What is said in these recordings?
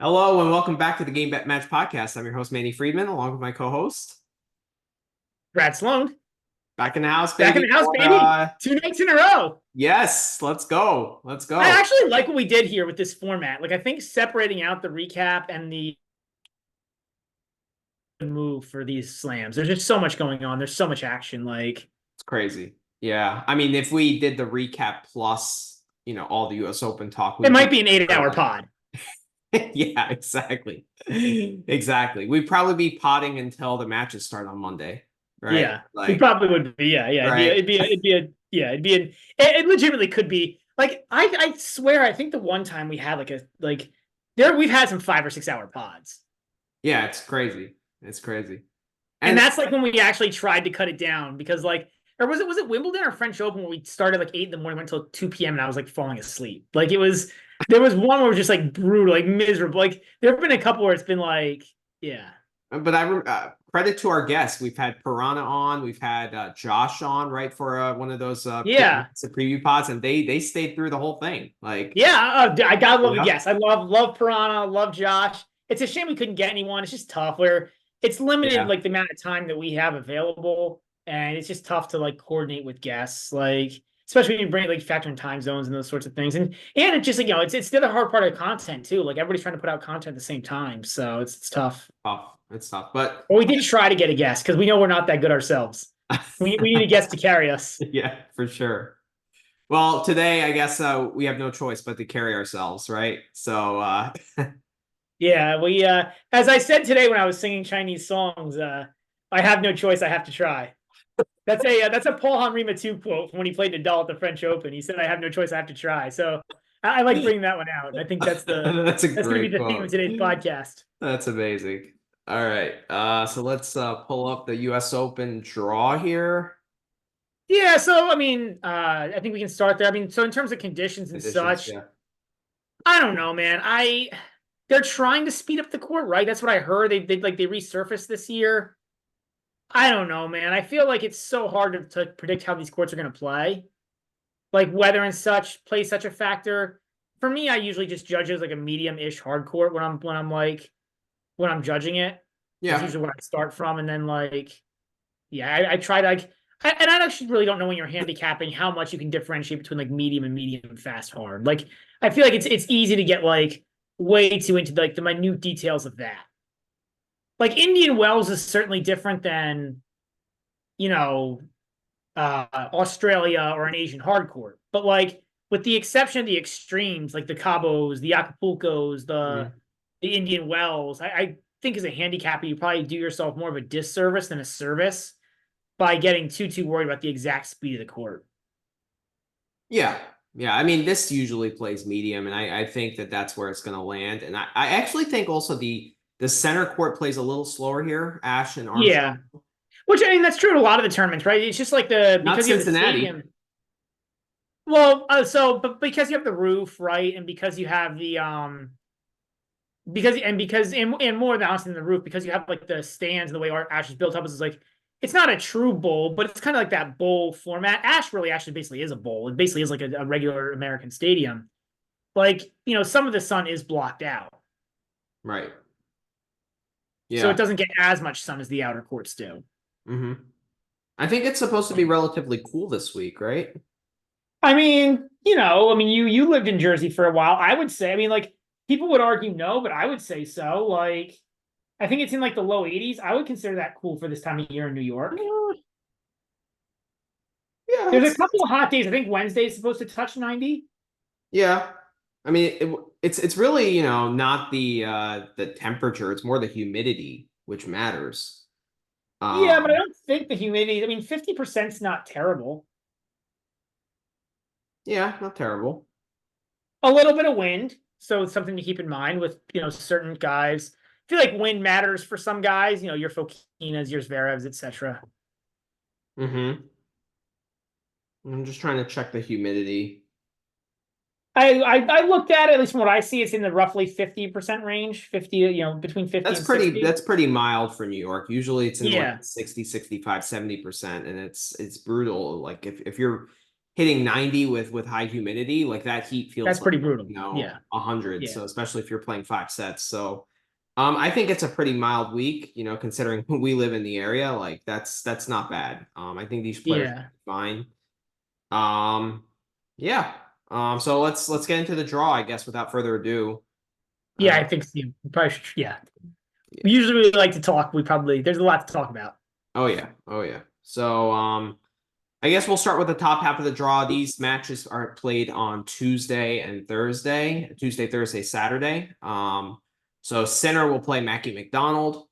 Hello and welcome back to the Game Bet Match Podcast. I'm your host, Manny Friedman, along with my co-host. Brad Sloan, Back in the house, back in baby. the house, baby. 2 nights in a row. Yes, let's go. Let's I go. actually like what we did here with this format. Like, I think separating out the recap and the move for these slams. There's just so much going on. There's so much action. Like, It's crazy. Yeah. I mean, if we did the recap plus, all the US Open talk, it we'd might be be an 8 hour pod. Yeah, exactly. Exactly. We'd probably be potting until the matches start on Monday, right? Yeah, we Like, probably would be. Yeah, yeah. right. It legitimately could be. Like, I swear, I think the one time we had we've had some 5 or 6 hour pods. Yeah, it's crazy. It's crazy. And And that's like when we actually tried to cut it down because or was it Wimbledon or French Open where we started like 8 in the morning, went until 2 p.m. and I was like falling asleep. Like there was one where it was just like brutal, like miserable. Like there have been a couple where it's been like, yeah. But credit to our guests. We've had Piranha on, we've had Josh on, right, for one of those Yeah. preview pods, and they stayed through the whole thing. Like, Yeah. I gotta love it. yeah, Yes. I love Piranha, love Josh. It's a shame we couldn't get anyone. It's just tough where it's limited yeah, like the amount of time that we have available. And it's just tough to like coordinate with guests. Like especially when you bring like factor in time zones and those sorts of things. And it's just like, it's the other hard part of content too. Like everybody's trying to put out content at the same time. So it's tough. tough. It's tough, but But we did try to get a guest because we know we're not that good ourselves. We need a guest to carry us. yeah, for sure. Well, today I guess we have no choice but to carry ourselves, right? So, Yeah, we as I said today when I was singing Chinese songs, I have no choice, I have to try. That's a Paul Henri Mathieu quote from when he played Nadal at the French Open. He said, "I have no choice, I have to try." So I like bringing that one out. And I think that's a that's going to great be the theme of quote. today's podcast. That's amazing. All right, so let's pull up the U.S. Open draw here. Yeah, so I mean, I think we can start there. I mean, so in terms of conditions and Conditions, such, yeah. I don't know, man. They're trying to speed up the court, right? That's what I heard. They resurfaced this year. I don't know, man. I feel like it's so hard to predict how these courts are going to play. Like weather and such plays such a factor. For me, I usually just judge it as like a medium-ish hard court when I'm judging it. That's Yeah. usually where I start from, and then yeah, I try to and I actually really don't know when you're handicapping how much you can differentiate between like medium and medium fast hard. Like I feel like it's easy to get like way too into like the minute details of that. Like Indian Wells is certainly different than you know Australia or an Asian hard court. But like with the exception of the extremes, like the Cabos, the Acapulcos, Mhm. the Indian Wells, I think as a handicapper, you probably do yourself more of a disservice than a service by getting too worried about the exact speed of the court. Yeah. Yeah. I mean, this usually plays medium, and I think that that's where it's going to land. And I actually think also the center court plays a little slower here, Ash and Armstrong. Yeah. Which I mean that's true in a lot of the tournaments, right? It's just like the Not because you have the Cincinnati. stadium. Well, but because you have the roof, right, and because you have the because and more than honestly than the roof, because you have like the stands and the way our Ash is built up is like it's not a true bowl, but it's kind of like that bowl format. Ash really actually basically is a bowl. It basically is like a regular American stadium. Like, some of the sun is blocked out. Right. So it Yeah. doesn't get as much sun as the outer courts do. hmm I think it's supposed to be relatively cool this week, right? You lived in Jersey for a while. I would say, I mean, like people would argue no, but I would say so. Like, I think it's in like the low 80s. I would consider that cool for this time of year in New York. Yeah. There's a couple of hot days. I think Wednesday is supposed to touch 90. Yeah. I mean, it's really, not the temperature, it's more the humidity which matters. Yeah, but I Um, don't think the humidity, I mean, 50% is not terrible. yeah, not terrible. A little bit of wind. So it's something to keep in mind with, certain guys. I feel like wind matters for some guys, your Fokinas, your Zverevs, etc. hmm I'm just trying to check the humidity. I looked at it, at least from what I see, it's in the roughly 50% range, 50, between 50 and 60. That's pretty mild for New York. Usually it's in like Yeah. 60, 65, 70%, and it's brutal. Like if you're hitting 90 with high humidity, like that heat feels That's like, pretty brutal. Yeah. 100. Yeah. So especially if you're playing 5 sets. So I think it's a pretty mild week, considering we live in the area, like that's not bad. I think these players Yeah. are fine. Um, yeah. So let's get into the draw, I guess, without further ado. Yeah, Uh, I think so. We probably should, yeah. yeah. We usually really like to talk. There's a lot to talk about. Oh yeah. Oh yeah. So I guess we'll start with the top half of the draw. These matches are played on Tuesday and Thursday. Tuesday, Thursday, Saturday. So center will play Mackie McDonald.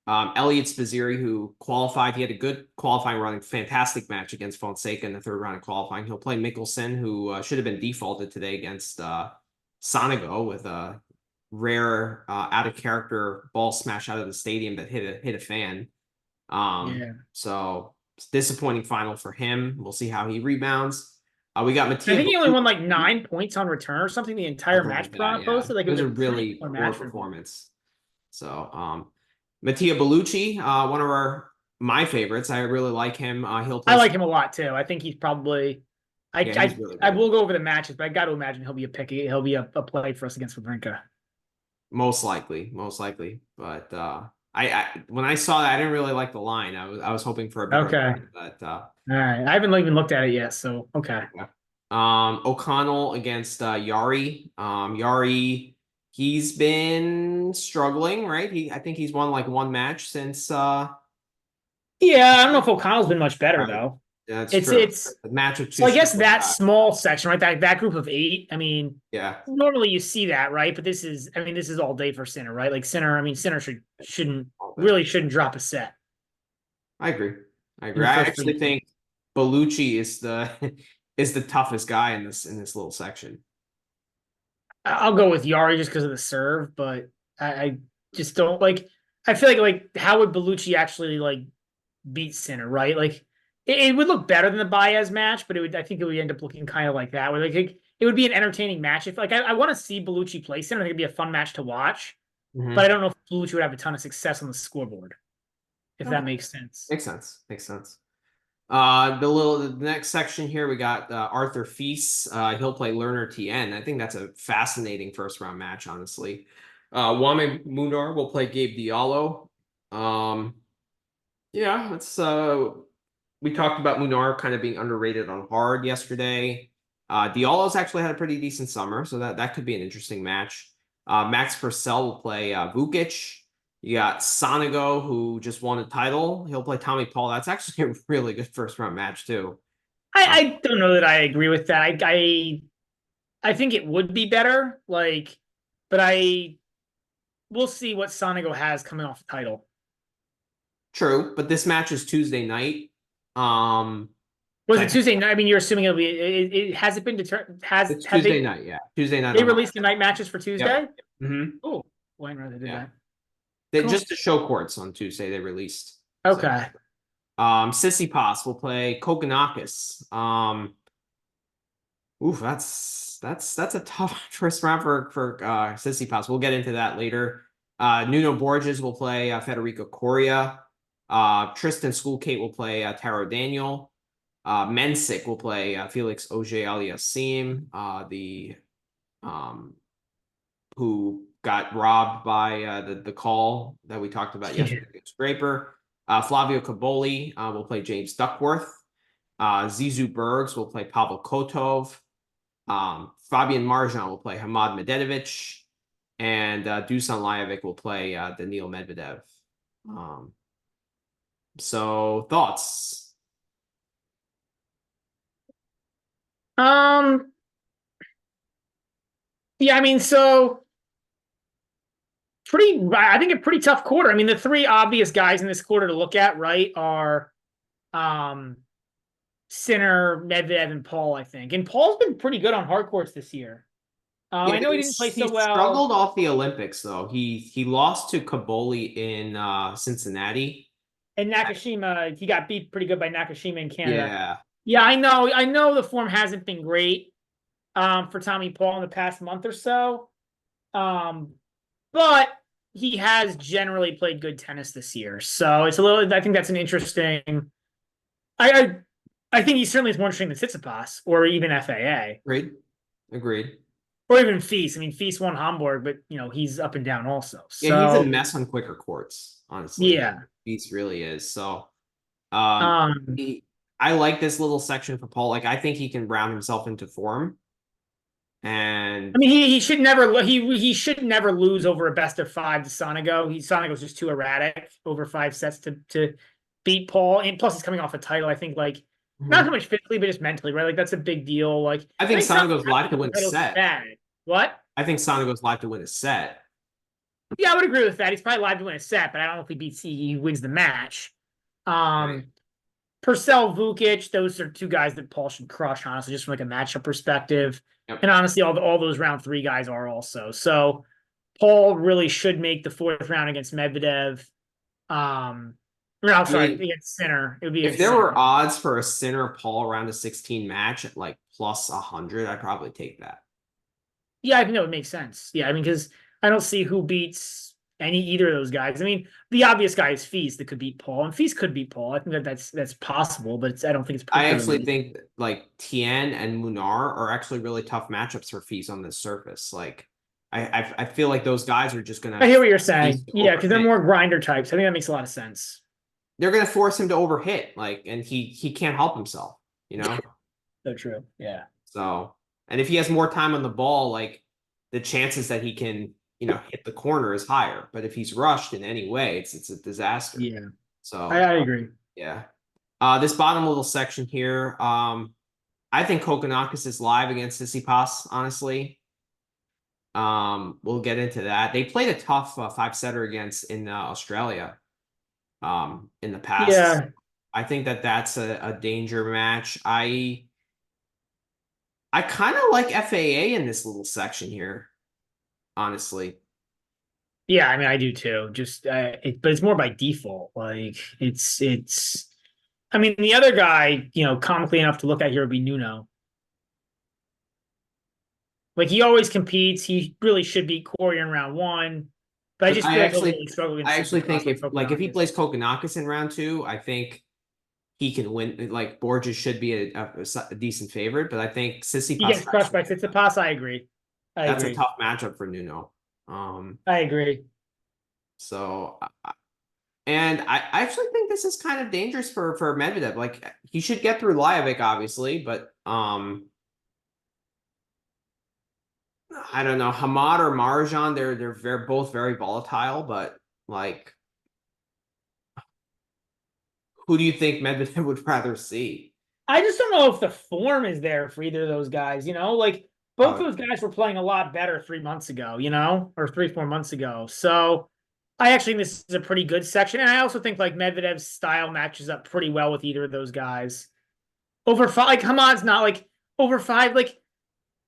Elliot Spizzirri, who qualified, he had a good qualifying run, fantastic match against Fonseca in the third round of qualifying. He'll play Mickelson, who should have been defaulted today against Sonego with a rare out of character ball smash out of the stadium that hit a fan. Yeah. So it's disappointing final for him. We'll see how he rebounds. We got I Mattia think he only won like Bellucci, 9 points on return or something the entire something like match that. Piranha Yeah, posted. Like it it was was a a pretty really poor poor match for him. performance. So Mattia Bellucci, one of my favorites. I really like him. He'll I play. like him a lot too. I think he's probably Yeah, he's really I good. will go over the matches, but I got to imagine he'll be a picky. He'll be a play for us against Wawrinka. Most likely, most likely. But I when I saw that, I didn't really like the line. I was hoping for a bigger Okay. line, but All right. I haven't even looked at it yet, so okay. yeah. O'Connell against Yari. Yari, he's been struggling, right? I think he's won like one match since Yeah, I don't know if O'Connell's been much better right. though. That's It's true. it's The match of so two I guess struggling that guys. small section, right? That group of eight. I mean, Yeah, normally you see that, right? But this is all day for Sinner, right? Like Sinner, I mean, Sinner shouldn't all day. really shouldn't drop a set I agree. I in agree. the I first actually three. think Bellucci is the is the toughest guy in this little section. I'll go with Yari just because of the serve, but I just don't like. I feel like how would Bellucci actually like beat Sinner, right? Like it would look better than the Baez match, but I think it would end up looking kind of like that. Where like it would be an entertaining match. If like I want to see Bellucci play Sinner, I think it'd be a fun match to watch. But I Hmm. don't know if Bellucci would have a ton of success on the scoreboard, if that Okay, makes sense. makes sense. Makes sense. The next section here we got Arthur Feast. He'll play Lerner TN. I think that's a fascinating first round match, honestly. Wame Munar will play Gabe Diallo. Um, yeah, it's we talked about Munar kind of being underrated on hard yesterday. Diallo's actually had a pretty decent summer, so that could be an interesting match. Max Purcell will play Vukic. You got Sonego, who just won a title. He'll play Tommy Paul. That's actually a really good first round match too. Uh, I don't know that I agree with that. I think it would be better, like, but we'll see what Sonigo has coming off the title. true, but this match is Tuesday night. Um, Was it that Tuesday night? I mean, you're assuming it'll be. It has it been determined? it's Have Tuesday night. Yeah, Tuesday night they on. released the night matches for Yep. Tuesday? Mm-hmm. Oh, why didn't they do Yeah. that? They Cool. just to show courts on Tuesday they released. So Okay. Sissipas will play Kokonakis. Oof, that's a tough first round for Sissipas. We'll get into that later. Nuno Borges will play Federico Coria. Tristan Schoolkate will play Taro Daniel. Mensick will play Felix Auger-Aliassime, the um, who got robbed by the call that we talked about Yeah. yesterday against Scraper. Flavio Caboli will play James Duckworth. Zizou Bergs will play Pavel Kotov. Fabian Marjan will play Hamad Medvedevic. And Dusan Lajovic will play Daniil Medvedev. Um, so thoughts? Um. Yeah. I mean, so pretty. I think a pretty tough quarter. I mean, the three obvious guys in this quarter to look at, right, are um Sinner, Medvedev, and Paul. I think, and Paul's been pretty good on hard courts this year. Yeah, I know he didn't play he so well struggled off the Olympics though. He lost to Caboli in Cincinnati. in Nakashima. He got beat pretty good by Nakashima in Canada. Yeah. Yeah, I know. I know the form hasn't been great for Tommy Paul in the past month or so. But he has generally played good tennis this year. So it's a little I think that's an interesting I I think he certainly is more interesting than Tsitsipas or even FAA Agreed. Agreed. or even Feast. I mean, Feast won Hamburg, but he's up and down also. Yeah, he's a So mess on quicker courts, honestly. yeah. He's really is. So um Um, he, I like this little section for Paul. Like I think he can round himself into form. I And mean, he should never he should never lose over a best of five to Sonego. Sonego's just too erratic over 5 sets to beat Paul. And plus, he's coming off a title. I think like not so mhm. much physically, but just mentally, right? Like that's a big deal. Like I I think think Sonego Sana goes live to win a title's set. bad. What? I think Sana goes live to win a set. Yeah, I would agree with that. He's probably live to win a set, but I don't know if he wins the match. Right. Um, Purcell, Vukic, those are two guys that Paul should crush, honestly, just from like a matchup perspective. Yep. And honestly, all those round three guys are also. So Paul really should make the fourth round against Medvedev. Or I'm I sorry, mean, against Sinner. It would be if against there were Sinner. odds for a Sinner Paul round of 16 match at like plus 100, I'd probably take that. Yeah, I think that would make sense. Yeah, I mean, because I don't see who beats either of those guys. I mean, the obvious guy is Feast that could beat Paul, and Feast could beat Paul. I think that's possible, but I don't think it's I actually particularly. think like Tien and Munar are actually really tough matchups for Fees on this surface. Like I feel like those guys are just I gonna hear what you're Fees saying. to Yeah, because they're overhit. more grinder types. I think that makes a lot of sense. They're gonna force him to overhit, like, and he can't help himself, you know? So true. Yeah. So, and if he has more time on the ball, like the chances that he can, hit the corner is higher. But if he's rushed in any way, it's a disaster. Yeah. I, So I agree. yeah. This bottom little section here, I think Kokonakis is live against Tsitsipas, honestly. We'll get into that. They played a tough five-setter against in Australia in the past. Yeah. I think that that's a danger match. I kind of like FAA in this little section here, honestly. Yeah, I mean, I do too. Just, but it's more by default. Like, I mean, the other guy, comically enough to look at here would be Nuno. Like, he always competes. He really should beat Corey in round one, but I But just feel like he'll really struggle I against actually Tsitsipas think or if he Kokonakis. plays Kokonakis in round two, I think he can win. Like Borges should be a decent favorite, but I think He Tsitsipas gets crushed actually by Tsitsipas. I agree. I that's a agree. tough matchup for Nuno. Um, I agree. so and I actually think this is kind of dangerous for Medvedev. Like he should get through Lajovic, obviously, but I don't know. Hamad or Marjan, they're both very volatile, but like who do you think Medvedev would rather see? I just don't know if the form is there for either of those guys. Like both Oh, those guys were playing a lot better 3 months ago. Or 3, 4 months ago. So I actually think this is a pretty good section, and I also think like Medvedev's style matches up pretty well with either of those guys. Over five, like Hamad's not like over five. Like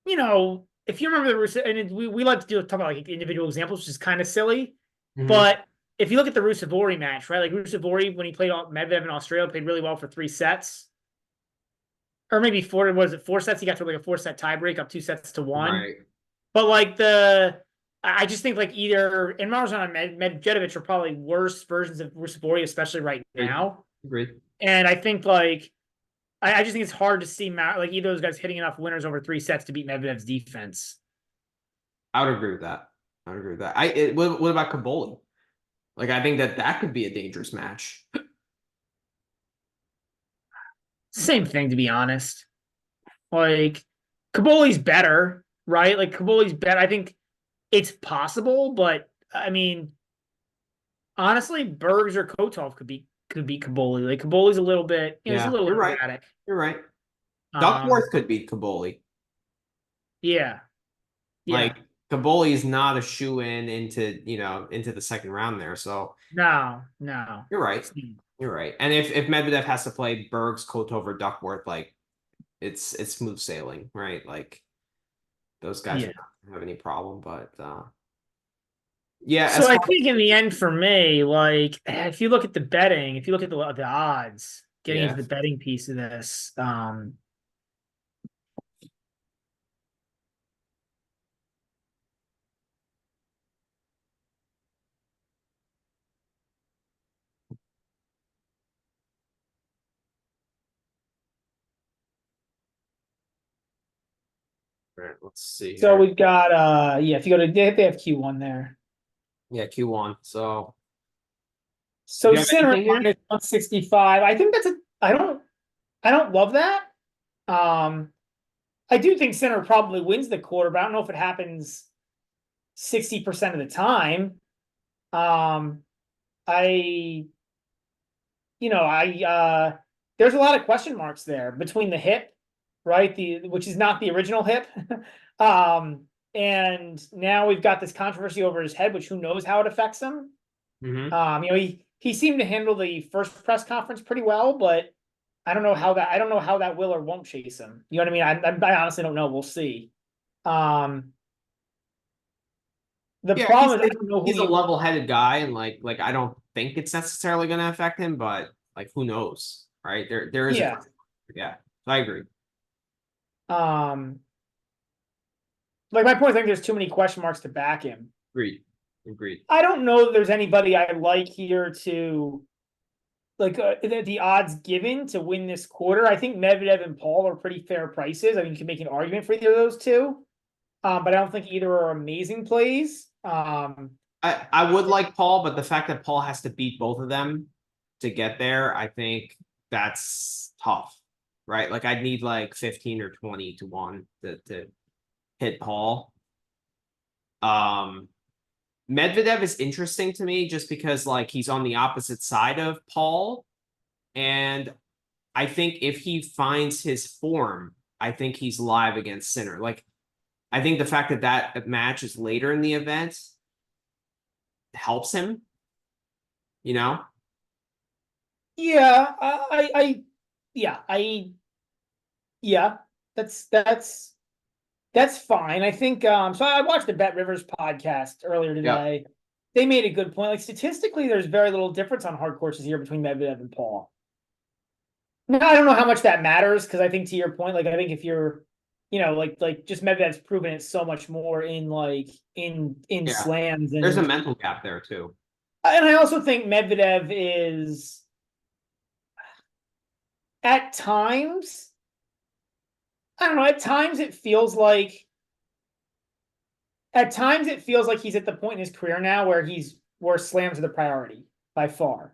if you remember the Rusev, and we like to talk about like individual examples, which is kind of silly, mhm. but if you look at the Rusevori match, right? Like Rusevori when he played Medvedev in Australia, played really well for 3 sets or maybe four. Was it 4 sets? He got to like a 4 set tiebreak up 2 sets to 1. Right. But like I just think like either and Marzan and Medvedev are probably worse versions of Rusevori, especially right Agreed. now. Agreed. And I think like I just think it's hard to see like either of those guys hitting enough winners over 3 sets to beat Medvedev's defense. I would agree with that. I would agree with that. What about Kaboli? Like I think that could be a dangerous match. Same thing, to be honest. Like Kaboli's better, right? Like Kaboli's better. I think it's possible, but I mean, honestly, Bergs or Kotov could beat Kaboli. Like Kaboli's a little bit, he's a Yeah, little you're right. erratic. You're right. Um, Duckworth could beat Kaboli. yeah, Like yeah, Kaboli is not a shoe in into the second round there. So no, no. you're right. You're right. And if Medvedev has to play Bergs, Kotov, or Duckworth, like it's smooth sailing, right? Like those guys Yeah. would not have any problem. But yeah, So as I far think in the end, for me, like if you look at the betting, if you look at the odds, getting into yeah. the betting piece of this, right, let's see So here. we've got yeah, if you go to they have Q1 there. Yeah, Q1. So do So you have center anything here? minus 165. I think that's a I don't love that. Um I do think center probably wins the quarter, but I don't know if it happens 60% of the time. Um I there's a lot of question marks there between the hip, right? Which is not the original hip. And now we've got this controversy over his head, which who knows how it affects him. Mm-hmm. He seemed to handle the first press conference pretty well, but I don't know how that will or won't chase him. You know what I mean? I honestly don't know. We'll see. Um, the Yeah, problem is I don't know who he's a he. level-headed guy, and like I don't think it's necessarily going to affect him, but like who knows, right? There is a Yeah. yeah. I agree. Um, like my point is, I think there's too many question marks to back him. Agreed. Agreed. I don't know that there's anybody I like here to like the odds given to win this quarter. I think Medvedev and Paul are pretty fair prices. I mean, you can make an argument for either of those two, but I don't think either are amazing plays. I would like Paul, but the fact that Paul has to beat both of them to get there, I think that's tough, right? Like I'd need like 15 or 20 to 1 to hit Paul. Um, Medvedev is interesting to me just because like he's on the opposite side of Paul, and I think if he finds his form, I think he's live against Sinner. Like I think the fact that that match is later in the event helps him, you know? Yeah, yeah, yeah, that's fine. I think so I watched the Bet Rivers podcast earlier Yep. today. They made a good point. Like statistically, there's very little difference on hard courses here between Medvedev and Paul. Now, I don't know how much that matters because I think to your point, like I think if you're, like just Medvedev's proven it so much more in like in Yeah. slams There's a and mental gap there too. I also think Medvedev is at times, I don't know, at times it feels like he's at the point in his career now where slams are the priority by far.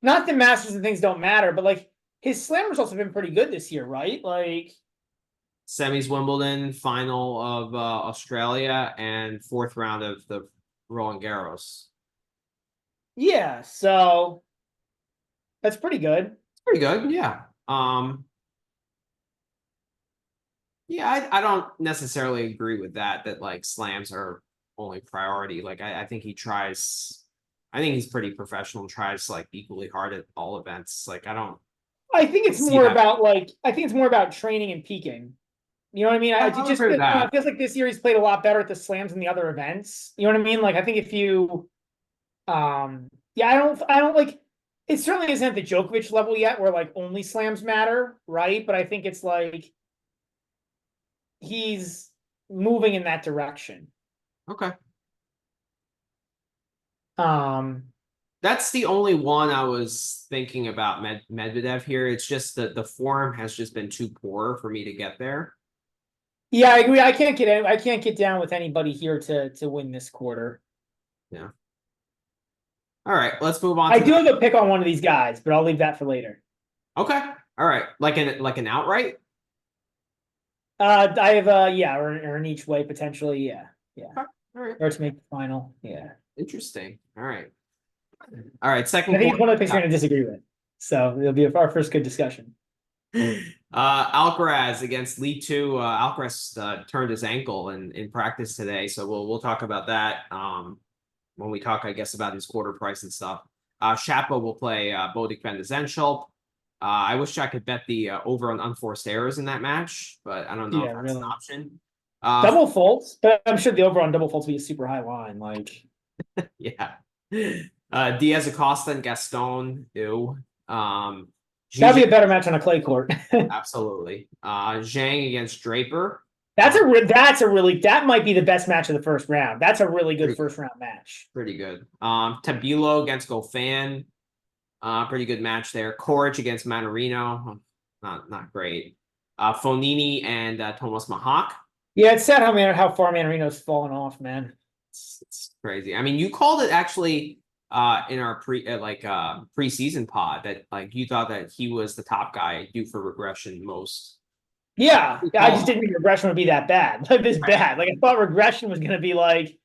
Not that Masters and things don't matter, but like his slam results have been pretty good this year, right? Like Semis Wimbledon, final of Australia, and fourth round of the Roland Garros. yeah, so that's pretty good. It's pretty good, yeah. Yeah, I don't necessarily agree with that like slams are only priority. Like I think he tries I think he's pretty professional and tries like equally hard at all events. Like I think don't it's see more that. about training and peaking. You know what I mean? Yeah, I I would just agree with that. it feels like this year he's played a lot better at the slams than the other events. You know what I mean? Like I think if you yeah, I don't like it certainly isn't at the Djokovic level yet where like only slams matter, right? But I think it's like he's moving in that direction. Okay. Um That's the only one I was thinking about Medvedev here. It's just that the form has just been too poor for me to get there. yeah, I agree. I can't get down with anybody here to win this quarter. Yeah. All right, let's move on I to do the have a pick on one of these guys, but I'll leave that for later. okay. All right, like an outright. I have yeah, or in each way potentially, yeah, yeah, Okay. All right, or to make the final, yeah. interesting. All right. I Second think it's quarter. one of the things we're going to disagree with, so it'll be our first good discussion. Alcaraz against Lee Two. Alcaraz turned his ankle in practice today, so we'll talk about that when we talk, I guess, about his quarter price and stuff. Shapo will play Bodik van de Zandschulp. I wish I could bet the over on unforced errors in that match, but I don't know Yeah, if that's an really. option. Double faults, but I'm sure the over on double faults will be a super high line. Like, Yeah. Diaz Acosta and Gaston. Ew. that'd be Gigi, a better match on a clay court. absolutely. Zhang against Draper. That might be the best match of the first round. That's a really good Pretty, first round match. pretty good. Tabilo against Gofan. Pretty good match there. Coric against Manarino. not great. Fonini and Thomas Mahak. Yeah, it's sad how far Manarino's fallen off, man. It's crazy. I mean, you called it actually in our preseason pod that like you thought that he was the top guy due for regression most. Yeah, Good I just call. didn't think regression would be that bad. Like this bad. Like I thought regression was going to be like,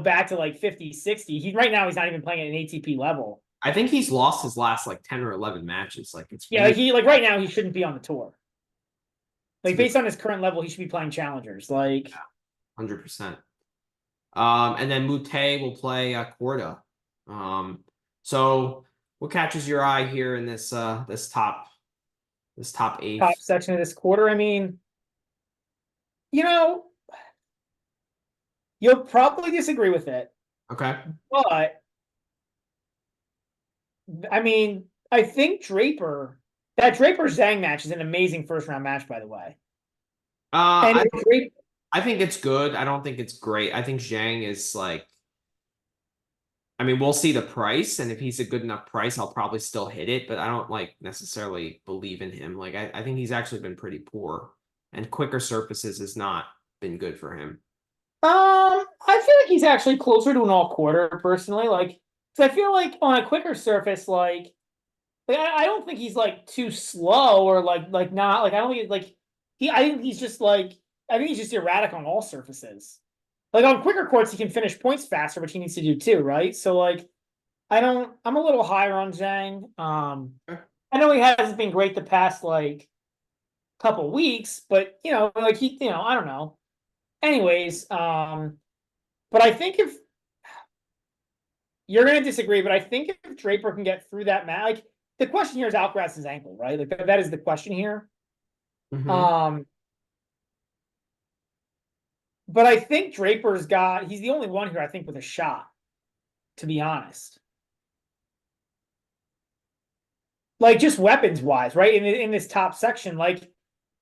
back to like 50, 60. Right now he's not even playing at an ATP level. I think he's lost his last like 10 or 11 matches. Like it's Yeah, weird. like right now he shouldn't be on the tour. It's Like weird. based on his current level, he should be playing challengers. Like 100%. And then Mute will play Corda. So what catches your eye here in this top top eighth? section of this quarter. I mean, you know, you'll probably disagree with it, Okay. but I mean, I think that Draper Zhang match is an amazing first round match, by the way. And I Draper, I think it's good. I don't think it's great. I think Zhang is like, I mean, we'll see the price, and if he's a good enough price, I'll probably still hit it, but I don't like necessarily believe in him. Like I think he's actually been pretty poor, and quicker surfaces has not been good for him. I feel like he's actually closer to an all quarter personally. Like, because I feel like on a quicker surface, I don't think he's like too slow or like not like I don't think like I think he's just like I think he's just erratic on all surfaces. Like on quicker courts, he can finish points faster, which he needs to do too, right? So like I'm a little higher on Zhang. I know he hasn't been great the past like couple weeks, but like I don't know. Anyways, but I think if you're gonna disagree, but I think if Draper can get through that match, like the question here is Alcaraz's ankle, right? Like that is the question here. Mm-hmm. Um, but I think he's the only one here, I think, with a shot, to be honest. Like just weapons wise, right? In this top section, like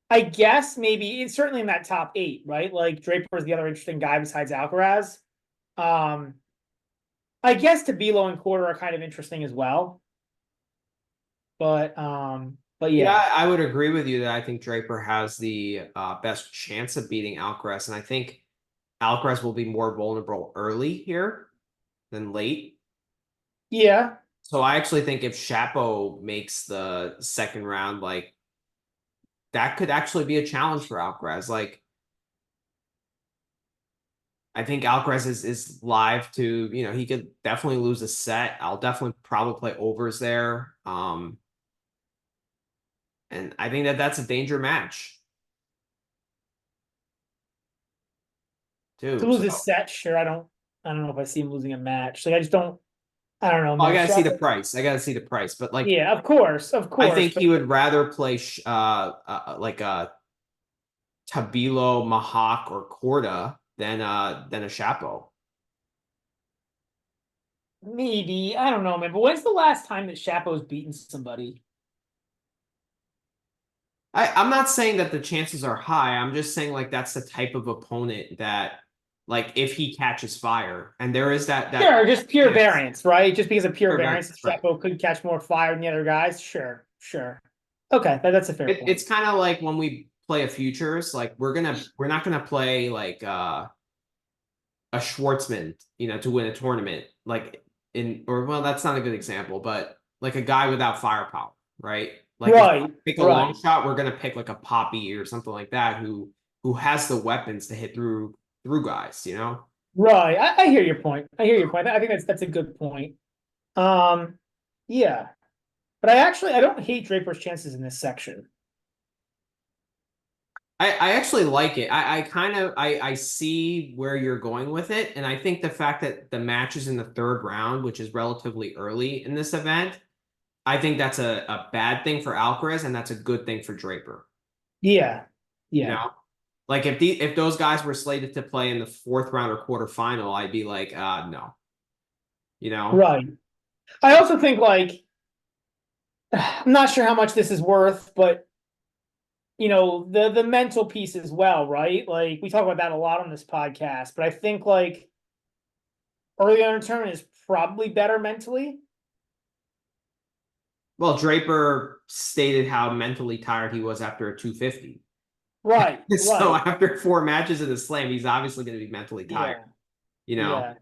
I guess maybe it's certainly in that top 8, right? Like Draper is the other interesting guy besides Alcaraz. Um, I guess Tabilo and Quarter are kind of interesting as well. But Yeah, yeah. I would agree with you that I think Draper has the best chance of beating Alcaraz, and I think Alcaraz will be more vulnerable early here than late. Yeah. So I actually think if Shapo makes the second round, like that could actually be a challenge for Alcaraz. Like I think Alcaraz is live to, he could definitely lose a set. I'll definitely probably play overs there. And I think that that's a danger match To too. lose So a set, sure. I don't know if I see him losing a match. Like I don't know, I man. gotta see the price. I gotta see the price. But like Yeah, of I course. think But he would rather play like a Tabilo, Mahak, or Corda than a Chapo. maybe I don't know, man. But when's the last time that Chapo's beaten somebody? I'm not saying that the chances are high. I'm just saying like that's the type of opponent that like if he catches fire, and there is that Sure, just pure chance. variance, right? Just because of pure Sure, very variance, right. Chapo could catch more fire than the other guys. Sure, sure. Okay, that's a fair point. It's kind of like when we play a futures, like we're not gonna play like a Schwartzman, to win a tournament, like well, that's not a good example, but like a guy without firepower, right? Like if Right, we pick a long right, shot, we're gonna pick like a Poppy or something like that who has the weapons to hit through guys. right. I hear your point. I hear your point. I think that's a good point. Um, yeah. But I don't hate Draper's chances in this section. I actually like it. I kind of I see where you're going with it, and I think the fact that the match is in the third round, which is relatively early in this event, I think that's a bad thing for Alcaraz, and that's a good thing for Draper. Yeah, You yeah. know, like if those guys were slated to play in the fourth round or quarterfinal, I'd be like, no. You know, Right. I also think I'm not sure how much this is worth, but the mental piece as well, right? Like we talk about that a lot on this podcast, but I think like early on in tournament is probably better mentally. Well, Draper stated how mentally tired he was after a 250. Right, So right. after 4 matches in the slam, he's obviously going to be mentally tired. Yeah, You know, yeah,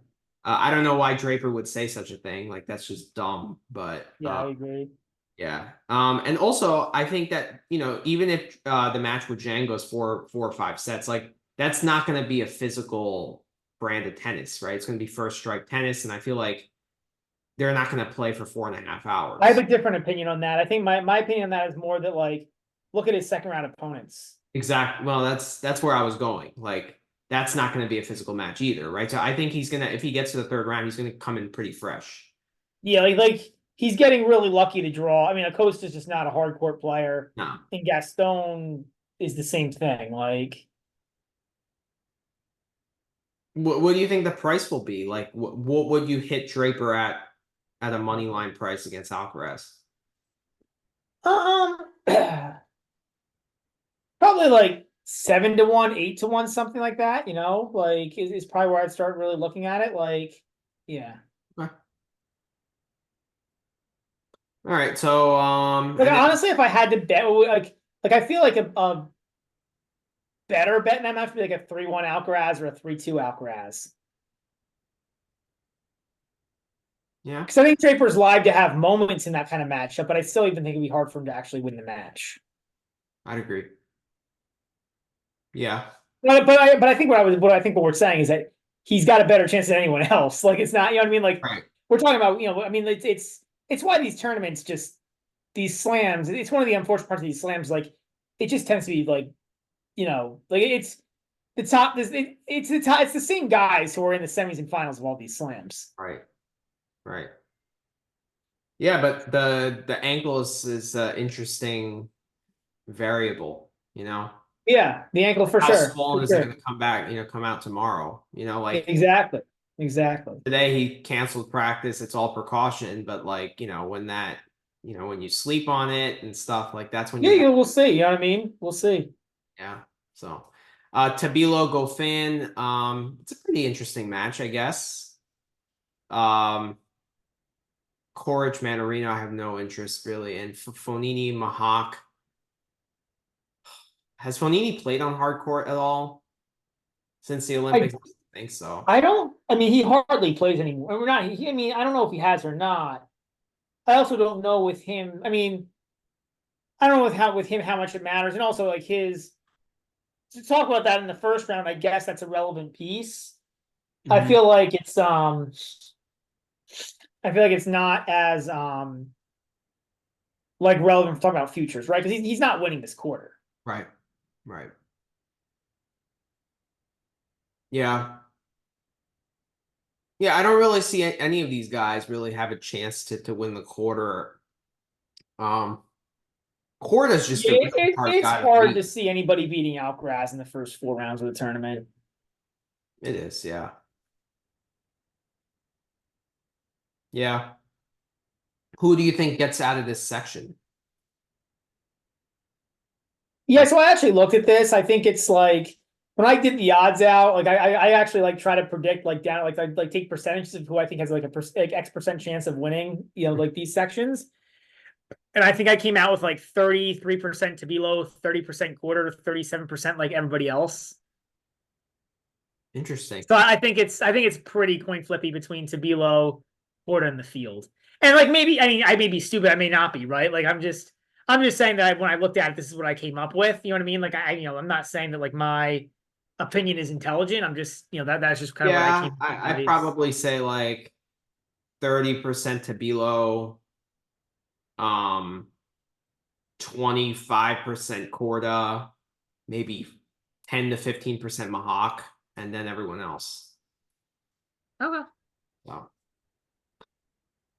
I don't know why Draper would say such a thing. Like that's just dumb. But yeah, I agree. yeah. And also I think that, even if the match with Zhang goes four or five sets, like that's not going to be a physical brand of tennis, right? It's going to be first strike tennis, and I feel like they're not going to play for 4.5 I have hours. a different opinion on that. I think my opinion on that is more that like look at his second round opponents. Exactly. Well, that's where I was going. Like that's not going to be a physical match either, right? So I think he's gonna, if he gets to the third round, he's gonna come in pretty fresh. Yeah, like he's getting really lucky to draw. I mean, Acosta's just not a hard court player, No. and Gaston is the same thing. Like, What do you think the price will be? Like, what would you hit Draper at a money line price against Alcaraz? um, probably like 7-1, 8-1, something like that. Like is probably where I'd start really looking at it. Like, yeah. Okay. All right. So Like and then honestly, if I had to bet, like I feel like a better bet in that match would be like a 3-1 Alcaraz or a 3-2 Alcaraz. yeah, Because I think Draper's live to have moments in that kind of matchup, but I still even think it'd be hard for him to actually win the match. I'd agree. Yeah. But I think what we're saying is that he's got a better chance than anyone else. Like it's not, you know what I mean? Like Right. we're talking about, I mean, it's why these tournaments just these slams. It's one of the unfortunate parts of these slams. Like it just tends to be like, like it's the top. It's the top. It's the same guys who are in the semis and finals of all these slams. Right. Right. Yeah, but the ankle is interesting variable, Yeah, the ankle for How sure, for swollen is it going sure. to come back, come out tomorrow? Like Exactly, exactly. today he canceled practice. It's all precaution, but like, when you sleep on it and stuff, like that's when Yeah, you got, yeah, we'll see. You know what I mean? We'll see. yeah. So, Tabilo Goffin, it's a pretty interesting match, I guess. Um, Coric Manarino, I have no interest really, and Fonini Mahak. Has Fonini played on hard court at all since the I Olympics? I don't think so. I don't. I mean, he hardly plays anymore. We're not. I mean, I don't know if he has or not. I also don't know with him. I mean, I don't know with him how much it matters, and also like his to talk about that in the first round. I guess that's a relevant piece. I Mhm. feel like it's I feel like it's not as like relevant for talking about futures, right? Because he's not winning this quarter. Right. Right. Yeah. Yeah, I don't really see any of these guys really have a chance to win the quarter. Um, Corda's just a Yeah, really hard it's guy to hard to beat. see anybody beating Alcaraz in the first 4 rounds of the tournament. It is, yeah. Yeah. Who do you think gets out of this section? Yeah, Like, so I actually looked at this. I think it's like when I did the odds out, like I actually like try to predict like down like I like take percentages of who I think has like like X% chance of winning, like these sections. And I think I came out with like 33% to below, 30% quarter, 37% like everybody else. interesting. So I think it's pretty coin flippy between Tabilo, Porta, and the field. And like maybe I mean I may be stupid, I may not be, right? Like I'm just saying that when I looked at it, this is what I came up with. You know what I mean? Like I'm not saying that like my opinion is intelligent. I'm just, that's just kind of what I Yeah, came up with I based. probably say like 30% to below, um, 25% Corda, maybe 10 to 15% Mahawk, and then everyone else. Okay. So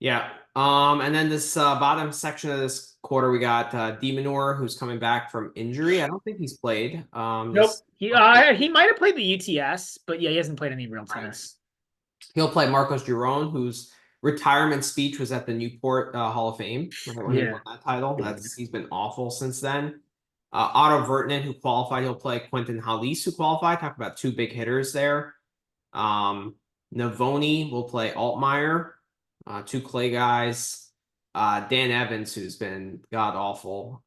yeah. And then this bottom section of this quarter, we got Demonor, who's coming back from injury. I don't think he's played. Nope. This He might have played the UTS, but yeah, he hasn't played any real right. tennis. He'll play Marcos Giron, whose retirement speech was at the Newport Hall of Fame, right, when he Yeah. won that title. He's been awful since then. Otto Vertinen, who qualified, he'll play Quentin Halise, who qualified. Talk about two big hitters there. Um, Navoni will play Altmaier, two clay guys. Dan Evans, who's been god awful.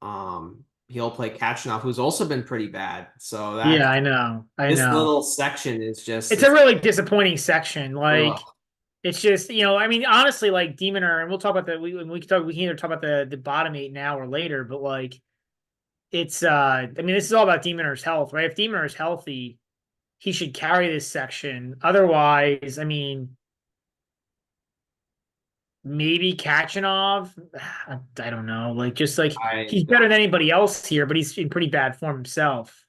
He'll play Kachanov, who's also been pretty bad. So Yeah, that I know. I this know. little section is just It's a it's really disappointing section. Like, ugh. it's just, I mean, honestly, like Demoner, and we'll talk about we can either talk about the bottom eight now or later, but like it's I mean, this is all about Demoner's health, right? If Demoner is healthy, he should carry this section. Otherwise, I mean, maybe Kachanov. I don't know. Like, just like I he's better than anybody else here, but he's in pretty bad form himself.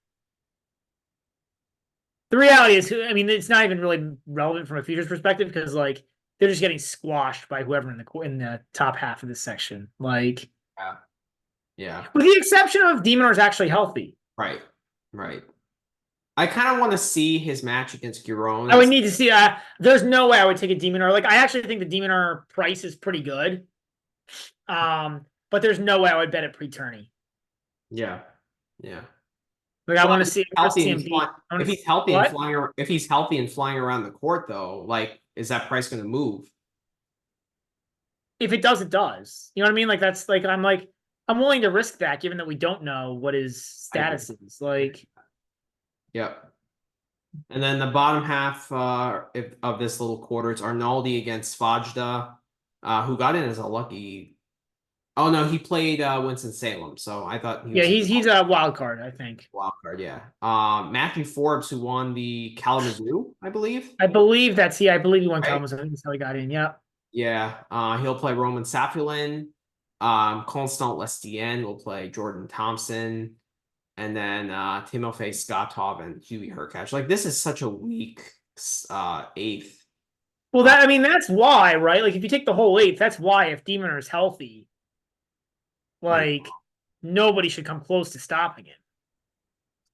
The reality is, I mean, it's not even really relevant from a futures perspective because like they're just getting squashed by whoever in the top half of this section. Like, yeah, yeah, with the exception of Demonar is actually healthy. right, right. I kind of want to see his match against Giron. I would need to see. There's no way I would take a Demonar. Like, I actually think the Demonar price is pretty good. But there's no way I would bet it pre-tourney. Yeah, yeah. Like, I Well, want to if see. he's I want to healthy see and him beat. if he's healthy and What? flying, if he's healthy and flying around the court, though, like, is that price going to move? If it does, it does. You know what I mean? Like that's like I'm willing to risk that, given that we don't know what his I agree. status is. Like, Yep. And then the bottom half of this little quarter, it's Arnaldi against Svajda, who got in as a lucky. Oh no, he played Winston-Salem, so I thought he yeah, was a he's a wild card, I think. wild card. Yeah. Matthew Forbes, who won the Kalamazoo, I believe. I believe that's I believe he won Right? Kalamazoo. I think that's how he got in. Yeah. Yeah. He'll play Roman Safulin. Constant Lestienne will play Jordan Thompson. And then Timofey Skatov and Huey Herkash. Like, this is such a weak eighth. Well, I mean, that's why, right? Like, if you take the whole eighth, that's why if Demoner is healthy, I like nobody should come close to stopping it.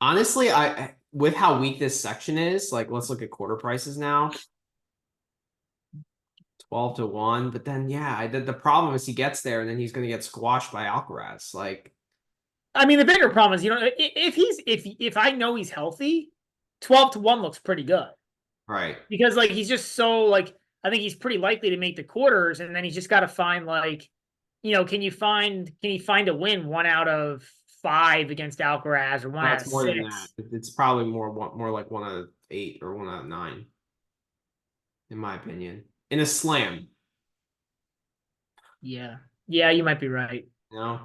honestly, I with how weak this section is, like, let's look at quarter prices now. 12-1, but then yeah, the problem is he gets there and then he's gonna get squashed by Alcaraz. Like, I mean, the bigger problem is, if I know he's healthy, 12-1 looks pretty good. right. Because like he's just so like I think he's pretty likely to make the quarters, and then he's just got to find like, can he find a win 1 out of 5 against Alcaraz or one No, out of it's more than that. 6? It's probably more like 1 out of 8 or 1 out of 9, in my opinion. In a slam, Yeah, yeah, you might be right. you know?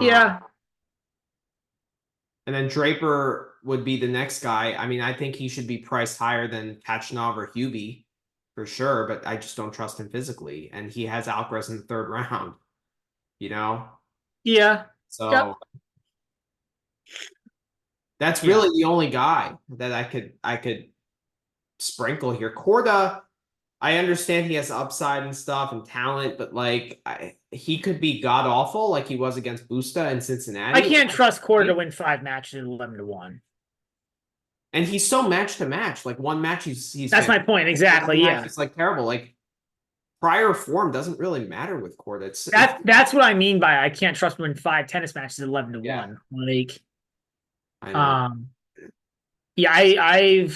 Yeah, And then Draper would be the next guy. I mean, I think he should be priced higher than Kachanov or Hubie for sure, but I just don't trust him physically. And he has Alcaraz in the third round, you know? yeah, So yep, that's yeah. really the only guy that I could sprinkle here. Korda, I understand he has upside and stuff and talent, but like he could be god awful like he was against Busta in Cincinnati. I can't trust Quarter to win 5 matches at 11-1. And he's so match to match. Like one match he's That's my point exactly. Yeah, it's like terrible. Like prior form doesn't really matter with Korda. that's what I mean by I can't trust him to win 5 tennis matches at 11-1. Yeah. Like, I know. Yeah,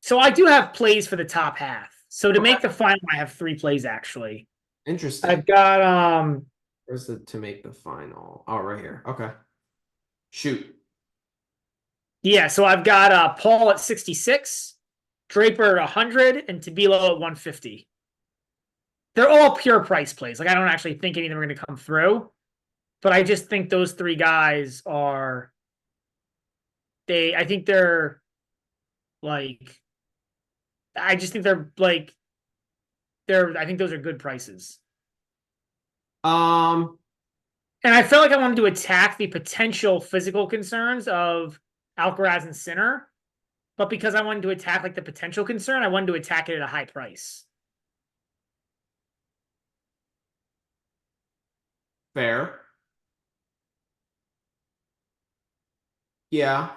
so I do have plays for the top half. So to make the final, I have 3 plays actually. Interesting. I've got Where's the to make the final? Oh, right here. Okay. Shoot. yeah, so I've got Paul at 66, Draper at 100, and Tabilo at 150. They're all pure price plays. Like I don't actually think any of them are going to come through, but I just think those 3 guys are I think they're like I just think they're like I think those are good prices. Um, And I felt like I wanted to attack the potential physical concerns of Alcaraz and Sinner, but because I wanted to attack like the potential concern, I wanted to attack it at a high price. fair. Yeah.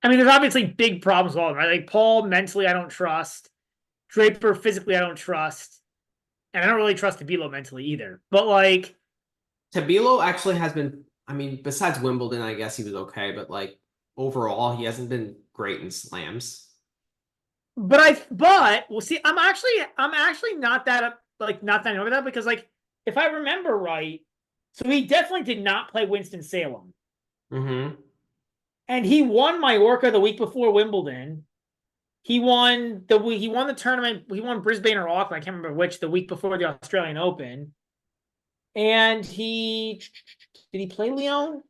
I mean, there's obviously big problems with all of them, right? Like Paul mentally, I don't trust. Draper physically, I don't trust. And I don't really trust Tabilo mentally either. But like Tabilo actually has been, I mean, besides Wimbledon, I guess he was okay, but like overall, he hasn't been great in slams. but well, see, I'm actually not that not that over that because like if I remember right, so he definitely did not play Winston-Salem, Mm-hmm. and he won Mallorca the week before Wimbledon. He won the tournament. He won Brisbane or Auckland. I can't remember which the week before the Australian Open. And he did he play Lyon?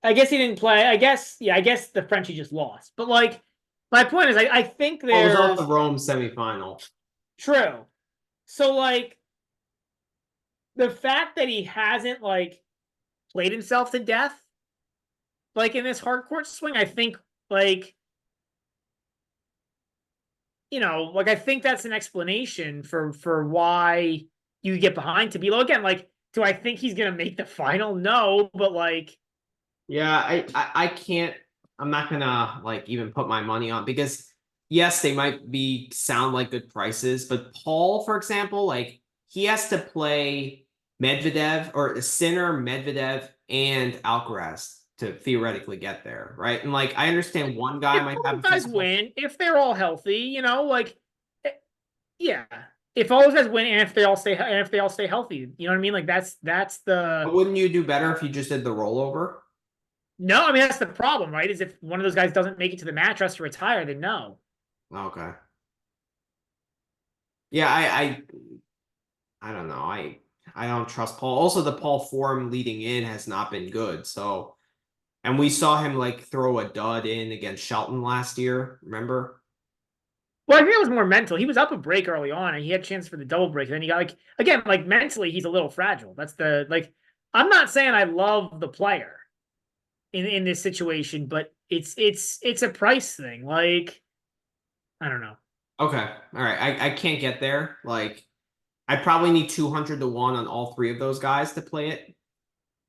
I guess he didn't play. I guess yeah. I guess the French he just lost. But like my point is, I think Well, it was off the there's Rome semifinal. true. So like the fact that he hasn't like played himself to death like in this hard court swing, I think like like I think that's an explanation for why you get behind Tabilo again. Like, do I think he's gonna make the final? No, but like, Yeah, I can't. I'm not gonna like even put my money on because yes, they might be sound like good prices, but Paul, for example, like he has to play Medvedev or Sinner, Medvedev, and Alcaraz to theoretically get there, right? And like I understand one guy if might all have a those guys physical. win, if they're all healthy, like, eh, yeah, if all those guys win and if they all stay healthy, you know what I mean? Like that's the But wouldn't you do better if you just did the rollover? no. I mean that's the problem, right? Is if one of those guys doesn't make it to the match or has to retire, then no. Okay. Yeah, I don't know. I don't trust Paul. Also, the Paul form leading in has not been good. So, and we saw him like throw a dud in against Shelton last year. Remember? Well, I think it was more mental. He was up a break early on, and he had a chance for the double break. And then he got like again, like mentally, he's a little fragile. That's the like. I'm not saying I love the player in this situation, but it's a price thing. Like I don't know. Okay. All right. I can't get there. Like, I probably need 200 to 1 on all three of those guys to play it.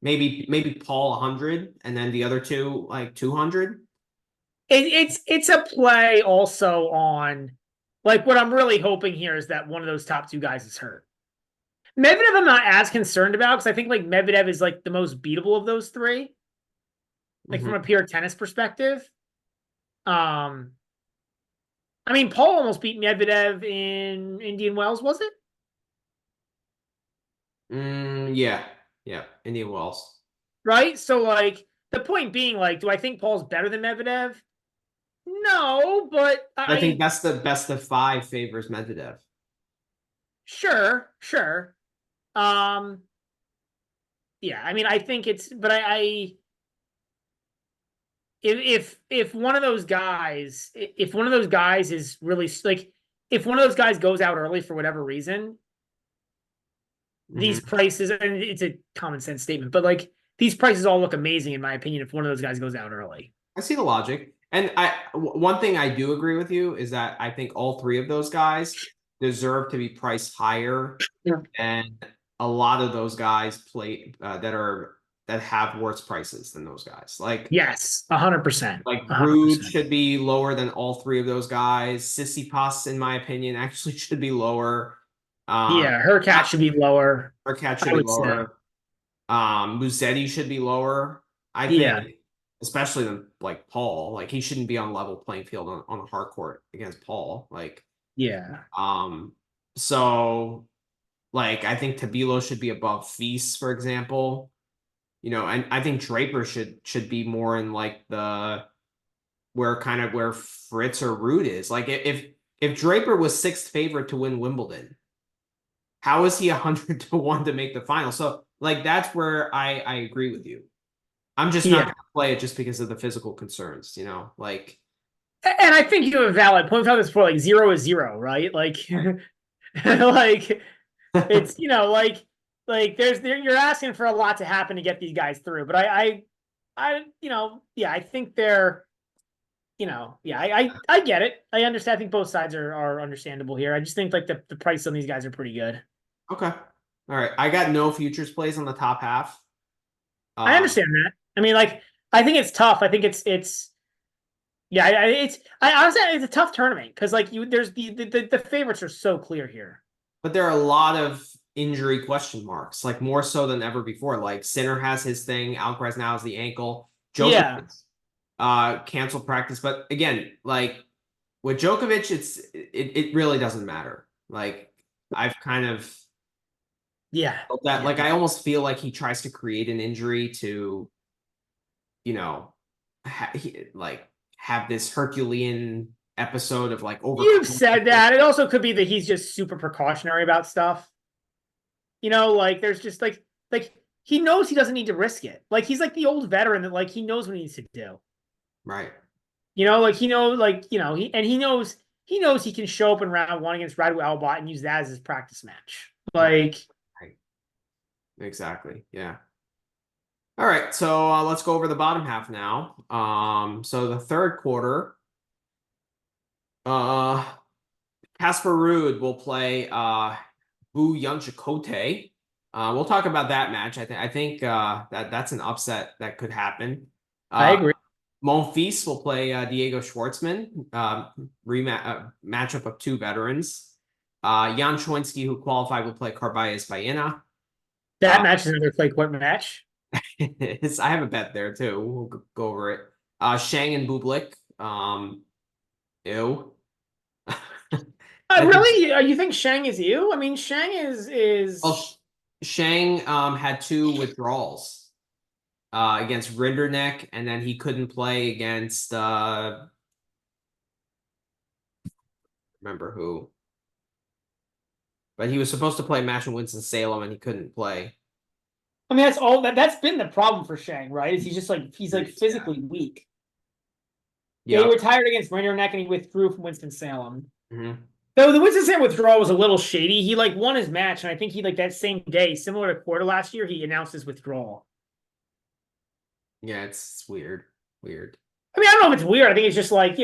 Maybe Paul 100 and then the other two like 200. It's a play also on like what I'm really hoping here is that one of those top two guys is hurt. Medvedev, I'm not as concerned about because I think like Medvedev is like the most beatable of those three, like Mm-hmm. from a pure tennis perspective. Um, I mean, Paul almost beat Medvedev in Indian Wells, was it? Yeah. Yeah. Indian Wells. Right. So, like, the point being, like, do I think Paul's better than Medvedev? No, but I think I that's the best of five favors Medvedev. sure, sure. Um, yeah. I mean, I think it's, but I if one of those guys, if one of those guys is really like, if one of those guys goes out early for whatever reason, these Mm-hmm. prices, and it's a common sense statement, but like these prices all look amazing in my opinion if one of those guys goes out early. I see the logic. And one thing I do agree with you is that I think all three of those guys deserve to be priced higher Yeah. than a lot of those guys play that have worse prices than those guys. Yes, 100%, Like a hundred Rude percent. should be lower than all three of those guys. Tsitsipas, in my opinion, actually should be lower. Yeah, her cat should be lower. Urquhart I should be would say. lower. Musetti should be lower. I Yeah, think, especially than like Paul. Like he shouldn't be on level playing field on a hard court against Paul. yeah, Um, so like I think Tabilo should be above Feast, for example. And I think Draper should be more in like the where Fritz or Rude is. Like if Draper was sixth favorite to win Wimbledon, how is he 100 to 1 to make the final? So like that's where I agree with you. I'm just not yeah. going to play it just because of the physical concerns. Like And I think you have a valid point. We've had this before. Like zero is zero, right? Like, like it's you're asking for a lot to happen to get these guys through. But yeah, I think they're yeah, I get it. I understand. I think both sides are understandable here. I just think like the price on these guys are pretty good. Okay. All right. I got no futures plays on the top half. I Um, understand that. I mean, like, I think it's tough. I think it's yeah, I honestly it's a tough tournament because like there's the favorites are so clear here. but there are a lot of injury question marks, like more so than ever before. Like Sinner has his thing, Alcaraz now has the ankle. Yeah, Djokovic cancel practice. But again, like with Djokovic, it really doesn't matter. Like I've kind of Yeah. felt that. Yeah. Like I almost feel like he tries to create an injury to, you know, like have this Herculean episode of like You've overcoming. said that. It also could be that he's just super precautionary about stuff. Like there's just like he knows he doesn't need to risk it. Like he's like the old veteran that like he knows what he needs to do. Right. Like he knows he can show up in round one against Radu Albot and use that as his practice match. Right. Like Right. Exactly. Yeah. All right. So let's go over the bottom half now. So the third quarter, uh, Casper Ruud will play Bu Yunchikote. We'll talk about that match. I think that's an upset that could happen. I agree. Monfils will play Diego Schwartzman. Matchup of two veterans. Jan Choinski, who qualified, will play Carvalles Baena. That match is another clay court match. I have a bet there too. We'll go over it. Shang and Bublik. Ew. Really? You think Shang is you? I mean, Shang is. Well, Shang had two withdrawals against Rinderknecht, and then he couldn't play against remember who. But he was supposed to play match in Winston-Salem, and he couldn't play. I mean, that's been the problem for Shang, right? Is he's like physically weak. Yeah, he retired against Rinderknecht and he withdrew from Winston-Salem. Mm-hmm. Though the Winston-Salem withdrawal was a little shady. He like won his match, and I think he like that same day, similar to Quarter last year, he announced his withdrawal. Yeah, it's weird. Weird. I mean, I don't know if it's weird. I think it's just like,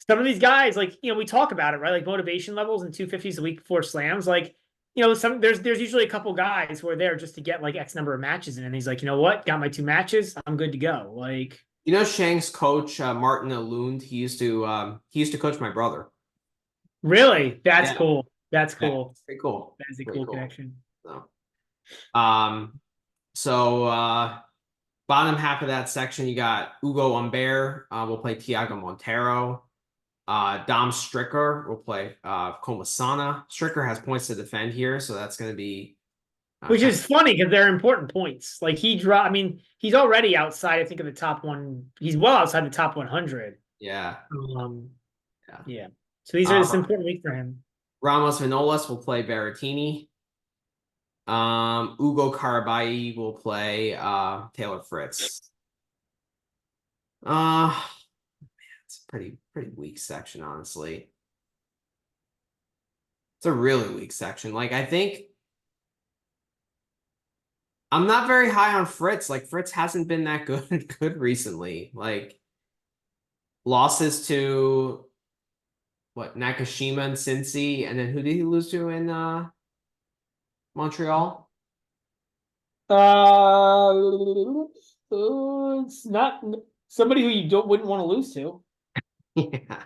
some of these guys, like, we talk about it, right? Like motivation levels and 250s a week before slams. Like, there's usually a couple guys who are there just to get like X number of matches in. And he's like, you know what? Got my 2 matches. I'm good to go. Like, Shang's coach, Martin Alund, he used to coach my brother. Really? That's cool. That's cool. That's pretty cool. That is a cool connection. So bottom half of that section, you got Hugo Humbert will play Thiago Monteiro. Dom Stricker will play Komasana. Stricker has points to defend here, so that's going to be which is funny because they're important points. Like he's already outside, I think, of the top one. He's well outside the top 100. Yeah. Yeah. So these are this important week for him. Ramos Vinolas will play Berrettini. Ugo Caraballi will play Taylor Fritz. It's a pretty weak section, honestly. It's a really weak section. Like I think I'm not very high on Fritz. Like Fritz hasn't been that good recently. Like losses to Nakashima and Cincy, and then who did he lose to in Montreal? It's not somebody who you wouldn't want to lose to. Yeah.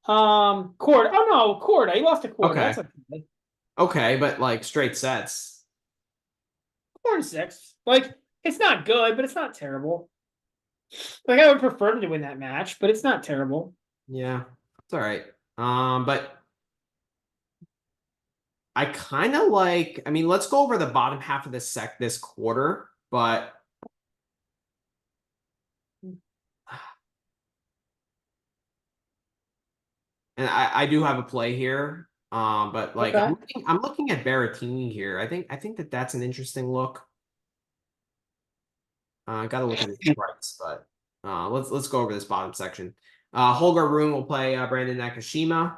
Cord. Oh no, Cord. He lost to Cord. Okay. That's okay. Okay, but like straight sets. 4-6. Like it's not good, but it's not terrible. Like I would prefer him to win that match, but it's not terrible. Yeah, it's all right. But I kind of like. I mean, let's go over the bottom half of this quarter, but. And I do have a play here, but like Okay. I'm looking at Berrettini here. I think that's an interesting look. I got to look at his price, but let's go over this bottom section. Holger Rune will play Brandon Nakashima.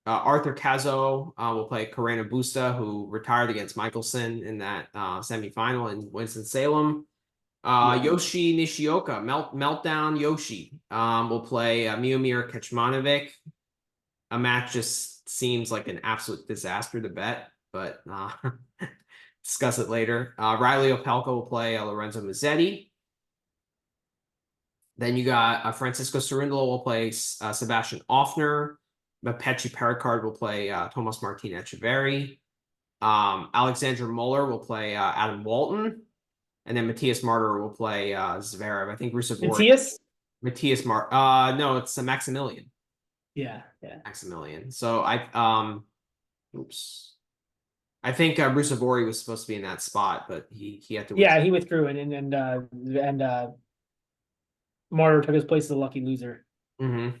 Arthur Cazzo will play Karena Busta, who retired against Michelson in that semifinal in Winston-Salem. Yoshi Nishioka, Meltdown Yoshi, will play Miomir Kecmanovic. A match just seems like an absolute disaster to bet, but discuss it later. Riley Opelka will play Lorenzo Mazzetti. Then you got Francisco Cerundolo will play Sebastian Offner. Mapechi Pericard will play Tomas Martin Echeverry. Alexander Muller will play Adam Walton. and then Matthias Martyr will play Zverev. I think Rusevori. Matthias? Matthias Martyr. No, it's a Maximilian. Yeah, yeah. Maximilian. So oops. I think Rusevori was supposed to be in that spot, but he had to Yeah, he withdrew and Martyr took his place as a lucky loser. Mm-hmm.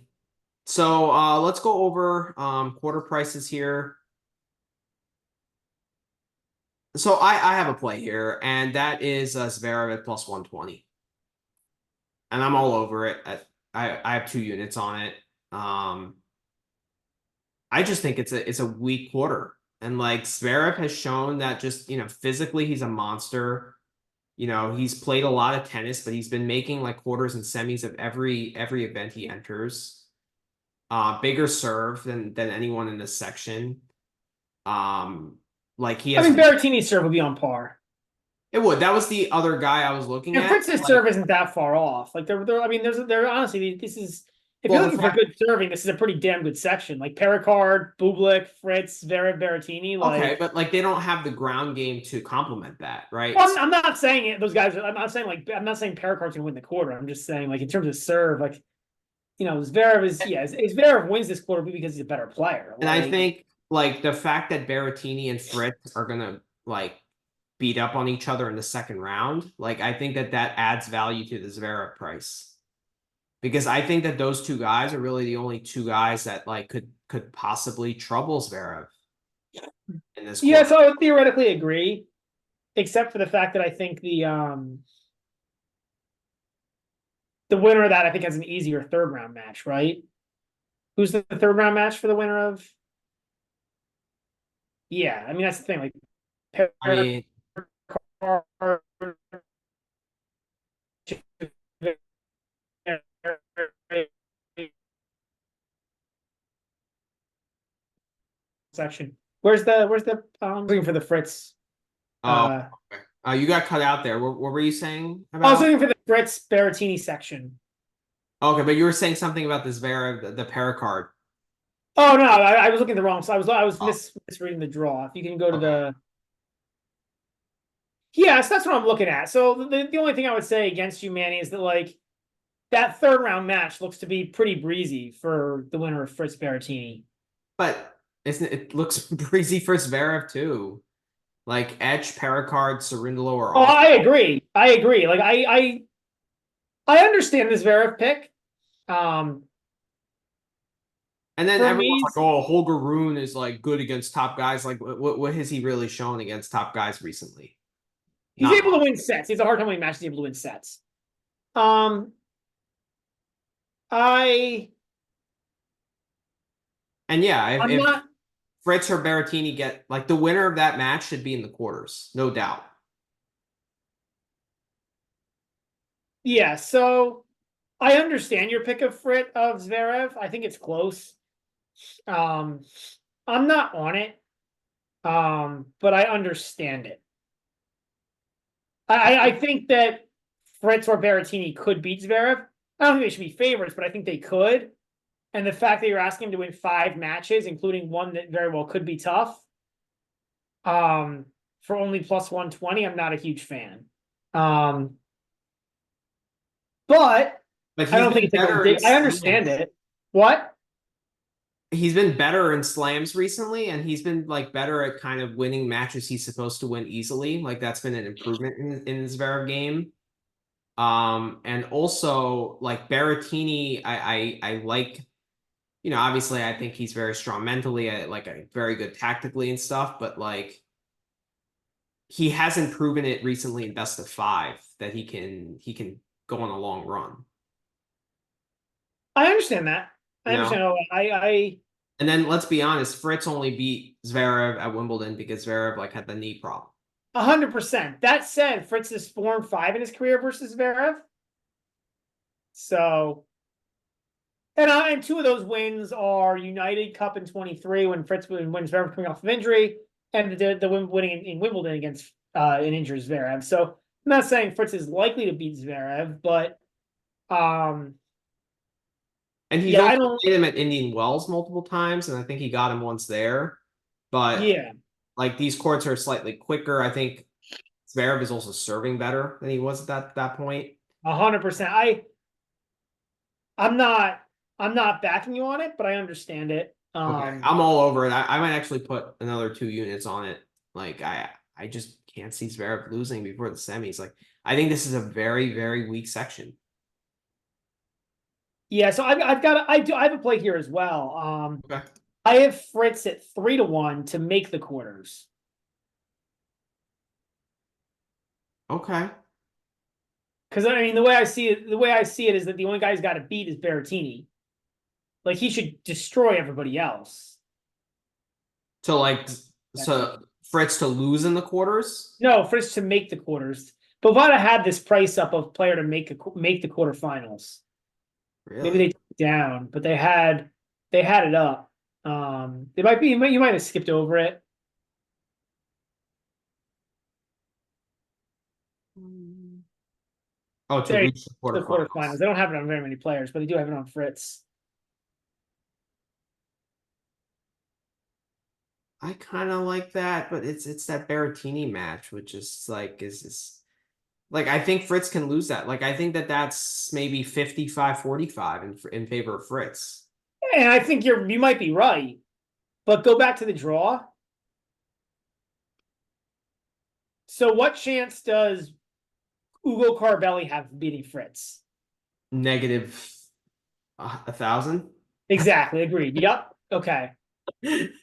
So let's go over quarter prices here. So I have a play here, and that is Zverev at plus 120. And I'm all over it. I have 2 units on it. I just think it's a weak quarter. And like Zverev has shown that just, physically he's a monster. He's played a lot of tennis, but he's been making like quarters and semis of every event he enters. Bigger serve than anyone in this section. Like he has. I mean, Berrettini's serve would be on par. It would. That was the other guy I was looking And at. Fritz's Like, serve isn't that far off. Like I mean, there honestly, this is if Well, you're the looking for fact- good serving, this is a pretty damn good section. Like Pericard, Bublik, Fritz, Zverev, Berrettini. okay, but like they don't have the ground game to complement that, right? Well, I'm not saying it. Those guys. I'm not saying Pericard's gonna win the quarter. I'm just saying like in terms of serve, like Zverev is Zverev wins this quarter because he's a better player. And I think like the fact that Berrettini and Fritz are gonna like beat up on each other in the second round, like I think that adds value to the Zverev price. Because I think that those 2 guys are really the only 2 guys that like could possibly trouble Zverev in this yeah, quarter. so I would theoretically agree, except for the fact that I think the winner of that I think has an easier third round match, right? Who's the third round match for the winner of? Yeah, I mean that's the thing. Like, I mean, section. Where's the looking for the Fritz? oh, okay. You got cut out there. What were you saying about? I was looking for the Fritz Berrettini section. Okay, but you were saying something about the Zverev, the Pericard. Oh no, I was looking at the wrong. So I was misreading the draw. If you can go to the. Yes, that's what I'm looking at. So the only thing I would say against you, Manny, is that like that third round match looks to be pretty breezy for the winner of Fritz Berrettini. But it looks breezy for Zverev too. Like Etch, Pericard, Cerundolo are all. I agree. Like I understand this Zverev pick. And then for everyone's me, like, "Oh, Holger Rune is like good against top guys." Like, what has he really shown against top guys recently? he's Not able to much. win sets. He's a hard time winning matches. He's able to win sets. I And yeah, I'm if not. Fritz or Berrettini get like the winner of that match should be in the quarters, no doubt. Yeah, so I understand your pick of Zverev. I think it's close. I'm not on it. But I understand it. I think that Fritz or Berrettini could beat Zverev. I don't think they should be favorites, but I think they could. And the fact that you're asking him to win 5 matches, including one that very well could be tough, for only plus 120, I'm not a huge fan. But But I don't think it's like I understand it. What? He's been better in slams recently, and he's been like better at kind of winning matches he's supposed to win easily. Like that's been an improvement in his Zverev game. And also like Berrettini, I like, obviously I think he's very strong mentally, like very good tactically and stuff, but like he hasn't proven it recently in best of 5 that he can go on a long run. I understand that. I You know? understand all that. And then let's be honest, Fritz only beat Zverev at Wimbledon because Zverev like had the knee problem. 100%. That said, Fritz has 4-5 in his career versus Zverev. So, and 2 of those wins are United Cup in 23 when Zverev coming off of injury, and the winning in Wimbledon against an injured Zverev. So I'm not saying Fritz is likely to beat Zverev, but and he's also played him at Indian Wells multiple times, and I think he got him once there. But yeah, like these courts are slightly quicker. I think Zverev is also serving better than he was at that point. 100%. I'm not backing you on it, but I understand it. Okay, I'm all over it. I might actually put another 2 units on it. Like I just can't see Zverev losing before the semis. Like I think this is a very, very weak section. Yeah, so I have a play here as well. Okay. I have Fritz at 3-1 to make the quarters. Okay. Because I mean, the way I see it is that the only guy who's got to beat is Berrettini. Like he should destroy everybody else. So like so Fritz to lose in the quarters? No, Fritz to make the quarters. Bovada had this price up of player to make the quarterfinals. Maybe Really? they took it down, but they had it up. It might be you might have skipped over it. Oh, to There, reach the the quarterfinals. quarterfinals. They don't have it on very many players, but they do have it on Fritz. I kind of like that, but it's that Berrettini match, which is like is like I think Fritz can lose that. Like I think that's maybe 55-45 in favor of Fritz. And I think you might be right, but go back to the draw. So what chance does Ugo Carbelli have beating Fritz? Negative 1,000. Exactly, agreed. Yep. Okay.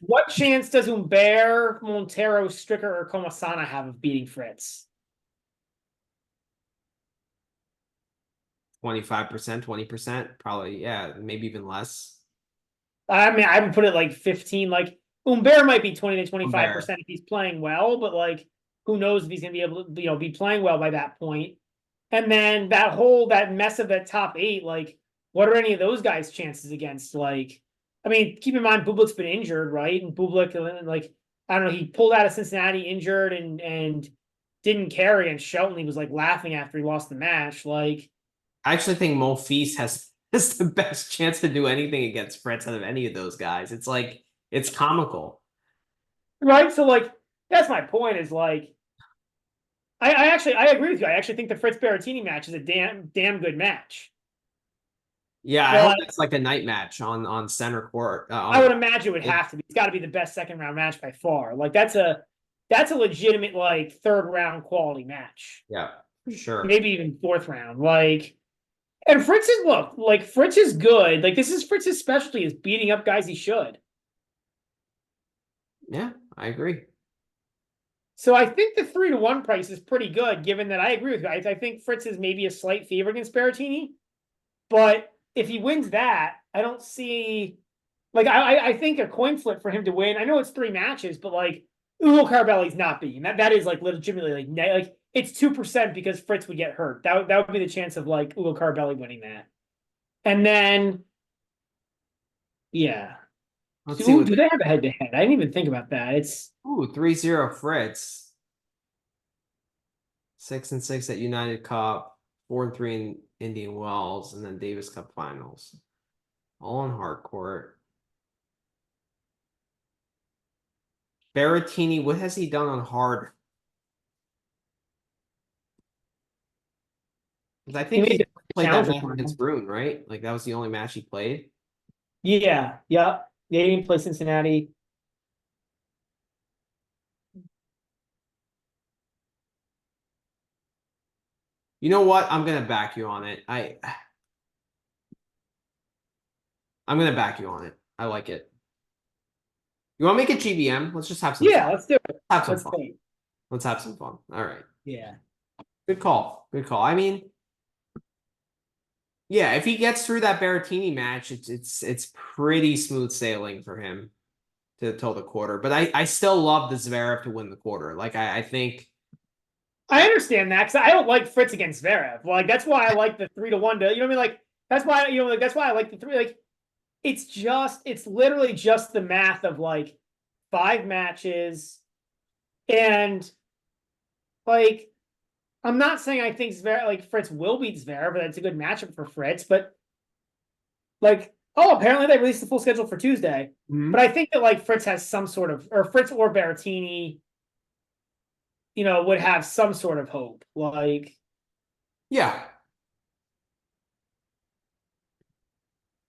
What chance does Humbert, Montero, Stricker, or Comasana have of beating Fritz? 25%, 20%, probably, yeah, maybe even less. I mean, I would put it like 15. Like Humbert might be 20 to Humbert. 25% if he's playing well, but like who knows if he's gonna be able to, be playing well by that point. And then that mess of that top eight, like, what are any of those guys' chances against? Like, I mean, keep in mind Bublik's been injured, right? And Bublik, like, I don't know, he pulled out of Cincinnati injured and didn't care against Shelton. He was like laughing after he lost the match. Like, I actually think Monfils has the best chance to do anything against Fritz out of any of those guys. It's like it's comical. right? So like that's my point. Is like I agree with you. I actually think the Fritz Berrettini match is a damn good match. Yeah, I hope But it's like a night match on center court. I would imagine it would have to be. It's got to be the best second round match by far. Like that's a legitimate like third round quality match. Yeah, for sure. Maybe even fourth round. Like and Fritz is good. Like this is Fritz's specialty is beating up guys he should. Yeah, I agree. So I think the 3-1 price is pretty good, given that I agree with you. I think Fritz is maybe a slight favorite against Berrettini, but if he wins that, I don't see like I think a coin flip for him to win. I know it's 3 matches, but like Ugo Carbelli's not beating that is like legitimately like it's 2% because Fritz would get hurt. That would be the chance of like Ugo Carbelli winning that. And then yeah. Let's see So, what do they have a head to head? I didn't even think about that. It's 3-0 Fritz. 6-6 at United Cup, 4-3 in Indian Wells, and then Davis Cup finals. All on hard court. Berrettini, what has he done on hard? Because I he think made he the played that challenger match final. against Bruin, right? Like that was the only match he played. Yeah, yeah. They didn't play Cincinnati. You know what? I'm gonna back you on it. I'm gonna back you on it. I like it. You want to make it GBM? Let's just have some Yeah, fun. let's do it. Have some Let's fun. see. Let's have some fun. All right. Yeah. Good call. Good call. I mean, yeah, if he gets through that Berrettini match, it's pretty smooth sailing for him to till the quarter. But I still love the Zverev to win the quarter. Like I think I understand that because I don't like Fritz against Zverev. Like that's why I like the 3-1 to, you know what I mean? Like that's why, like that's why I like the three. Like it's literally just the math of like 5 matches. And like I'm not saying I think Fritz will beat Zverev, but it's a good matchup for Fritz. But like, oh, apparently they released the full schedule for Tuesday. Mhm. But I think that like Fritz has some sort of, or Fritz or Berrettini. would have some sort of hope. Like, Yeah.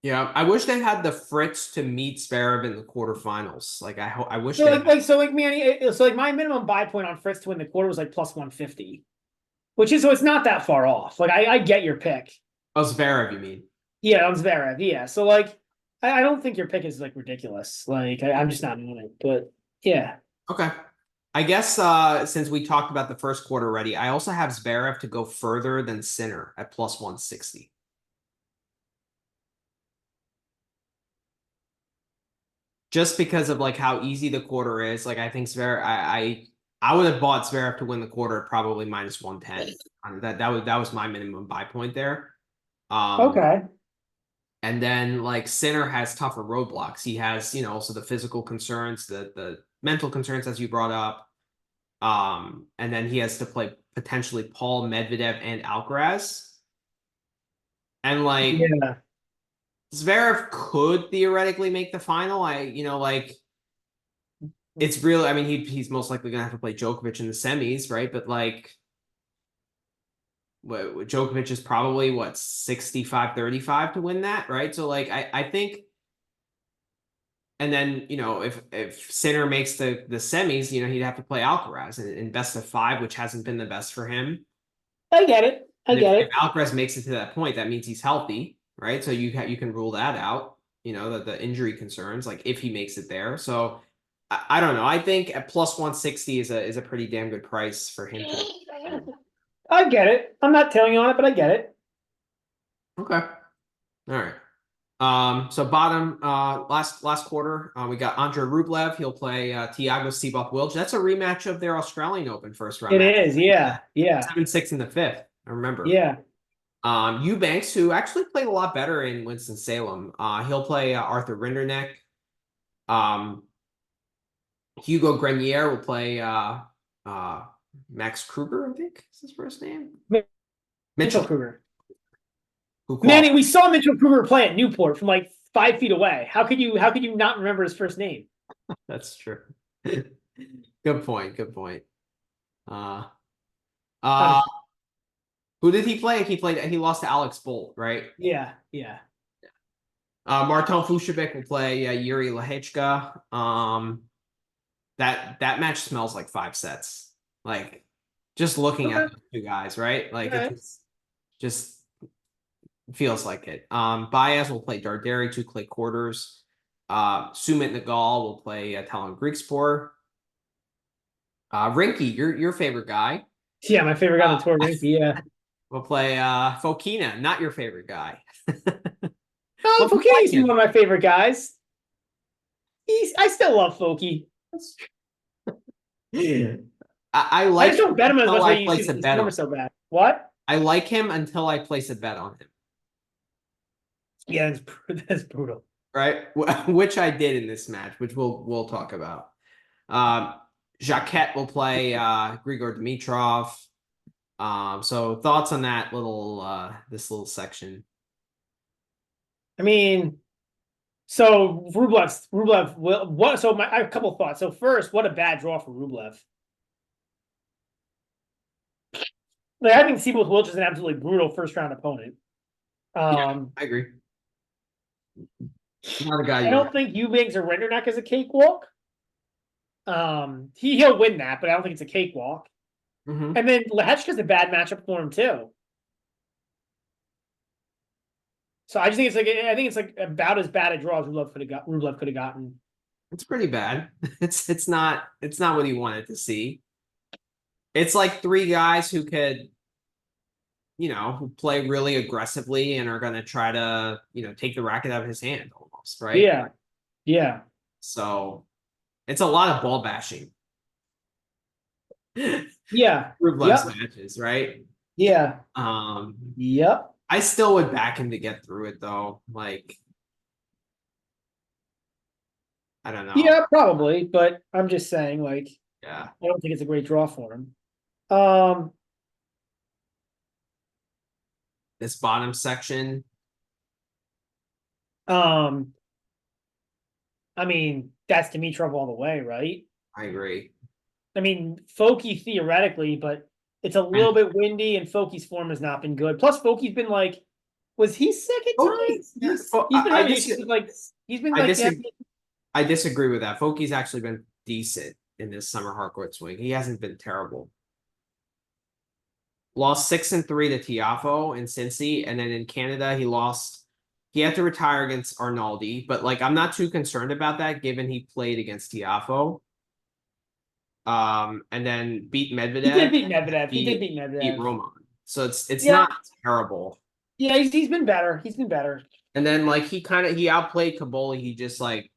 Yeah, I wish they had the Fritz to meet Zverev in the quarterfinals. Like I wish so they like, had. like so like man, so like my minimum buy point on Fritz to win the quarter was like plus 150, which is so it's not that far off. Like I get your pick. Oh, Zverev, you mean? Yeah, on Zverev. Yeah, so like I don't think your pick is like ridiculous. Like I'm just not on it, but yeah. Okay. I guess since we talked about the first quarter already, I also have Zverev to go further than Sinner at plus 160. Just because of like how easy the quarter is. Like I think Zverev, I would have bought Zverev to win the quarter at probably minus 110. That was my minimum buy point there. Um, Okay. and then like Sinner has tougher roadblocks. He has, also the physical concerns, the mental concerns as you brought up. And then he has to play potentially Paul Medvedev and Alcaraz. And like Yeah. Zverev could theoretically make the final. Like it's really, I mean, he's most likely gonna have to play Djokovic in the semis, right? But like Djokovic is probably what 65-35 to win that, right? So like I think, and then if Sinner makes the semis, he'd have to play Alcaraz in best of five, which hasn't been the best for him. I get it. I And if, get if it. Alcaraz makes it to that point, that means he's healthy, right? So you can rule that out. The injury concerns, like if he makes it there. So I don't know. I think at plus 160 is a pretty damn good price for him to. I get it. I'm not telling you on it, but I get it. Okay. All right. So bottom last quarter, we got Andre Rublev. He'll play Thiago Seyboth Wilch. That's a rematch of their Australian Open first round It match. is. Yeah. Yeah. 7-6 in the fifth. I remember. Yeah. Eubanks, who actually played a lot better in Winston-Salem. He'll play Arthur Rinderknecht. Um, Hugo Grenier will play Max Kruger, I think is his first name. Mitchell Mitchell, Kruger. who Manny, qualified. we saw Mitchell Kruger play at Newport from like 5 feet away. How could you not remember his first name? That's true. Good point. Good point. Uh, uh, Honestly. who did he play? He lost to Alex Bolt, right? Yeah. Yeah. Marton Fucsovics will play Yuri Lehechka. That match smells like 5 sets. Like just looking at Okay. the two guys, right? All Like it right. just feels like it. Baez will play Darderi to clay quarters. Sumit Nagal will play Talon Grigspor. Rinky, your favorite guy, Yeah, my favorite guy on the tour, uh, Rinky. Yeah. will play Fokina, not your favorite guy. No, Well, you Fouquet like used to be him. one of my favorite guys. I still love Fouquet. That's true. I I like just him don't bet him as until much as I I used to place a because his bet form on. is so bad. What? I like him until I place a bet on him. Yeah, that's brutal. Right? Which I did in this match, which we'll talk about. Um, Jacquet will play Grigor Dimitrov. So thoughts on that this little section? I mean, so Rublev will what? So I have a couple of thoughts. So first, what a bad draw for Rublev. Like I think Seaboth Wilch is an absolutely brutal first round opponent. Yeah, Um, I agree. Not a guy I you want. don't think Eubanks or Renderneck is a cakewalk. He'll win that, but I don't think it's a cakewalk. Mm-hmm. And then Lehechka's a bad matchup for him too. So I think it's like about as bad a draw as Rublev could have gotten. It's pretty bad. It's not what he wanted to see. It's like three guys who could, who play really aggressively and are gonna try to, take the racket out of his hand almost, right? Yeah, yeah, So it's a lot of ball bashing. yeah, Rublev's yep, matches, right? yeah, Um, yep, I still would back him to get through it though. Like, I don't know. yeah, probably. But I'm just saying, like, Yeah. I don't think it's a great draw for him. Um, This bottom section, um, I mean, that's Dimitrov all the way, right? I agree. I mean, Foki theoretically, but it's a And little bit windy, and Foki's form has not been good. Plus, Foki's been like, was he sick at Foki, times? yes, He's been having issues with like he's been I like disagree. I disagree with that. Foki's actually been decent in this summer hardcourt swing. He hasn't been terrible. Lost 6-3 to Tiafo in Cincy, and then in Canada he lost. He had to retire against Arnaldi, but like I'm not too concerned about that given he played against Tiafo. And then beat he did Medvedev, beat Medvedev. He did beat beat beat Medvedev. Roman. So it's Yeah, not terrible. yeah, he's been better. He's been better. And then like he outplayed Kaboli. He just like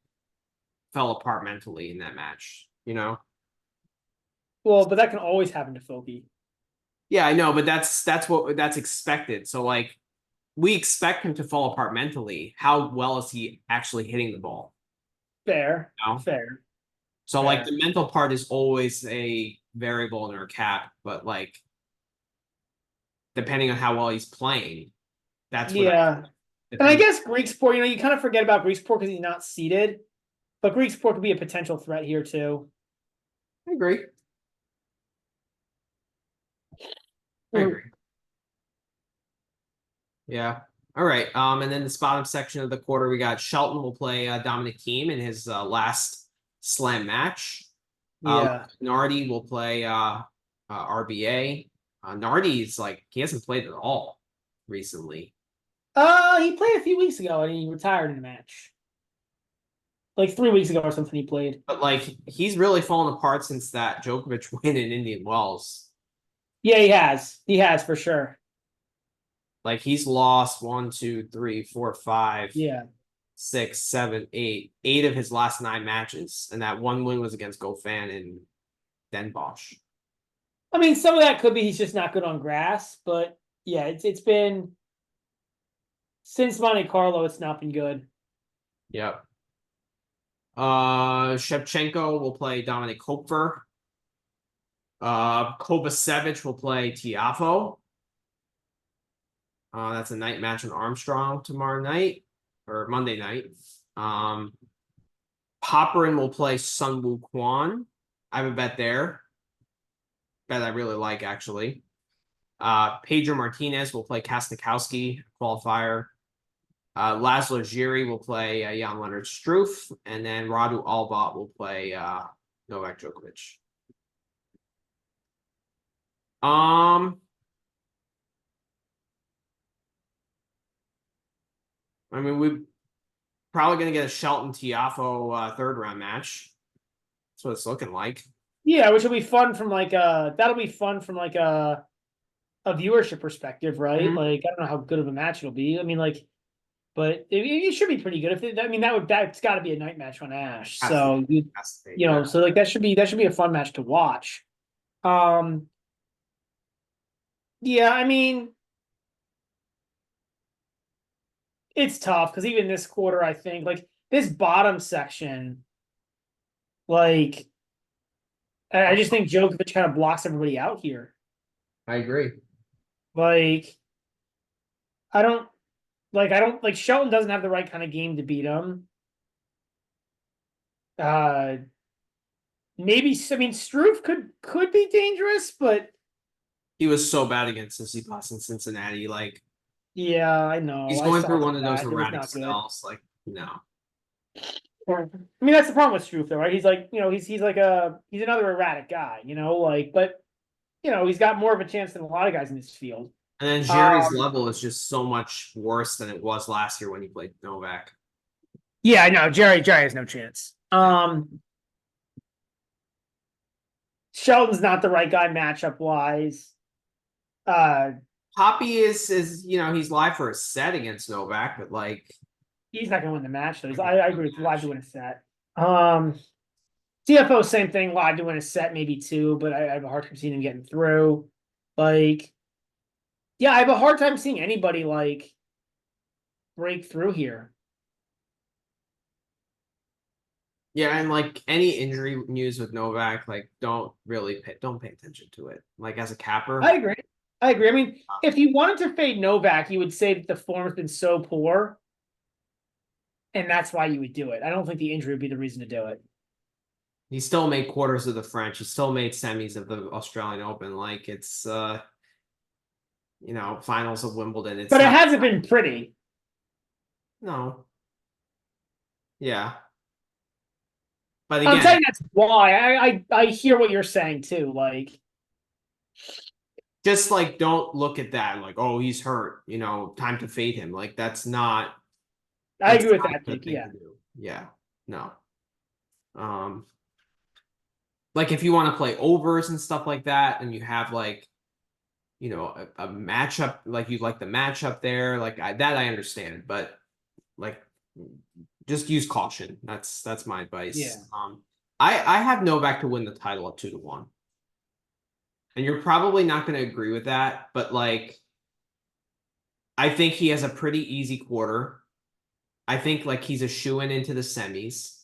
fell apart mentally in that match, you know? Well, but that can always happen to Foki. Yeah, I know, but that's expected. So like we expect him to fall apart mentally. How well is he actually hitting the ball? Fair, You know? fair, So like fair. the mental part is always a variable in our cap, but like depending on how well he's playing, that's what I Yeah, and I depends. guess Greek sport. You kind of forget about Greek sport because he's not seeded, but Greek sport could be a potential threat here too. I agree. I Mm. agree. Yeah. All right. And then this bottom section of the quarter, we got Shelton will play Dominic Thiem in his last slam match. Yeah. Nardi will play RBA. Nardi's like he hasn't played at all recently, He played a few weeks ago and he retired in a match. Like 3 weeks ago or something he played. but like he's really fallen apart since that Djokovic win in Indian Wells. Yeah, he has. He has for sure. Like he's lost 1, 2, 3, 4, 5, Yeah. 6, 7, 8 of his last 9 matches, and that one win was against Goffin and Den Bosch. I mean, some of that could be he's just not good on grass, but yeah, it's been since Monte Carlo, it's not been good. Yep. Shevchenko will play Dominic Kopfer. Kovacevic will play Tiafo. That's a night match in Armstrong tomorrow night or Monday night. Popperin will play Sunwoo Kwon. I have a bet there. Bet I really like actually. Pedro Martinez will play Kasnikowski qualifier. Laszlo Giri will play Jan Leonard Struff, and then Radu Albat will play Novak Djokovic. Um, I mean, we're probably gonna get a Shelton Tiafo third round match. That's what it's looking like. Yeah, which will be fun from like that'll be fun from like a viewership perspective, right? Mhm. Like I don't know how good of a match it'll be. I mean, like, but it should be pretty good. If it, I mean, that's got to be a night match on Ash. Has to, So has to be, you know, so like that should be a fun match to watch. Um, yeah, I mean, it's tough because even this quarter, I think like this bottom section, like I just think Djokovic kind of blocks everybody out here. I agree. Like I don't like Shelton doesn't have the right kind of game to beat him. Uh maybe I mean Struve could be dangerous, but He was so bad against Tsitsipas in Cincinnati. Like yeah, I know. he's I going saw through one of those that. It was erratic not good. spells. Like no, I mean, that's the problem with Struve, though, right? He's like, he's like he's another erratic guy, like, but he's got more of a chance than a lot of guys in this field. and then Jerry's Um, level is just so much worse than it was last year when he played Novak. yeah, I know. Jerry has no chance. Sheldon's not the right guy matchup wise. Uh, Poppy is he's live for a set against Novak, but like he's not going to win the match, though. I agree with live to win a set. CFO, same thing, live to win a set, maybe two, but I have a hard time seeing him getting through. Like, yeah, I have a hard time seeing anybody like break through here. yeah, and like any injury news with Novak, like don't pay attention to it. Like as a capper, I agree. I agree. I mean, if you wanted to fade Novak, you would say that the form has been so poor, and that's why you would do it. I don't think the injury would be the reason to do it. He still made quarters of the French. He still made semis of the Australian Open. Like it's finals of Wimbledon. It's But it not hasn't been pretty. no. Yeah. But I'm again, saying that's why. I hear what you're saying too. Like, just like don't look at that like, oh, he's hurt, time to fade him. Like I that's agree with not that a good take. thing Yeah. to do. Yeah. No. Um like if you want to play overs and stuff like that, and you have like, a matchup, like you like the matchup there, like that I understand, but like just use caution. That's my Yeah. advice. I have Novak to win the title at 2-1. And you're probably not going to agree with that, but like I think he has a pretty easy quarter. I think like he's a shoo-in into the semis,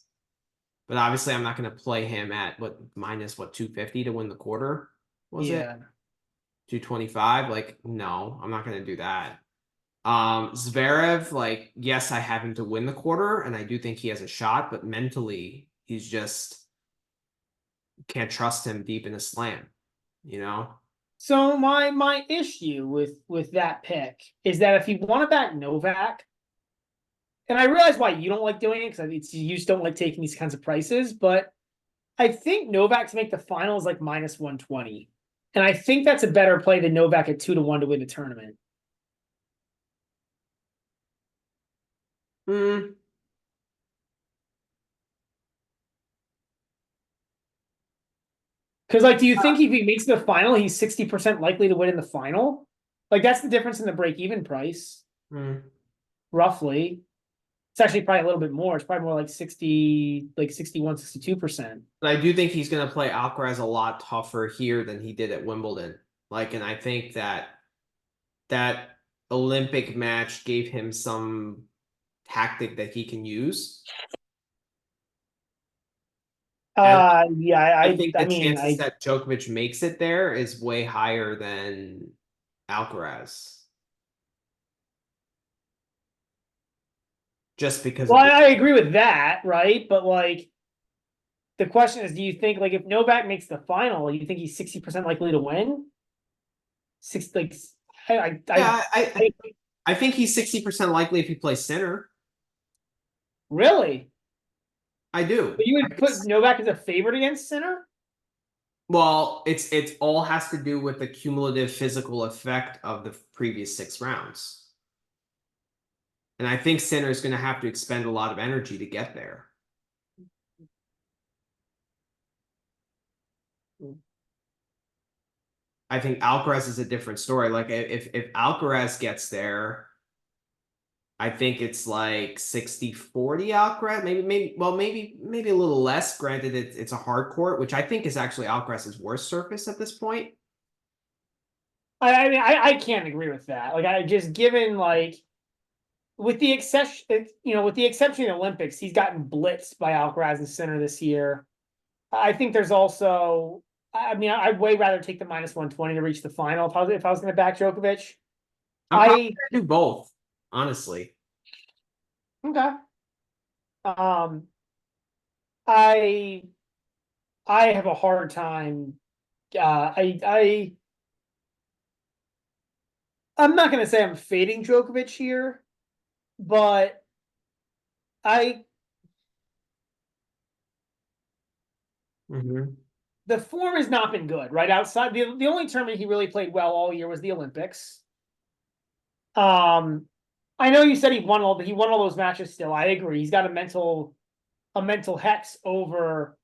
but obviously I'm not going to play him at minus 250 to win the quarter. Was it Yeah. 225? Like, no, I'm not going to do that. Zverev, like, yes, I have him to win the quarter, and I do think he has a shot, but mentally, he's just can't trust him deep in a slam, you know? So my issue with that pick is that if you want to back Novak, and I realize why you don't like doing it because you just don't like taking these kinds of prices, but I think Novak to make the final is like minus 120. And I think that's a better play than Novak at 2-1 to win the tournament. Hmm. Because, like, do you think if he makes the final, he's 60% likely to win in the final? Like, that's the difference in the break-even price, Hmm. roughly. It's actually probably a little bit more. It's probably more like 60, like 61, 62%. But I do think he's going to play Alcaraz a lot tougher here than he did at Wimbledon. Like, and I think that Olympic match gave him some tactic that he can use. And Yeah, I think I the mean, chances that Djokovic makes it there is way higher than Alcaraz. Just because well, of the I agree with that, right? But like, the question is, do you think like if Novak makes the final, you think he's 60% likely to win? Six like, yeah, I I I think he's 60% likely if he plays center. really. I do. But you would put Novak as a favorite against Sinner? Well, it's all has to do with the cumulative physical effect of the previous 6 rounds. And I think Sinner is going to have to expend a lot of energy to get there. I think Alcaraz is a different story. Like if Alcaraz gets there, I think it's like 60-40 Alcaraz, maybe a little less. Granted, it's a hard court, which I think is actually Alcaraz's worst surface at this point. I mean, I can't agree with that. Like, I just given like with the exception, with the exception of the Olympics, he's gotten blitzed by Alcaraz and Sinner this year. I think there's also, I mean, I'd way rather take the minus 120 to reach the final if I was going to back Djokovic. I'm probably I gonna do both, honestly. okay. Um, I I have a hard time. I'm not going to say I'm fading Djokovic here, but I Mm-hmm. the form has not been good, right? Outside the only tournament he really played well all year was the Olympics. Um, I know you said he won all those matches still. I agree. He's got a mental hex over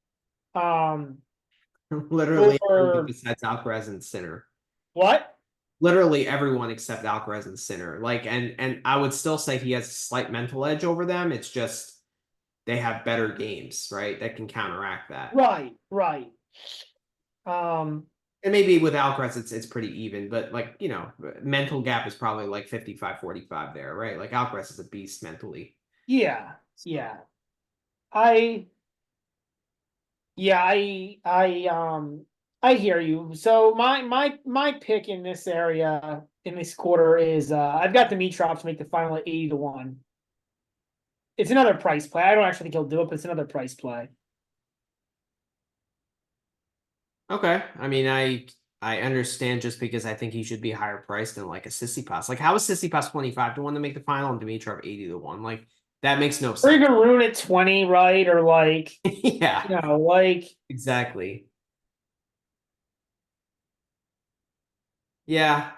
Literally everyone over besides Alcaraz and Sinner. what? Literally everyone except Alcaraz and Sinner. Like, and I would still say he has a slight mental edge over them. It's just they have better games, right? That can counteract that. Right, right. Um, And maybe with Alcaraz, it's pretty even, but like, mental gap is probably like 55-45 there, right? Like Alcaraz is a beast mentally. yeah, So yeah. I yeah, I hear you. So my pick in this area in this quarter is I've got Dimitrov to make the final at 80-1. It's another price play. I don't actually think he'll do it, but it's another price play. Okay. I mean, I understand just because I think he should be higher priced than like a Sissipas. Like, how is Sissipas 25-1 to make the final and Dimitrov 80-1? Like, that makes no Or sense. even Rune at 20, right? Or like, Yeah, like exactly. Yeah.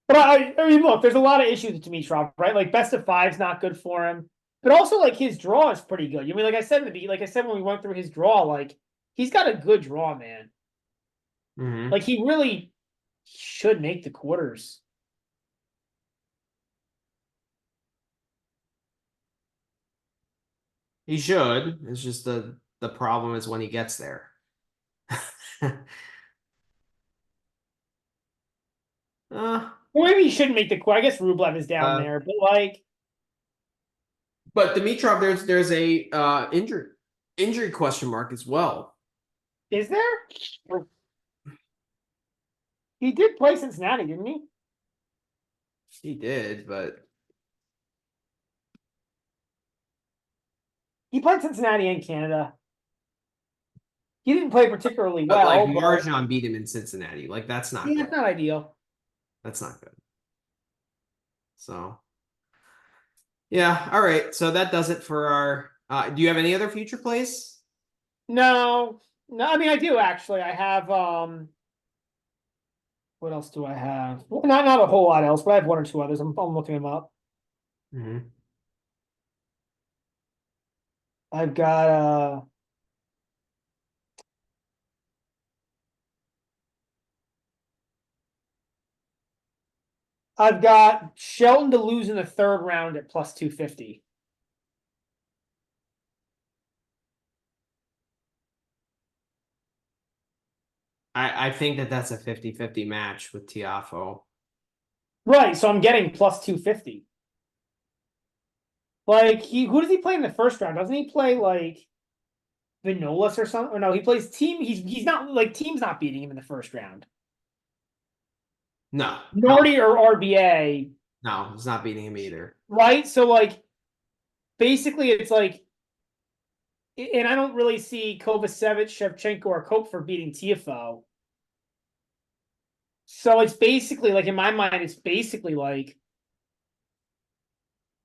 but I mean, look, there's a lot of issues with Dimitrov, right? Like best of five's not good for him, but also like his draw is pretty good. I mean, like I said in the like I said when we went through his draw, like he's got a good draw, man. Hmm. Like he really should make the quarters. He should. It's just the problem is when he gets there. uh, Well, maybe he shouldn't make the quarter. I guess Rublev is down uh, there, but like, but Dimitrov, there's a injury question mark as well. is there? He did play Cincinnati, didn't he? He did, but He played Cincinnati and Canada. He didn't play particularly like well, but Marjan beat him in Cincinnati. Like that's not yeah, good. it's not ideal. That's not good. So yeah, all right. So that does it for our. Do you have any other future plays? No, no. I mean, I do actually. I have what else do I have? Well, not a whole lot else, but I have one or two others. I'm looking them up. Hmm. I've got I've got Shelton to lose in the third round at plus 250. I think that's a 50-50 match with Tiafo. Right, so I'm getting plus 250. Like who does he play in the first round? Doesn't he play like Vinolas or something? Or no, he plays team. He's not like team's not beating him in the first round. No, Nordy or RBA, no, he's not beating him either. right? So like basically it's like, and I don't really see Kovacevic, Shevchenko, or Kope beating TFO. So it's basically like in my mind, it's basically like,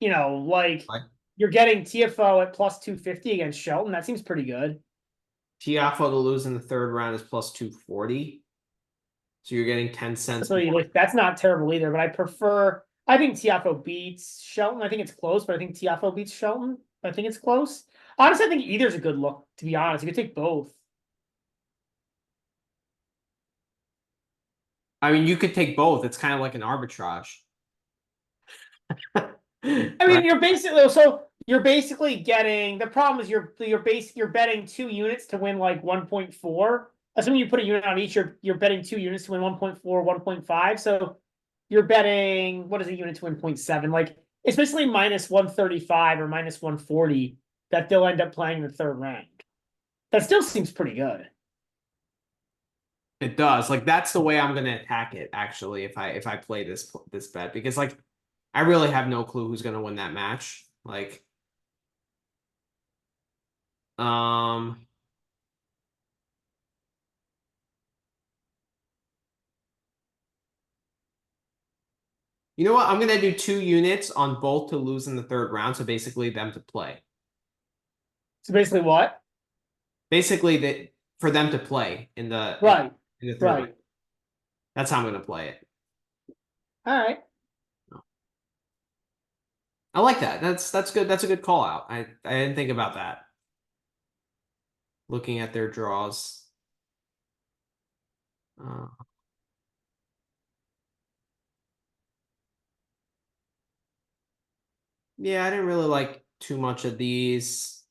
like Like you're getting TFO at plus 250 against Shelton. That seems pretty good. Tiafo to lose in the third round is plus 240. So you're getting 10 cents So more. like, that's not terrible either, but I think TFO beats Shelton. I think it's close, but I think TFO beats Shelton. I think it's close. Honestly, I think either's a good look, to be honest. You could take both. I mean, you could take both. It's kind of like an arbitrage. I Right? mean, you're basically getting the problem is you're betting 2 units to win like 1.4. Assuming you put a unit on each, you're betting 2 units to win 1.4, 1.5. So you're betting what is a unit to win 0.7? Like it's basically minus 135 or minus 140 that they'll end up playing in the third round. That still seems pretty good. It does. Like that's the way I'm gonna attack it, actually, if I play this bet. Because like I really have no clue who's gonna win that match. Like, um you know what? I'm gonna do 2 units on both to lose in the third round. So basically them to play. So basically what? Basically that for them to play Right. in the third round. Right. That's how I'm gonna play it. All right. I like that. That's good. That's a good call out. I didn't think about that. Looking at their draws. Uh, yeah, I didn't really like too much of these.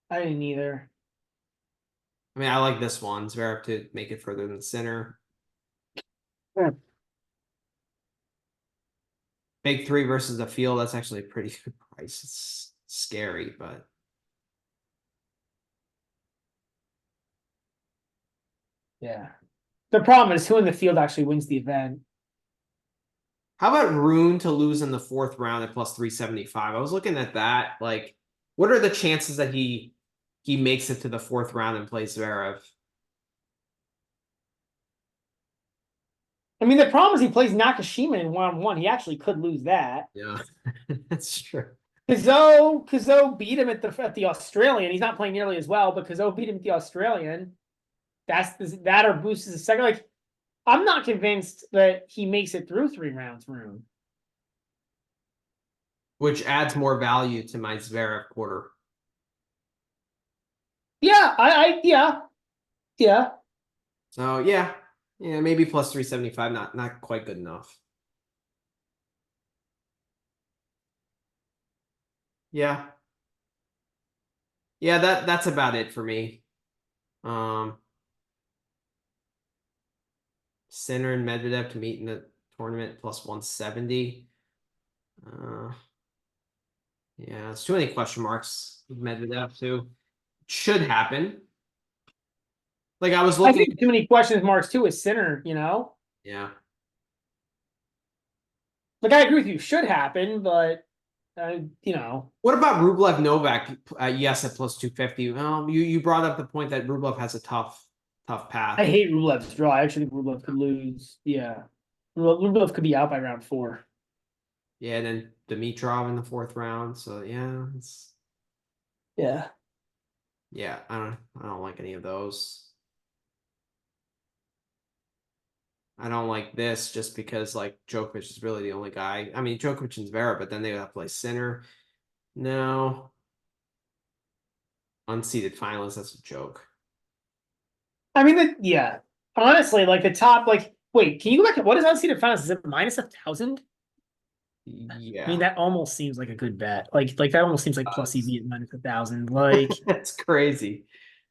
I didn't either. I mean, I like this one. Zverev to make it further than the center. Yeah. Big three versus the field. That's actually a pretty good price. It's scary, but Yeah. The problem is who in the field actually wins the event. how about Rune to lose in the fourth round at plus 375? I was looking at that. Like, what are the chances that he he makes it to the fourth round and plays Zverev. I mean, the problem is he plays Nakashima in 1-on-1. He actually could lose that. Yeah, that's true. Kazo beat him at the Australian. He's not playing nearly as well, but Kazo beat him at the Australian. That or boosts his second. Like, I'm not convinced that he makes it through 3 rounds room. Which adds more value to my Zverev quarter. Yeah, yeah. So yeah, maybe plus 375, not quite good enough. Yeah. Yeah, that's about it for me. Sinner and Medvedev to meet in the tournament plus 170. Yeah, it's too many question marks with Medvedev too. Should happen. Like I was I looking. think too many question marks too is Sinner, Yeah. Like, I agree with you, should happen, but What about Rublev Novak? Yes, at plus 250. You brought up the point that Rublev has a tough path. I hate Rublev's draw. I actually think Rublev could lose. Yeah. Rublev could be out by round 4. Yeah, and then Dimitrov in the fourth round. So yeah, Yeah. I don't like any of those. I don't like this just because like Djokovic is really the only guy. I mean, Djokovic and Zverev, but then they have to play Sinner. No. Unseeded finalists, that's a joke. I mean, yeah. Honestly, like the top, wait, can you go back? What is unseeded finals? Is it minus 1,000? Yeah. I mean, that almost seems like a good bet. Like that almost seems like plus EV at minus 1,000. Like, That's crazy.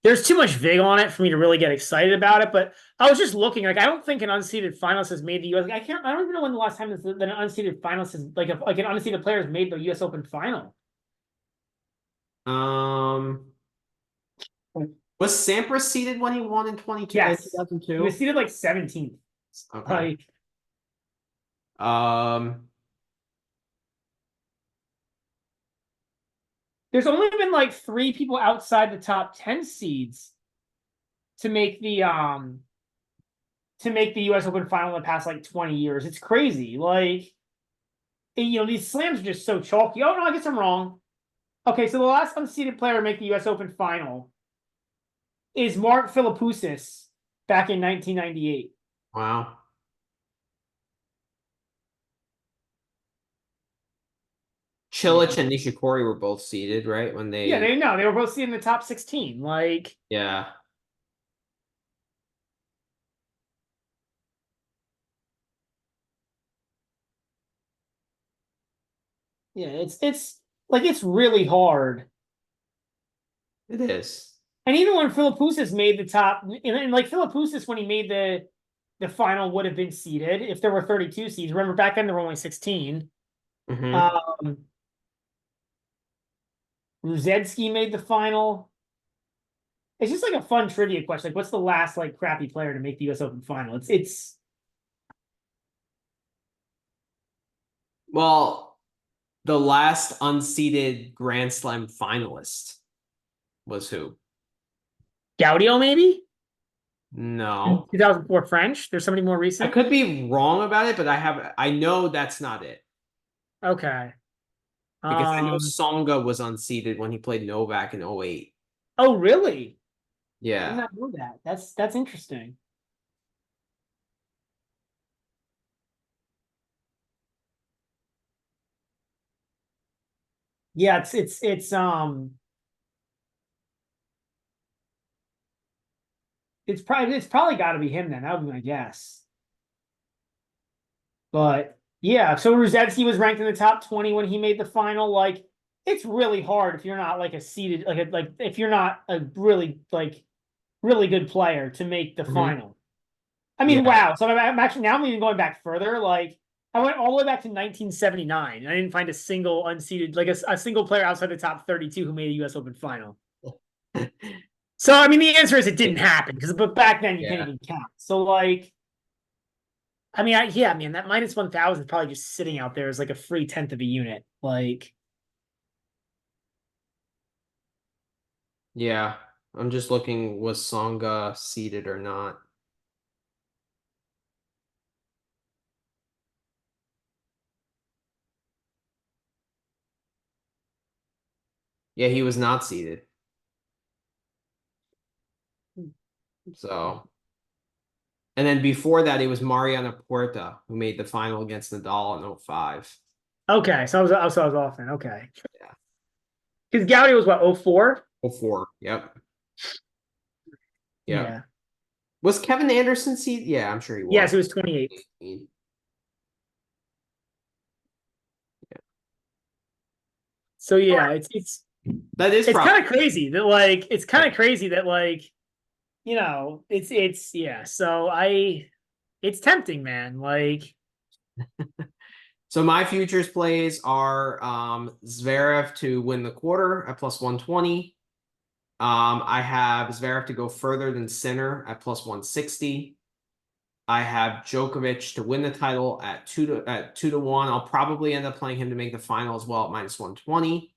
there's too much vig on it for me to really get excited about it. But I was just looking, like, I don't think an unseeded finalist has made the US. I don't even know when the last time that an unseeded finalist is like an unseeded player has made the US Open final. Was Sampras seeded when he won in 22 Yes. 2002? He was seeded like 17th. Okay. Like, there's only been like 3 people outside the top 10 seeds to make the US Open final in the past like 20 years. It's crazy. Like, these slams are just so chalky. Oh no, I guess I'm wrong. Okay, so the last unseeded player to make the US Open final is Mark Philippoussis back in 1998. wow. Chilich and Nishikori were both seeded, right? When Yeah, they were both seeded in the top 16. Like, yeah. yeah, it's really hard. It is. And even when Philippoussis made the top, and like Philippoussis, when he made the final, would have been seeded if there were 32 seeds. Remember, back then there were only 16. Mm-hmm. Ruzetsky made the final. It's just like a fun trivia question. Like, what's the last like crappy player to make the US Open final? It's Well, the last unseeded Grand Slam finalist was who? Gaudio, maybe? No. 2004 French. There's somebody more I recent. could be wrong about it, but I know that's not it. Okay. Because I know Songa was unseeded when he played Novak in 08. Oh, really? I did Yeah. not know that. That's interesting. Yeah, it's probably got to be him then. That would be my guess. But yeah, so Ruzetsky was ranked in the top 20 when he made the final. Like, it's really hard if you're not like a seeded like if you're not a really good player to make the final. I mean, Yeah. wow. So I'm actually now I'm even going back further. Like, I went all the way back to 1979. And I didn't find a single unseeded, like a single player outside the top 32 who made a US Open final. So I mean, the answer is it didn't happen but back then you can't even count. So like, I mean, man, that minus 1,000 is probably just sitting out there as like a free tenth of a unit. Like, Yeah, I'm just looking, was Songa seeded or not? Yeah, he was not seeded. So, and then before that, it was Mariana Puerta who made the final against Nadal in 05. Okay, so I was off then. Okay, Yeah. because Gaudy was what, 04? 04. Yep. Yep. Yeah. Was Kevin Anderson seed? Yeah, I'm sure he Yes, was. it was 28th. So yeah, That is it's probably. kind of crazy that like it's kind of crazy that like it's yeah. So it's tempting, man. Like So my futures plays are Zverev to win the quarter at plus 120. I have Zverev to go further than Sinner at plus 160. I have Djokovic to win the title at 2 to 1. I'll probably end up playing him to make the final as well at minus 120.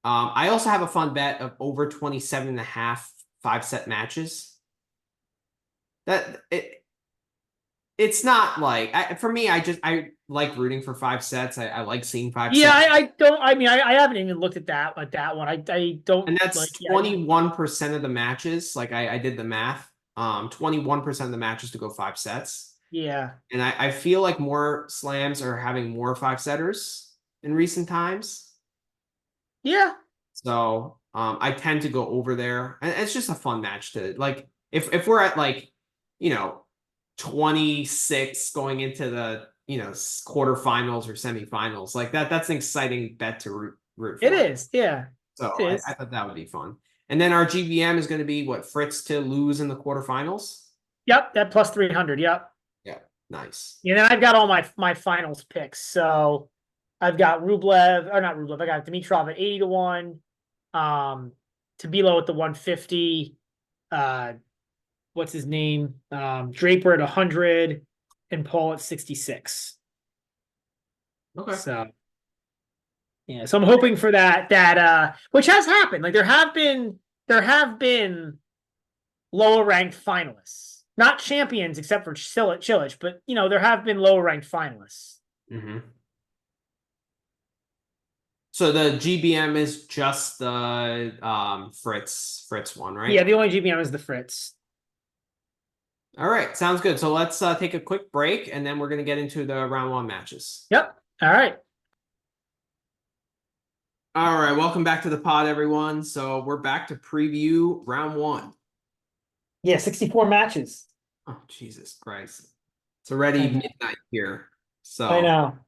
I also have a fun bet of over 27 and a half 5-set matches. It's not like for me. I like rooting for 5 sets. I like seeing five yeah, sets, I don't. I mean, I haven't even looked at that one. I don't and that's like. Yeah, 21% of the matches. Like I did the math. 21% of the matches to go 5 sets. yeah, And I feel like more slams are having more 5-setters in recent times. yeah, So I tend to go over there. And it's just a fun match to like if we're at like, you know, 26 going into the, quarterfinals or semifinals, like that's an exciting bet to root it for. is. Yeah, So it I is. thought that would be fun. And then our GBM is going to be what, Fritz to lose in the quarterfinals? Yep, that plus 300. Yep. Yeah, nice. And then I've got all my finals picks. So I've got Rublev or not Rublev. I got Dimitrov at 80 to 1. Tabilo at the 150. Uh, what's his name? Draper at 100, and Paul at 66. Okay. So yeah, so I'm hoping for that which has happened. Like there have been lower ranked finalists, not champions except for Chilich, but there have been lower ranked finalists. Mm-hmm. So the GBM is just the Fritz one, right? Yeah, the only GBM is the Fritz. All right, sounds good. So let's take a quick break, and then we're going to get into the round one matches. Yep. All right. All right, welcome back to the pod, everyone. So we're back to preview round one. Yeah, 64 matches. Oh, Jesus Christ. It's already midnight here. I So know.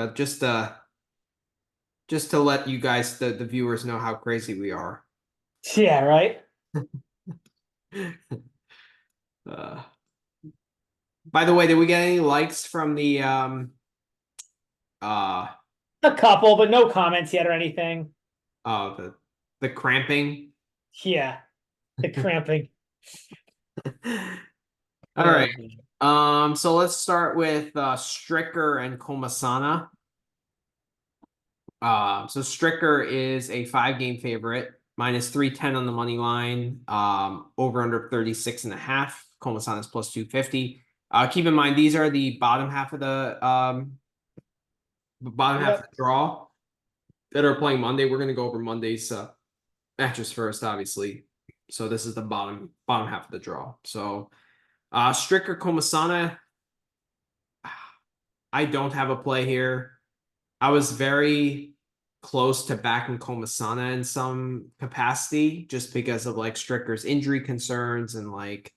just to let you guys, the viewers, know how crazy we are. Yeah, right. Uh, by the way, did we get any likes from the uh A couple, but no comments yet or anything. the cramping? Yeah, the cramping. All right. So let's start with Stricker and Komasana. So Stricker is a 5-game favorite, minus 310 on the money line, over under 36 and a half. Komasana is plus 250. Keep in mind, these are the bottom half of the draw that are playing Monday. We're gonna go over Monday's matches first, obviously. So this is the bottom half of the draw. So Stricker Komasana, I don't have a play here. I was very close to backing Komasana in some capacity just because of like Stricker's injury concerns and like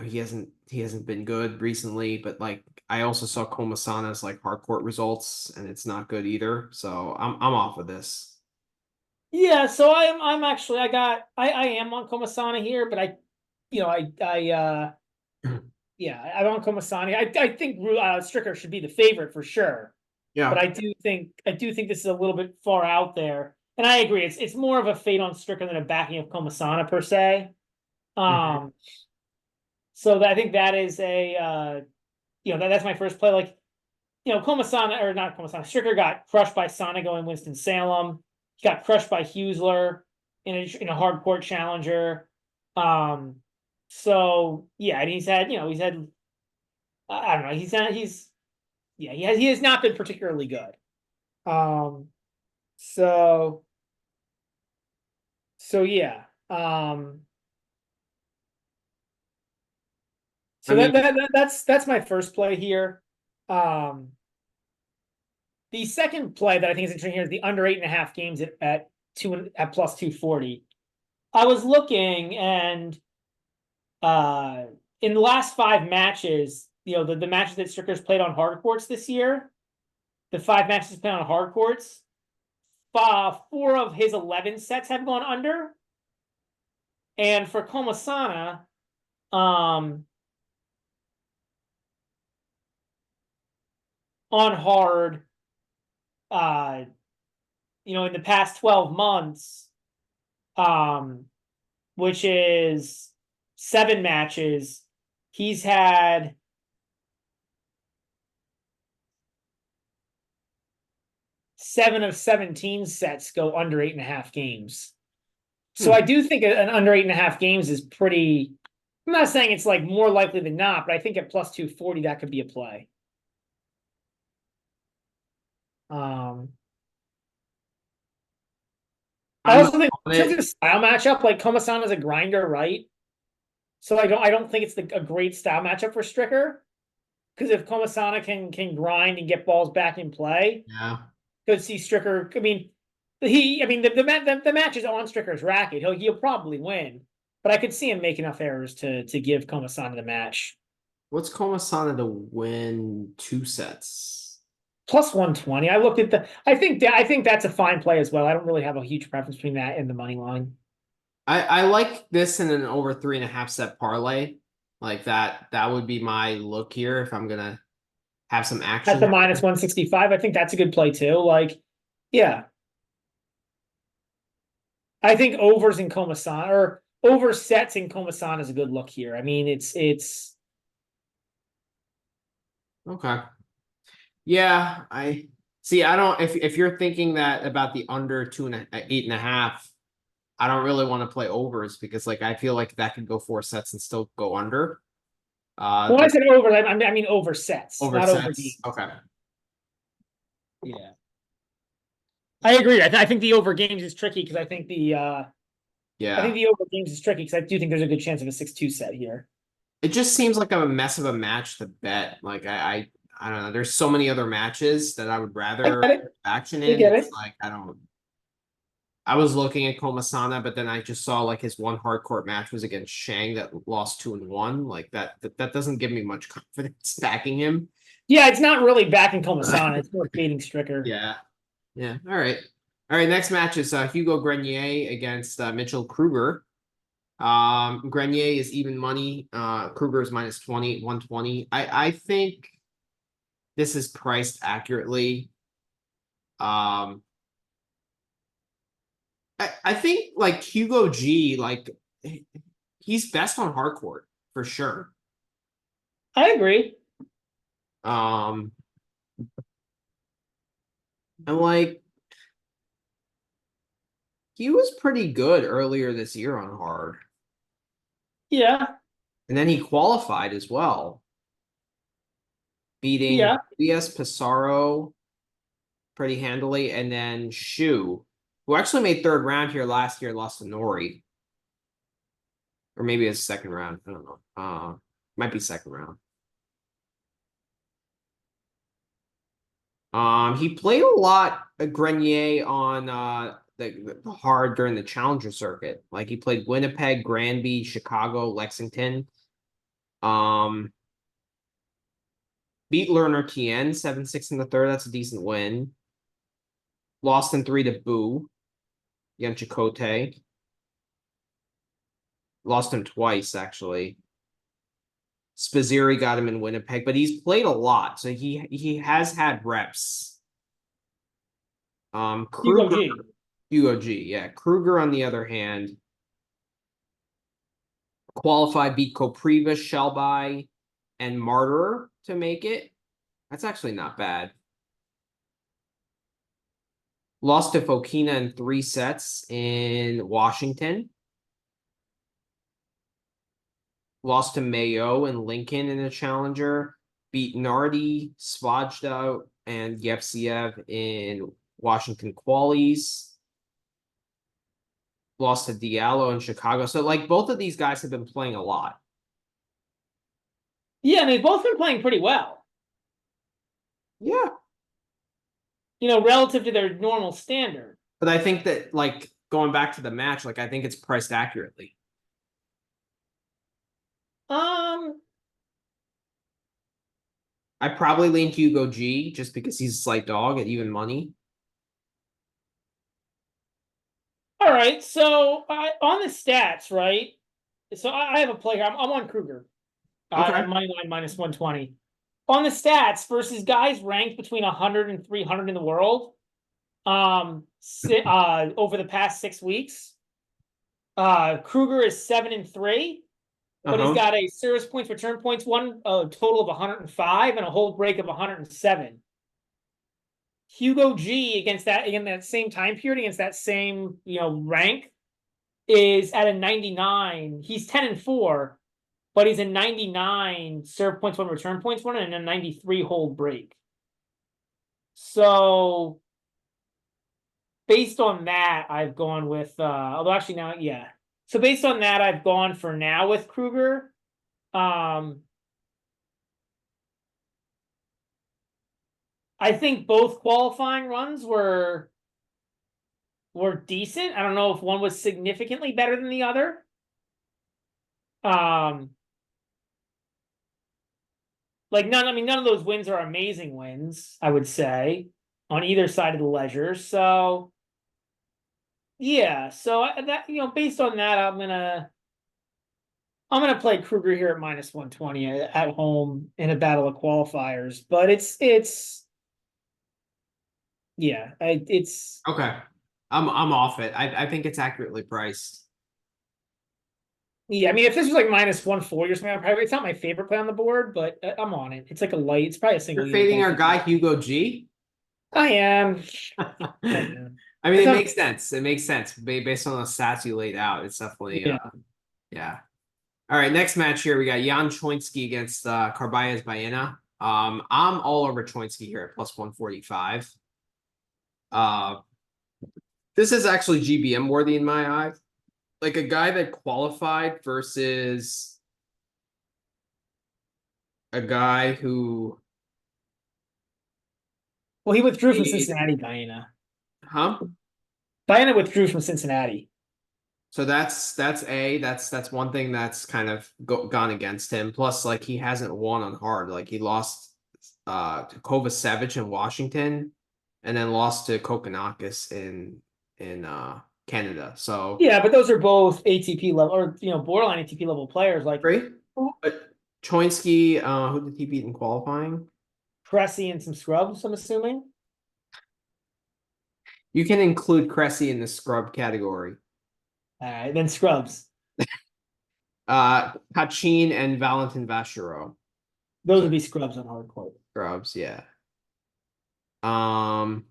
he hasn't been good recently, but like I also saw Komasana's like hard court results and it's not good either. So I'm off of this. Yeah, so I'm actually I am on Komasana here, but I yeah, I'm on Komasani. I think Stricker should be the favorite for sure. But Yeah. I do think this is a little bit far out there. And I agree. It's more of a fade on Stricker than a backing of Komasana per se. Mhm. Um, so I think that is that's my first play. Like, Komasana or not Komasana, Stricker got crushed by Sonigo and Winston-Salem. He got crushed by Husler in a hard court challenger. So yeah, and he's had I don't know, he has not been particularly good. Um, so yeah. I So mean, that's my first play here. Um, the second play that I think is interesting here is the under 8.5 games at plus 240. I was looking and uh in the last 5 matches, the matches that Stricker's played on hard courts this year, the 5 matches played on hard courts, 4 of his 11 sets have gone under. And for Komasana, on hard, uh, in the past 12 months, which is 7 matches, he's had 7 of 17 sets go under 8.5 games. So I do think an under 8.5 games is pretty. I'm not saying it's like more likely than not, but I think at plus 240 that could be a play. I I'm also think on in terms it. of style matchup, like Komasan is a grinder, right? So I don't think it's a great style matchup for Stricker. Because if Komasana can grind and get balls back in play, Yeah. could see Stricker. The match is on Stricker's racket. He'll probably win, but I could see him make enough errors to give Komasana the match. What's Komasana to win 2 sets? Plus 120. I looked at the. I think that's a fine play as well. I don't really have a huge preference between that and the money line. I like this in an over 3.5 set parlay. Like that would be my look here if I'm gonna have some At action the happen. minus 165, I think that's a good play too. Like, yeah, I think overs in Komasan or over sets in Komasan is a good look here. I mean, it's Okay. Yeah, I see. I don't if you're thinking that about the under 8.5, I don't really want to play overs because like I feel like that could go 4 sets and still go under. when I Like said over, I mean over sets, over not over sets. games. Okay. Yeah, I agree. I think the over games is tricky because I think Yeah. the over games is tricky because I do think there's a good chance of a 6-2 set here. It just seems like a mess of a match to bet. Like I don't know. There's so many other matches that I would I rather get it. action I in. get It's it. like I don't. I was looking at Komasana, but then I just saw like his one hard court match was against Shang that lost 2-1. Like that doesn't give me much confidence backing him. Yeah, it's not really backing Komasana. It's more fading Stricker. Yeah. Yeah. All right. All right. Next match is Hugo Grenier against Mitchell Kruger. Grenier is even money. Kruger is minus 20, 120. I think this is priced accurately. Um, I think like Hugo G, like he's best on hard court for sure. I agree. Um, and like he was pretty good earlier this year on hard, Yeah, and then he qualified as well, beating yeah. BS Pissarro pretty handily, and then Shu, who actually made third round here last year, lost to Nori, or maybe it's second round. I don't know. Might be second round. He played a lot of Grenier on the hard during the challenger circuit. Like he played Winnipeg, Granby, Chicago, Lexington. Um, beat Lerner Tien 7-6 in the third. That's a decent win. Lost in 3 to Boo, Yanchikote. Lost him twice, actually. Spazzeri got him in Winnipeg, but he's played a lot, so he has had reps. Hugo Kruger, G. Hugo G, yeah. Kruger, on the other hand, qualified, beat Kopriva, Shelby, and Martyr to make it. That's actually not bad. Lost to Fokina in 3 sets in Washington. Lost to Mayo and Lincoln in a challenger. Beat Nardi, Svajda, and Yevseyev in Washington qualies. Lost to Diallo in Chicago. So, like, both of these guys have been playing a lot. Yeah, and they've both been playing pretty well. Yeah. Relative to their normal standard. But I think that, like, going back to the match, like, I think it's priced accurately. I probably lean Hugo G just because he's a slight dog at even money. All right, so on the stats, right? So I have a player. I'm on Kruger. Okay. Money line minus 120. On the stats versus guys ranked between 100 and 300 in the world, over the past 6 weeks, Kruger is 7-3, but he's got a service points, return points, a total of 105 and a hold break of 107. Hugo G against that same time period, against that same rank, is at a 99. He's 10-4, but he's a 99 serve points one, return points one, and a 93 hold break. So based on that, I've gone with although actually now, yeah. So based on that, I've gone for now with Kruger. I think both qualifying runs were decent. I don't know if one was significantly better than the other. Like none of those wins are amazing wins, I would say, on either side of the ledger. So yeah, so that based on that, I'm gonna play Kruger here at minus 120 at home in a battle of qualifiers. But it's yeah, it's Okay. I'm off it. I think it's accurately priced. yeah. I mean, if this was like minus 140 or something, it's not my favorite play on the board, but I'm on it. It's like a light. It's probably a single. You're fading our guy Hugo G. I am. I mean, it makes sense. It makes sense based on the stats you laid out. It's definitely Yeah. yeah. All right, next match here we got Jan Choinski against Carballes Baena. I'm all over Choinski here at plus 145. This is actually GBM worthy in my eye. Like a guy that qualified versus a guy who Well, he withdrew from made, Cincinnati, Baena. huh? Baena withdrew from Cincinnati. So that's one thing that's kind of gone against him. Plus, like he hasn't won on hard. Like he lost to Kovacevic in Washington, and then lost to Kokkinakis in Canada. So Yeah, but those are both ATP level or borderline ATP level players like great. But Choinski, who did he beat in qualifying? Cressy and some scrubs, I'm assuming. You can include Cressy in the scrub category. All right, then scrubs. Kachin and Valentin Vachereau. Those would be scrubs on hard court. Scrubs, yeah. I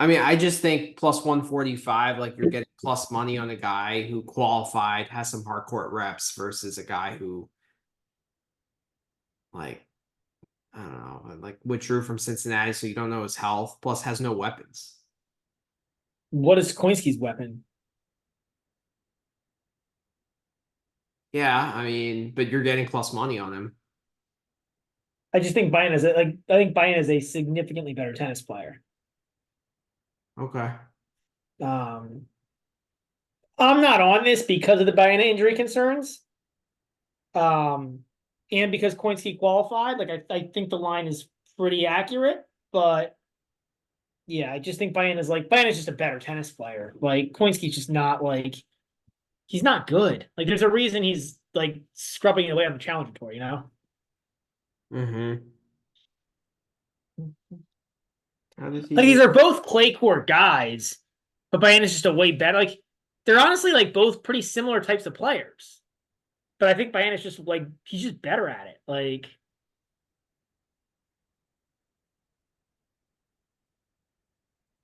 mean, I just think plus 145, like you're getting plus money on a guy who qualified, has some hard court reps versus a guy who, like, I don't know, like withdrew from Cincinnati, so you don't know his health, plus has no weapons. What is Koinski's weapon? Yeah, I mean, but you're getting plus money on him. I just think Baena is a significantly better tennis player. Okay. I'm not on this because of the Baena injury concerns. And because Koinski qualified, like I think the line is pretty accurate, but yeah, I just think Baena's just a better tennis player. Like Koinski's just not he's not good. Like there's a reason he's like scrubbing away on the Challenger Tour, Mm-hmm. How does he Like do? these are both clay court guys, but Baena's just a way better. Like they're honestly like both pretty similar types of players. But I think Baena's just he's just better at it. Like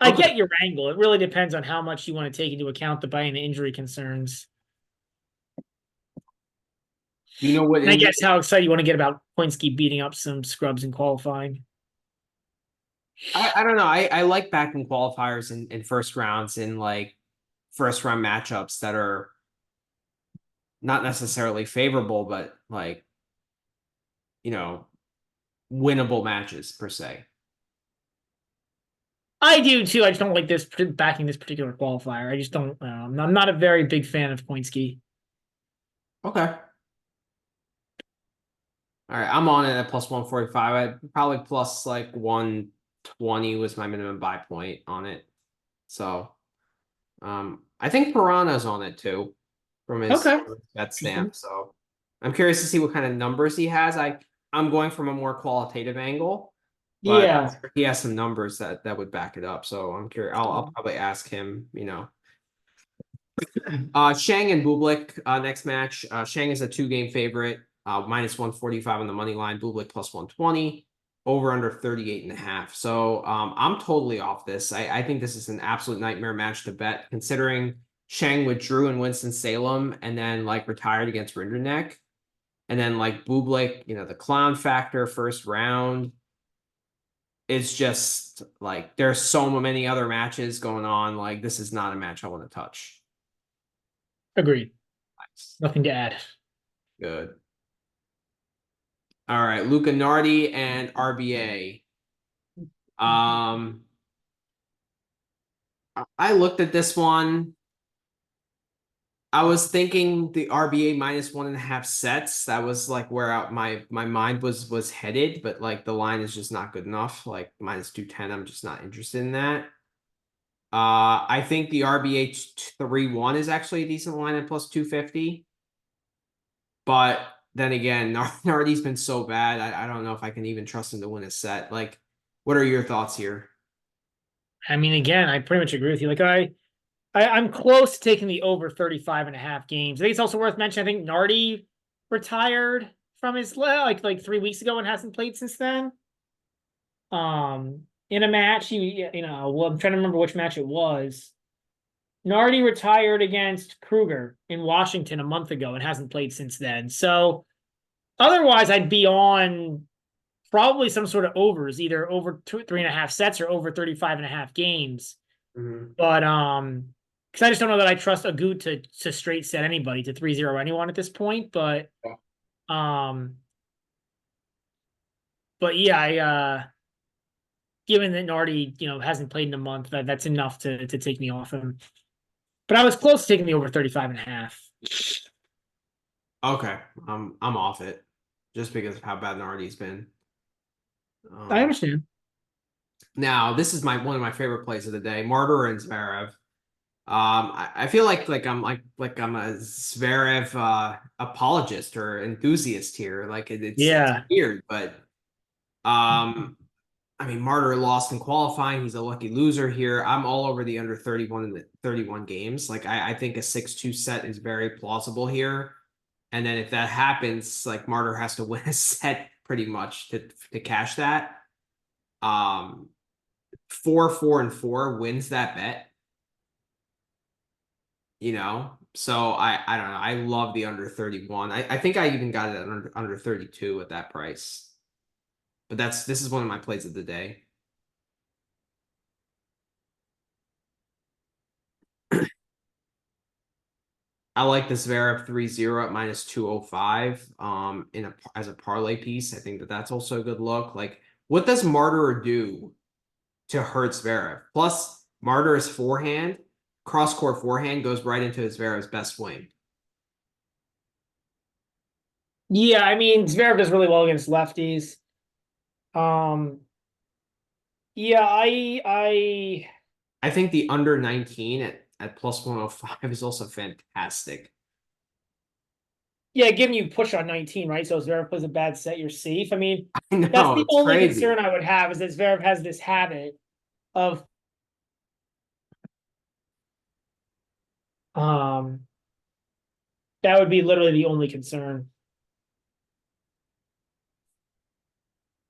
I Okay. get your angle. It really depends on how much you want to take into account the buy and the injury concerns. Do you know what And I injury? guess how excited you want to get about Poinski beating up some scrubs in qualifying. I don't know. I like backing qualifiers in first rounds in like first round matchups that are not necessarily favorable, but like, you know, winnable matches per se. I do too. I just don't like this backing this particular qualifier. I just don't. I'm not a very big fan of Poinski. Okay. All right. I'm on it at plus 145. I probably plus like 120 was my minimum buy point on it. So I think Piranha's on it too Okay. from his bet Interesting. stamp. So I'm curious to see what kind of numbers he has. I'm going from a more qualitative angle, but Yeah. he has some numbers that would back it up. So I'm curious. I'll probably ask him, Shang and Bublik, next match. Shang is a 2-game favorite, minus 145 on the money line, Bublik plus 120, over under 38.5. So I'm totally off this. I think this is an absolute nightmare match to bet, considering Shang withdrew in Winston-Salem and then like retired against Rinderknecht. And then like Bublik, the clown factor first round. It's just like there's so many other matches going on. Like this is not a match I want to touch. Agreed. Nice. Nothing to add. Good. All right, Luca Nardi and RBA. Um, I looked at this one. I was thinking the RBA minus 1.5 sets. That was like where my mind was headed, but like the line is just not good enough. Like minus 210, I'm just not interested in that. I think the RBA 3-1 is actually a decent line at plus 250. But then again, Nardi's been so bad. I don't know if I can even trust him to win a set. Like, what are your thoughts here? I mean, again, I pretty much agree with you. Like I'm close to taking the over 35 and a half games. I think it's also worth mentioning. I think Nardi retired from his like 3 weeks ago and hasn't played since then. In a match, well, I'm trying to remember which match it was. Nardi retired against Kruger in Washington a month ago and hasn't played since then. So otherwise, I'd be on probably some sort of overs, either over 3.5 sets or over 35 and a half games. Mhm. But because I just don't know that I trust Agut to straight set anybody to 3-0 anyone at this point. Um, but yeah, given that Nardi, hasn't played in a month, that's enough to take me off him. But I was close to taking the over 35 and a half. Okay, I'm off it just because of how bad Nardi's been. I Um, understand. Now this is my one of my favorite plays of the day, Martyr and Zverev. I feel like I'm a Zverev apologist or enthusiast here. Like it's Yeah. weird, but I mean Martyr lost in qualifying. He's a lucky loser here. I'm all over the under 31 in the 31 games. Like I think a 6-2 set is very plausible here. And then if that happens, like Martyr has to win a set pretty much to cash that. Um, 4-4-4 wins that bet. So I don't know. I love the under 31. I think I even got it at under 32 at that price. But this is one of my plays of the day. I like this Zverev 3-0 at minus 205 as a parlay piece. I think that's also a good look. Like what does Martyr do to hurt Zverev? Plus Martyr's forehand, cross court forehand goes right into Zverev's best swing. Yeah, I mean, Zverev does really well against lefties. Um, yeah, I think the under 19 at plus 105 is also fantastic. yeah, giving you push on 19, right? So if Zverev plays a bad set, you're safe. I mean, that's No, the it's only crazy. concern I would have is that Zverev has this habit of um that would be literally the only concern.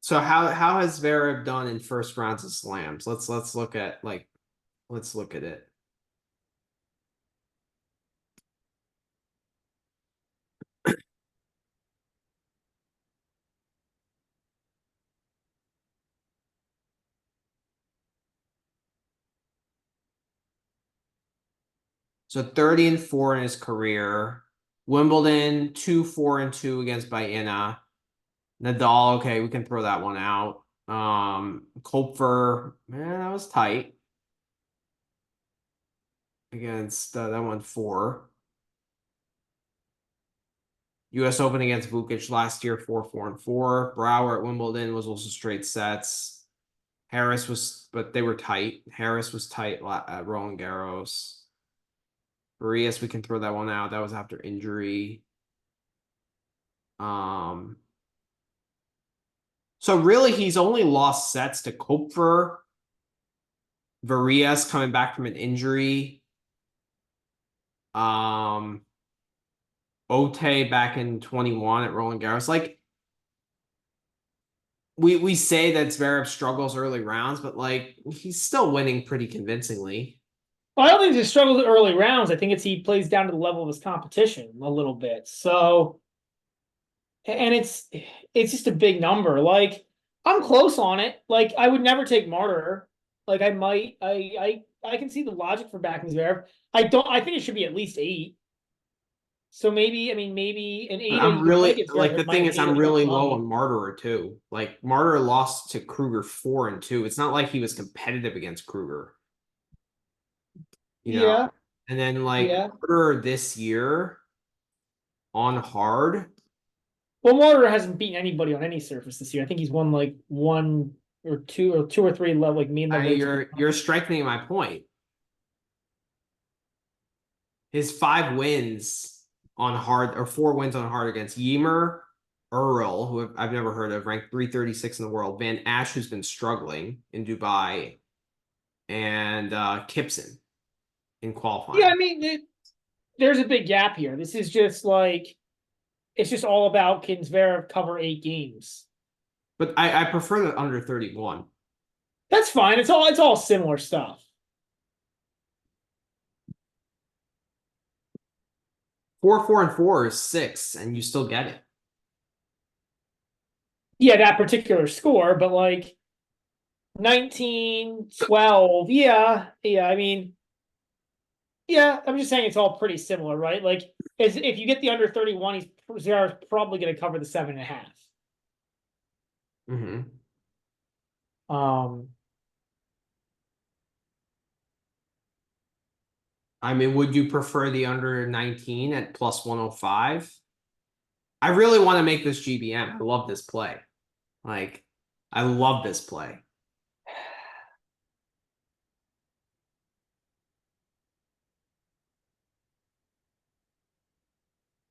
So how has Zverev done in first rounds of slams? Let's look at like Let's look at it. So 30-4 in his career. Wimbledon 2-4-2 against Baena. Nadal, okay, we can throw that one out. Kopfer, man, that was tight. Against that one 4. U.S. Open against Vukic last year, 4-4-4. Brower at Wimbledon was also straight sets. Harris was, but they were tight. Harris was tight at Roland Garros. Arias, we can throw that one out. That was after injury. So really, he's only lost sets to Kopfer, Varias coming back from an injury. Ote back in 21 at Roland Garros. Like we say that Zverev struggles early rounds, but like he's still winning pretty convincingly. Well, I don't think he struggles early rounds. I think he plays down to the level of his competition a little bit. So, and it's just a big number. Like I'm close on it. Like I would never take Martyr. Like I might. I can see the logic for backing Zverev. I don't. I think it should be at least 8. So maybe, I mean, maybe an 8. I'm You could probably really get like Zverev the at thing is -8 I'm or plus really low money. on Martyr too. Like Martyr lost to Kruger 4-2. It's not like he was competitive against Kruger, you know. Yeah, And then like yeah. Martyr this year on hard. Well, Martyr hasn't beaten anybody on any surface this year. I think he's won like 1 or 2 or 3 level, like main level ATP. You're striking my point. His 5 wins on hard or 4 wins on hard against Ymer, Earl, who I've never heard of, ranked 336 in the world, Van Ash, who's been struggling in Dubai, and Kipson in Yeah, qualifying. I mean, there's a big gap here. This is just like it's just all about can Zverev cover 8 games. But I prefer the under 31. That's fine. It's all similar stuff. 4-4-4 is 6, and you still get it. Yeah, that particular score, but like 19, 12. Yeah, yeah. I mean, yeah, I'm just saying it's all pretty similar, right? Like, if you get the under 31, Zverev's probably going to cover the 7.5. Mm-hmm. Um, I mean, would you prefer the under 19 at plus 105? I really want to make this GBM. I love this play. Like, I love this play.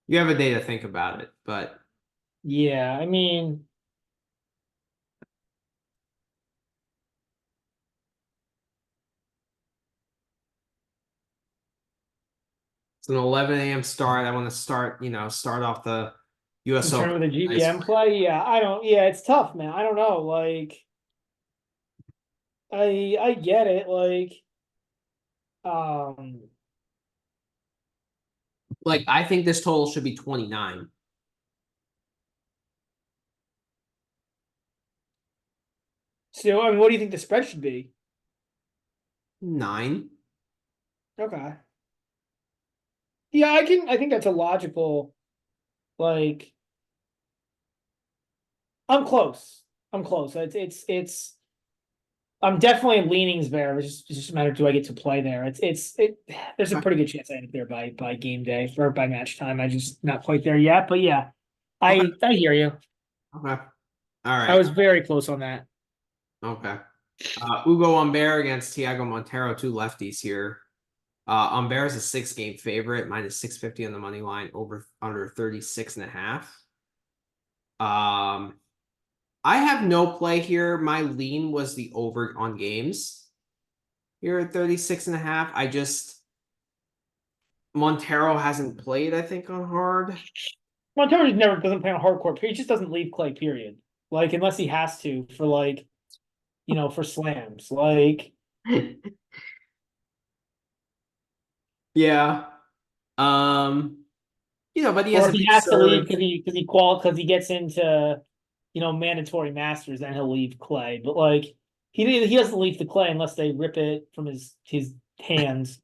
You have a day to think about it, but yeah, I mean, it's an 11 a.m. start. I want to start off the US in terms Open. of the Nice. GBM play, yeah, yeah, it's tough, man. I don't know. Like, I get it. Um, Like, I think this total should be 29. so I mean, what do you think the spread should be? 9. Okay. Yeah, I think that's a logical, like, I'm close. I'm close. I'm definitely leaning Zverev. It's just a matter of do I get to play there. There's a pretty good chance I end up there by game day or by match time. I just not quite there yet. But yeah, Okay. I hear you. Okay. All I right. was very close on that. Okay. Ugo Humbert against Thiago Monteiro, 2 lefties here. Humbert is a 6-game favorite, minus 650 on the money line, over under 36.5. I have no play here. My lean was the over on games here at 36.5. Montero hasn't played, I think, on hard. Montero never doesn't play on hardcore. He just doesn't leave clay. Period. Like unless he has to for for slams. Like Yeah. Um, but he has Or a if he big has to leave serve. because he gets into mandatory masters, then he'll leave clay. But like he doesn't leave the clay unless they rip it from his hands.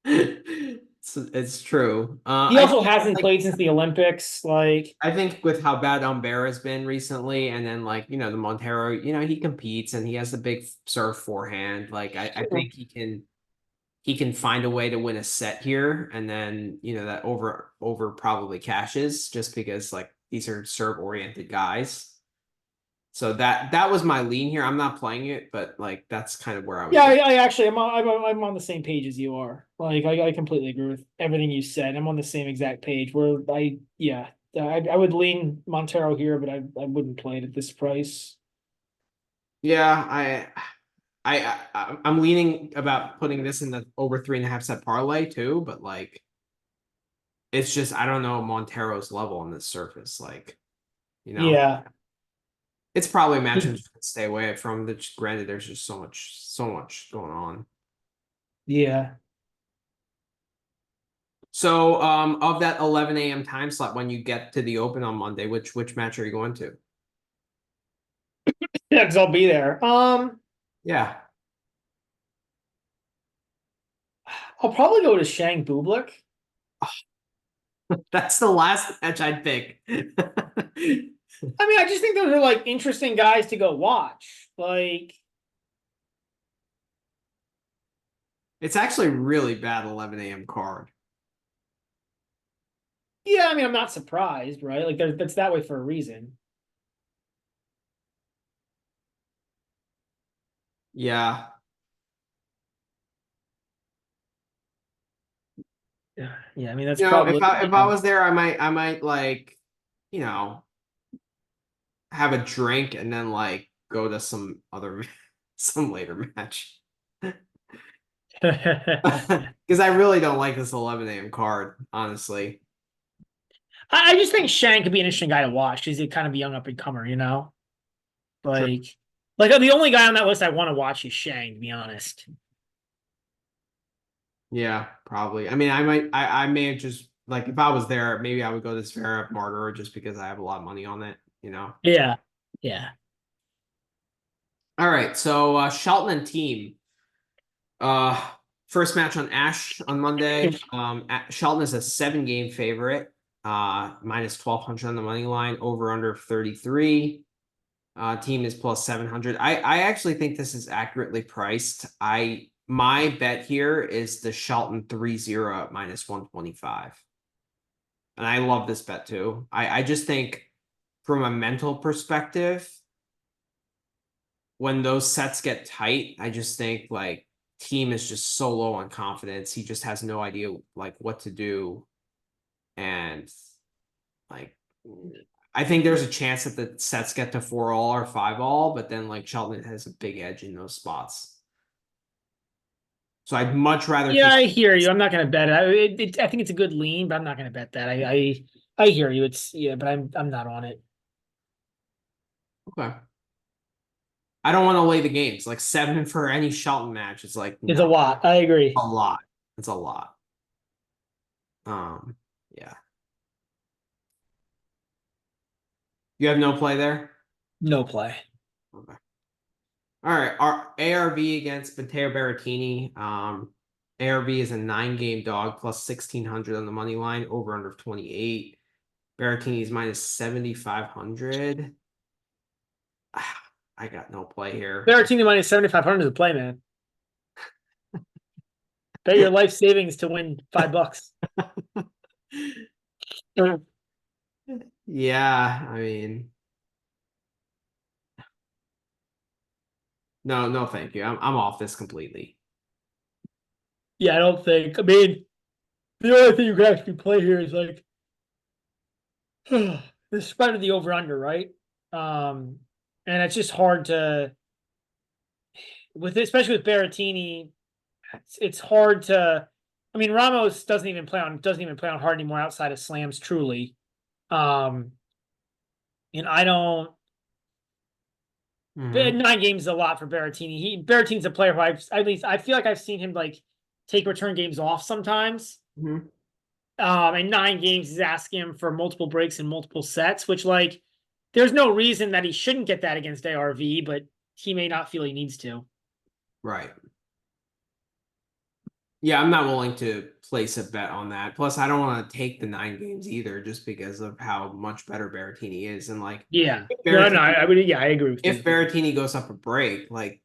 It's true. He also hasn't played since the Olympics. Like, I think with how bad Umbera has been recently, and then the Montero, he competes and he has the big serve forehand. Like I think he can find a way to win a set here, and then that over probably cashes just because these are serve oriented guys. So that was my lean here. I'm not playing it, but that's kind of where I was yeah, going. I actually I'm on the same page as you are. Like, I completely agree with everything you said. I'm on the same exact page where I would lean Montero here, but I wouldn't play it at this price. Yeah, I'm leaning about putting this in the over 3.5 set parlay too, but it's just I don't know Montero's level on this surface. You know, Yeah. it's probably a match I'm just gonna stay away from. Granted, there's just so much going on. Yeah. So, of that 11 a.m. time slot when you get to the Open on Monday, which match are you going to? Yeah, because I'll be there. Yeah, I'll probably go to Shang Bublik. that's the last match I'd pick. I mean, I just think those are like interesting guys to go watch. Like, It's actually a really bad 11 a.m. card. yeah, I mean, I'm not surprised, right? Like, that's that way for a reason. Yeah. Yeah, I mean, that's probably, If I was there, I might you know, have a drink and then go to some other some later match. Because I really don't like this 11 a.m. card, honestly. I just think Shang could be an interesting guy to watch because he's kind of a young up and comer, you know? Sure. Like, the only guy on that list I want to watch is Shang, to be honest. Yeah, probably. I mean, I may have just if I was there, maybe I would go to Sfera Martyr just because I have a lot of money on it. Yeah. Yeah. All right, so Shelton and team. Uh, first match on Ash on Monday. Shelton is a 7-game favorite. Minus 1,200 on the money line. Over under 33. Team is plus 700. I actually think this is accurately priced. My bet here is the Shelton 3-0 at minus 125. And I love this bet too. I just think from a mental perspective, when those sets get tight, I just think team is just so low on confidence. He just has no idea what to do. And like I think there's a chance that the sets get to 4-all or 5-all, but then Shelton has a big edge in those spots. So I'd much rather Yeah, take. I hear you. I'm not going to bet it. I think it's a good lean, but I'm not going to bet that. I hear you. Yeah, but I'm not on it. Okay. I don't want to lay the games. 7 for any Shelton match. It's It's a no, lot. I a agree. lot. It's a lot. Yeah. You have no play there? No play. Okay. All right. Our ARV against Matteo Berrettini. ARV is a 9-game dog plus 1,600 on the money line, over under 28. Berrettini is minus 7,500. I got no play here. Berrettini minus 7,500 to play, man. Bet your life savings to win $5. Yeah, I mean, no, no, thank you. I'm off this completely. Yeah, I don't think. I mean, the only thing you can actually play here is like the spread of the over under, right? And it's just hard to especially with Berrettini. It's hard to. I mean, Ramos doesn't even play on hard anymore outside of slams. Truly, um, and I don't. Mhm. 9 games is a lot for Berrettini. Berrettini's a player who I feel like I've seen him like take return games off sometimes. Mhm. And 9 games is asking him for multiple breaks and multiple sets, which like there's no reason that he shouldn't get that against ARV, but he may not feel he needs to. Right. Yeah, I'm not willing to place a bet on that. Plus, I don't want to take the 9 games either, just because of how much better Berrettini is. And like, Yeah. if No, Berrettini, I would. Yeah, I agree with if you. Berrettini goes up a break, like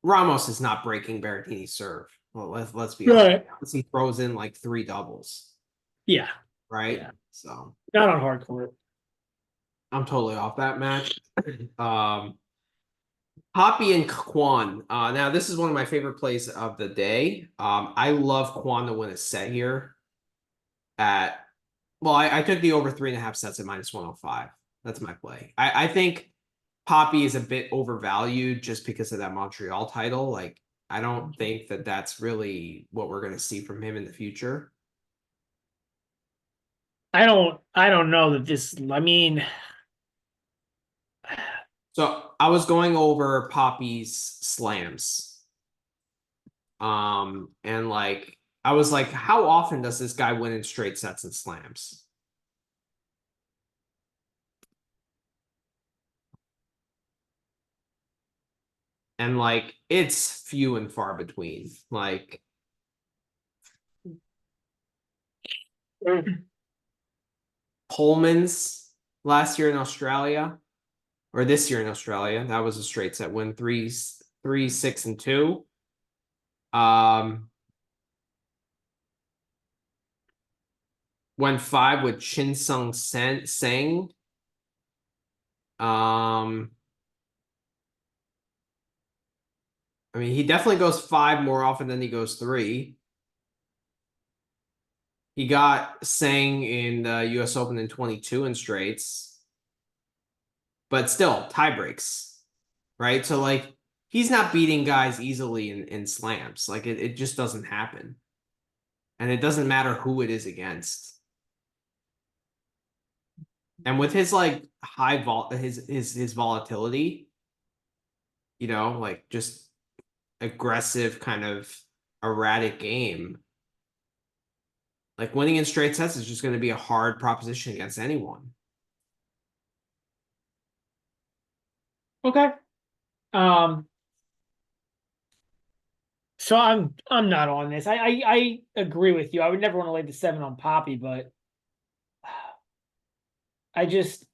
Ramos is not breaking Berrettini's serve. Well, let's be honest. Right. Unless he throws in like 3 doubles, Yeah. right? Yeah. So Not on hardcore. I'm totally off that match. Hoppy and Kwan. Now this is one of my favorite plays of the day. I love Kwan to win a set here. At well, I took the over 3.5 sets at -105. That's my play. I think Poppy is a bit overvalued just because of that Montreal title. Like, I don't think that that's really what we're going to see from him in the future. I don't know that this. I mean, So I was going over Poppy's slams. And like I was like, how often does this guy win in straight sets and slams? And like it's few and far between. Like Pullman's last year in Australia, or this year in Australia, that was a straight set win, 3, 6, and 2. Went 5 with Chin Sung Sang. I mean, he definitely goes 5 more often than he goes 3. He got Sang in the US Open in 22 in straights, but still tie breaks, right? So like he's not beating guys easily in slams. Like it just doesn't happen. And it doesn't matter who it is against. And with his like his volatility, like just aggressive kind of erratic game. Like winning in straight sets is just going to be a hard proposition against anyone. okay. Um. So I'm not on this. I agree with you. I would never want to lay the 7 on Poppy, but I just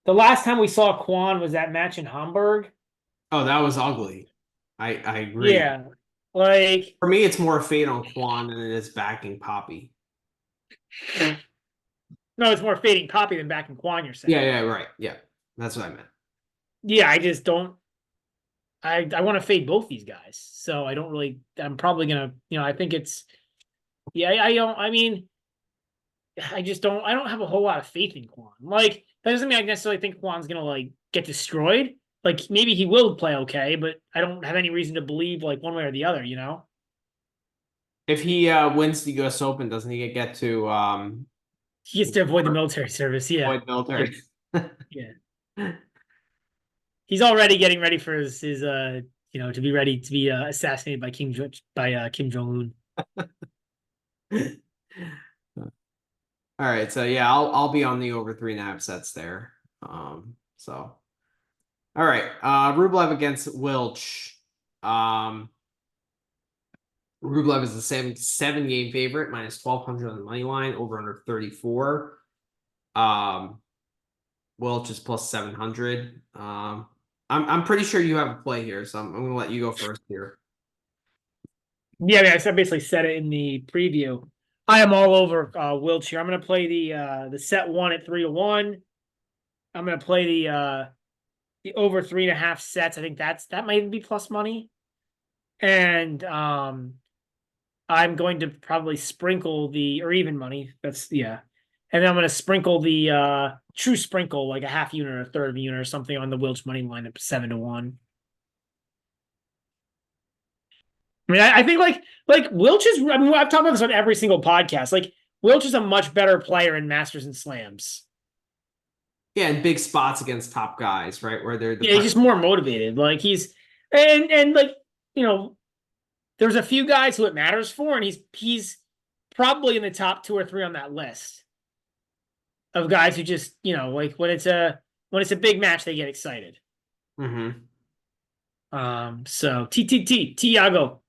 the last time we saw Kwan was that match in Hamburg. Oh, that was ugly. I agree. Yeah. Like For me, it's more fade on Quan than it is backing Poppy. no, it's more fading Poppy than backing Kwan, you're saying. Yeah, right. Yeah, that's what I meant. Yeah, I just don't I want to fade both these guys. So I don't really I'm probably gonna, I think it's yeah, I don't I mean I just don't I don't have a whole lot of faith in Kwan. Like that doesn't mean I necessarily think Kwan's gonna like get destroyed. Like maybe he will play okay, but I don't have any reason to believe like one way or the other. If he wins the U.S. Open, doesn't he get to He gets to avoid the military service. Yeah. avoid military? Yeah. He's already getting ready for his to be ready to be assassinated by Kim Jong Un. All right, so yeah, I'll be on the over 3.5 sets there. So all right, Rublev against Wilch. Rublev is the seven game favorite, -1,200 on the money line, over under 34. Welch is +700. I'm pretty sure you have a play here, so I'm gonna let you go first here. Yeah, I basically said it in the preview. I am all over Wiltshire. I'm gonna play the set 1 at 3-1. I'm gonna play the over 3.5 sets. I think that might even be plus money. And I'm going to probably sprinkle or even money. That's yeah. And then I'm going to sprinkle the true sprinkle, like a half unit or a third of a unit or something on the Wilch money line at 7-1. I mean, I think like Wilch is. I mean, I've talked about this on every single podcast. Like Wilch is a much better player in Masters and Slams. Yeah, in big spots against top guys, right? Where they're the Yeah, he's just more motivated. Like he's and like there's a few guys who it matters for, and he's probably in the top 2 or 3 on that list of guys who just, like when it's a big match, they get excited. Mm-hmm. So Tiago.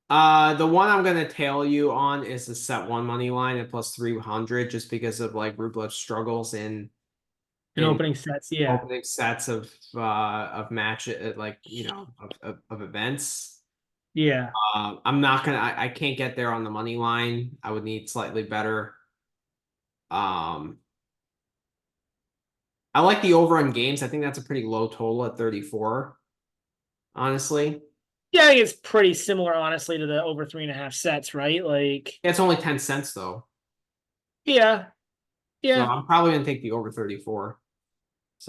The one I'm gonna tail you on is the set one money line at plus 300, just because of like Rublev's struggles In in opening sets, yeah. opening sets of match like of events. Yeah. I'm not gonna. I can't get there on the money line. I would need slightly better. Um, I like the over on games. I think that's a pretty low total at 34. Honestly, Yeah, I think it's pretty similar, honestly, to the over 3.5 sets, right? Like, it's only 10 cents though, yeah, so yeah. I'm probably gonna take the over 34.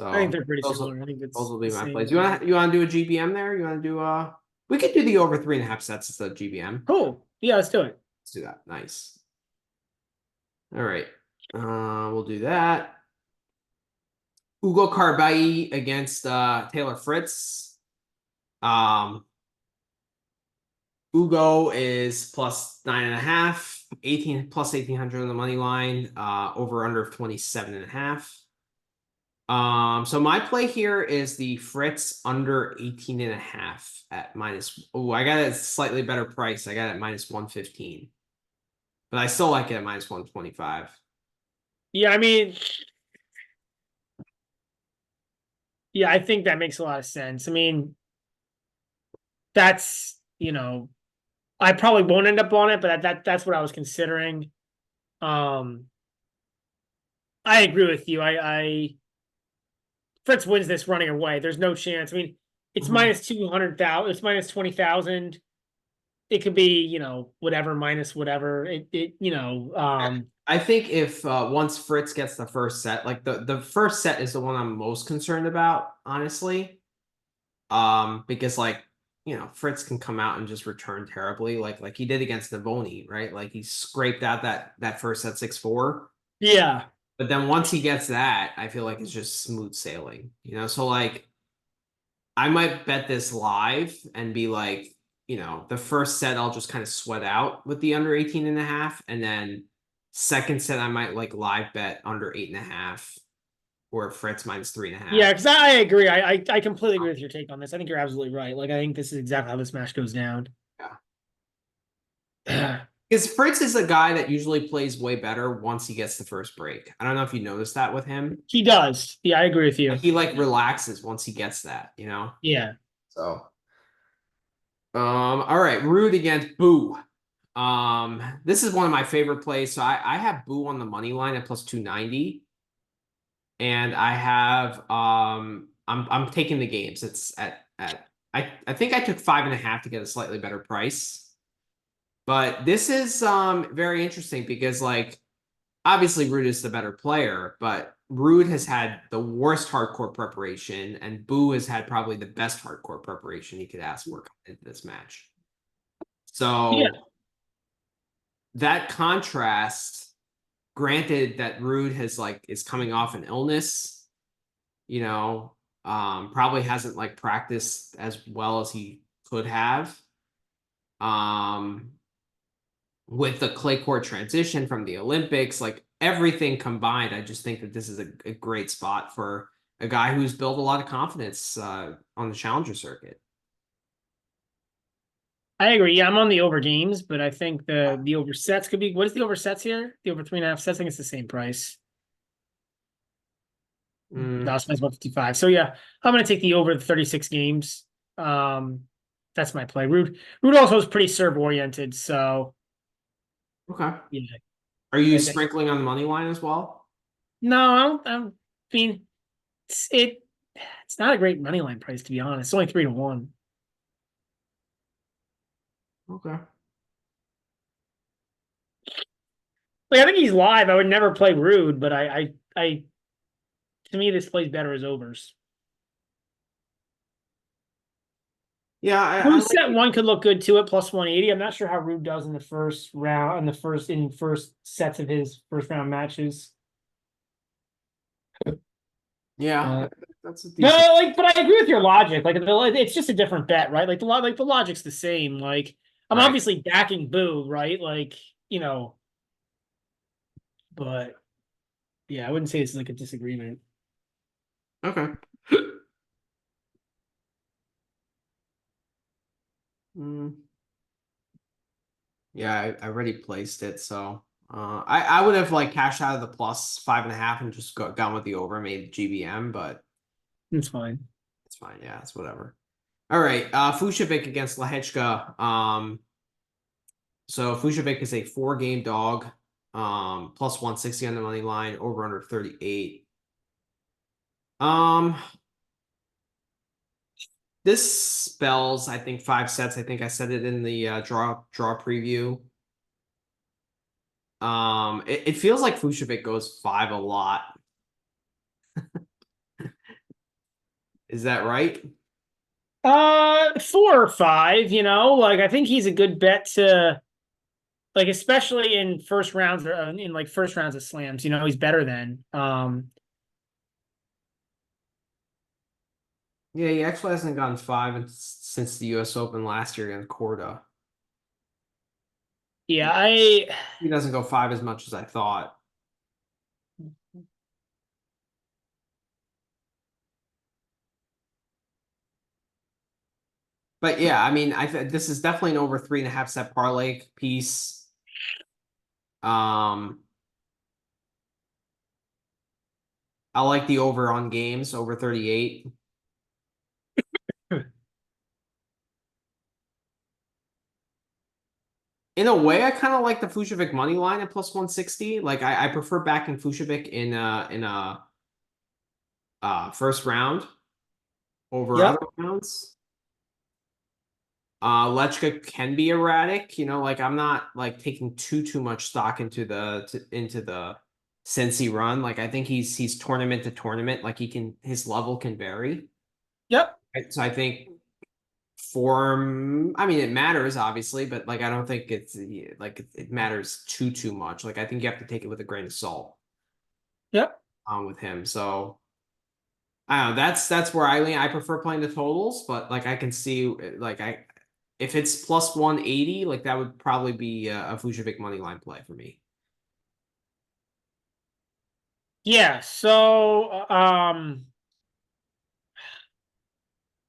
I think So they're pretty those similar. I think those it's will the be my same. plays. You wanna do a GBM there? You wanna do we could do the over 3.5 sets as a GBM. Cool. Yeah, let's do it. Let's do that. Nice. All right. We'll do that. Ugo Carbai against Taylor Fritz. Um, Ugo is plus 9.5, 18 plus 1800 on the money line, over under of 27.5. So my play here is the Fritz under 18.5 at minus. Oh, I got a slightly better price. I got it at minus 115, but I still like it at minus 125. Yeah, I mean, yeah, I think that makes a lot of sense. I mean, that's, I probably won't end up on it, but that's what I was considering. Um, I agree with you. I Fritz wins this running away. There's no chance. I mean, it's Mhm. minus 200,000. It's minus 20,000. It could be, whatever minus whatever. I think if once Fritz gets the first set, like the first set is the one I'm most concerned about, honestly. Because like Fritz can come out and just return terribly, like he did against Navoni, right? Like he scraped out that first set 6-4. Yeah. But then once he gets that, I feel like it's just smooth sailing, So like I might bet this live and be like, the first set I'll just kind of sweat out with the under 18.5, and then second set I might like live bet under 8.5 or Fritz minus 3.5. Yeah, because I agree. I completely agree with your take on this. I think you're absolutely right. Like, I think this is exactly how this match goes down. Yeah. Because Fritz is a guy that usually plays way better once he gets the first break. I don't know if you noticed that with him. He does. Yeah, I agree with you. He like relaxes once he gets that. Yeah. So all right, Rude against Boo. This is one of my favorite plays. So I have Boo on the money line at plus 290. And I have I'm taking the games. It's at I think I took 5.5 to get a slightly better price. But this is very interesting because like obviously Rude is the better player, but Rude has had the worst hardcore preparation, and Boo has had probably the best hardcore preparation he could ask for into this match. Yeah. So that contrast, granted that Rude is coming off an illness, probably hasn't like practiced as well as he could have. Um, with the clay court transition from the Olympics, like everything combined, I just think that this is a great spot for a guy who's built a lot of confidence on the challenger circuit. I agree. Yeah, I'm on the over games, but I think the over sets could be. What is the over sets here? The over 3.5 sets. I think it's the same price. Mm, No, it's minus 155. So yeah, I'm gonna take the over the 36 games. Um, that's my play. Rude also is pretty serve oriented, so okay. yeah. Are you I think sprinkling on the money line as well? no, I mean it's not a great money line price to be honest. It's only 3-1. Okay. Like I think he's live. I would never play Rude, but I to me this plays better as overs. Yeah, I Rude like set one could look good too at plus 180. I'm not sure how Rude does in the first round, in first sets of his first round matches. yeah, Uh, That's a No, decent. like, but I agree with your logic. Like, it's just a different bet, right? Like the logic's the same. Like, I'm Right. obviously backing Boo, right? Like, but yeah, I wouldn't say it's like a disagreement. Okay. Mm, yeah, I already placed it, so I would have like cashed out of the plus 5.5 and just gone with the over, made GBM, but It's fine. it's fine. Yeah, it's whatever. All right. Fushevik against Lehechka. So Fushevik is a 4-game dog. Plus 160 on the money line, over under 38. Um, this spells, I think, 5 sets. I think I said it in the draw preview. It feels like Fushevik goes 5 a lot. Is that right? 4 or 5, like I think he's a good bet to like, especially in first rounds or in like first rounds of slams, he's better than. Yeah, he actually hasn't gone 5 since the U.S. Open last year against Korda. Yeah, I He doesn't go 5 as much as I thought. But yeah, I mean, this is definitely an over 3.5 set parlay piece. Um, I like the over on games, over 38. In a way, I kind of like the Fushevik money line at plus 160. Like I prefer backing Fushevik in a first round over other Yep. rounds. Lechka can be erratic, like I'm not like taking too much stock into the Cincy run. Like I think he's tournament to tournament, like his level can vary. Yep. Right? So I think form, I mean it matters obviously, but like I don't think it's like it matters too much. Like I think you have to take it with a grain of salt Yep. with him. So I don't know. That's where I lean. I prefer playing the totals, but like I can see like I if it's plus 180, like that would probably be a Vucevic money line play for me. Yeah. So I'm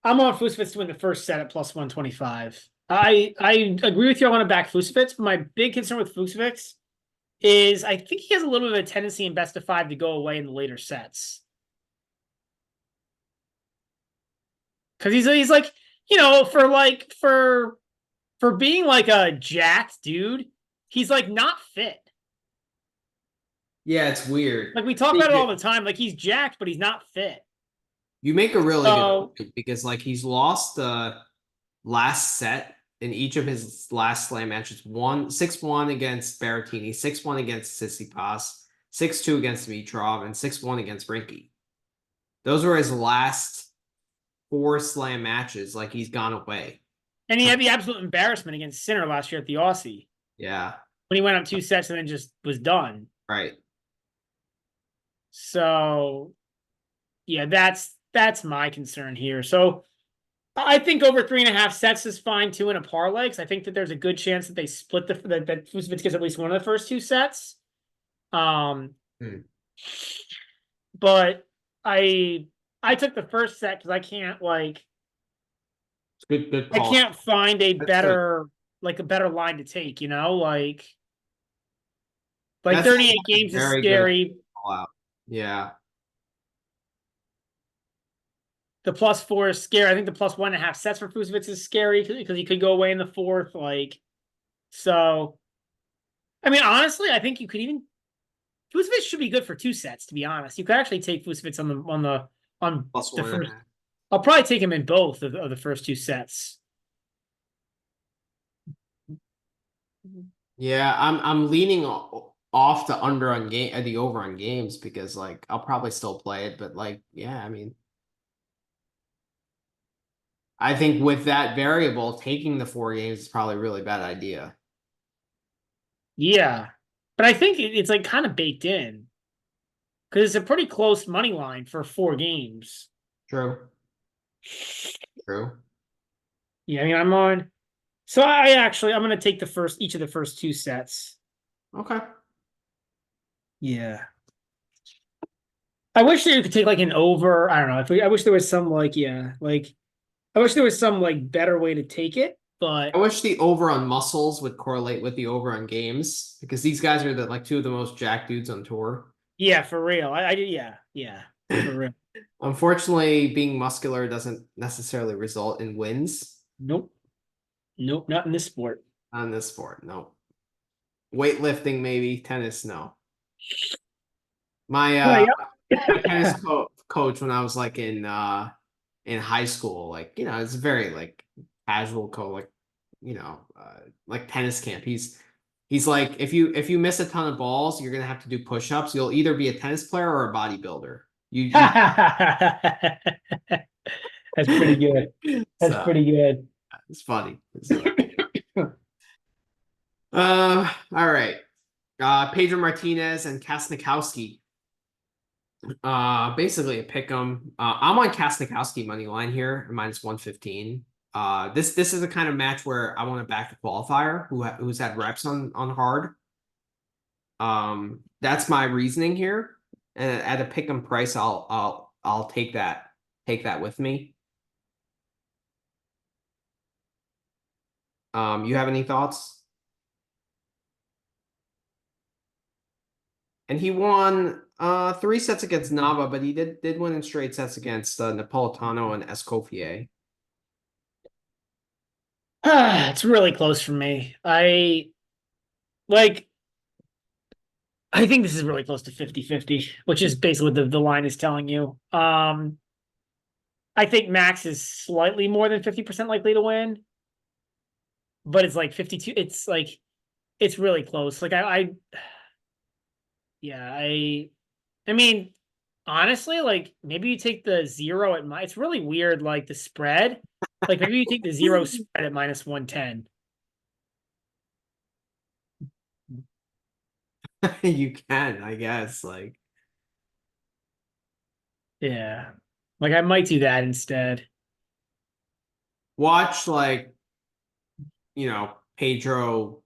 on Fusevitz to win the first set at plus 125. I agree with you. I want to back Fusevitz, but my big concern with Fusevitz is I think he has a little bit of a tendency in best of 5 to go away in the later sets. Because he's like, for being like a jacked dude, he's like not fit. Yeah, it's weird. Like we talk about it all the time. Like he's jacked, but he's not fit. You make a really good So point because like he's lost the last set in each of his last slam matches. 6-1 against Berrettini, 6-1 against Tsitsipas, 6-2 against Mitrov, and 6-1 against Rinky. Those were his last 4 slam matches. Like he's gone away. and he had the absolute embarrassment against Sinner last year at the Aussie Yeah, when he went up 2 sets and then just was done. right. So yeah, that's my concern here. So I think over 3.5 sets is fine too in a parlay because I think that there's a good chance that they split that Vucevic gets at least one of the first 2 sets. Um, Hmm. but I took the first set because I can't like Good I call. can't find a That's good. better line to take. Like That's 38 games is very good scary. call out. Yeah. The +4 is scary. I think the plus 1.5 sets for Vucevic is scary because he could go away in the fourth. So I mean, honestly, I think you could even Vucevic should be good for 2 sets. To be honest, you could actually take Vucevic on Plus the one and a first. half. I'll probably take him in both of the first 2 sets. Yeah, I'm leaning off the under on game the over on games because like I'll probably still play it, but like yeah, I mean I think with that variable, taking the 4 games is probably a really bad idea. Yeah, but I think it's like kind of baked in because it's a pretty close money line for 4 games. True. True. Yeah, I mean, I'm on. So I'm gonna take each of the first two sets. Okay. Yeah. I wish they could take like an over. I don't know. I wish there was some like, yeah, like I wish there was some like better way to take it, I but wish the over on muscles would correlate with the over on games because these guys are the like two of the most jacked dudes on tour. yeah, for real. Yeah, for real. Unfortunately, being muscular doesn't necessarily result in wins Nope. Nope, not in this sport. on this sport. No. Weightlifting, maybe. Tennis, no. My Right. my tennis coach when I was like in high school, like it's very like casual like like tennis camp. He's like if you miss a ton of balls, you're gonna have to do push-ups. You'll either be a tennis player or a bodybuilder. You That's pretty good. That's so pretty good. it's funny. All right. Pedro Martinez and Kasnikowski. Basically a pick 'em. I'm on Kasnikowski money line here, minus 115. This is the kind of match where I want to back the qualifier who's had reps on hard. That's my reasoning here. And at a pick 'em price, I'll take that with me. You have any thoughts? And he won 3 sets against Nava, but he did win in straight sets against Napolitano and Escoffier. It's really close for me. Like I think this is really close to 50-50, which is basically what the line is telling you. I think Max is slightly more than 50% likely to win, but it's like 52. It's like it's really close. Like yeah, I mean, honestly, like maybe you take the zero at my it's really weird, like the spread. Like maybe you take the zero spread at minus 110. You can, I guess. Like Yeah. Like I might do that instead. watch like Pedro.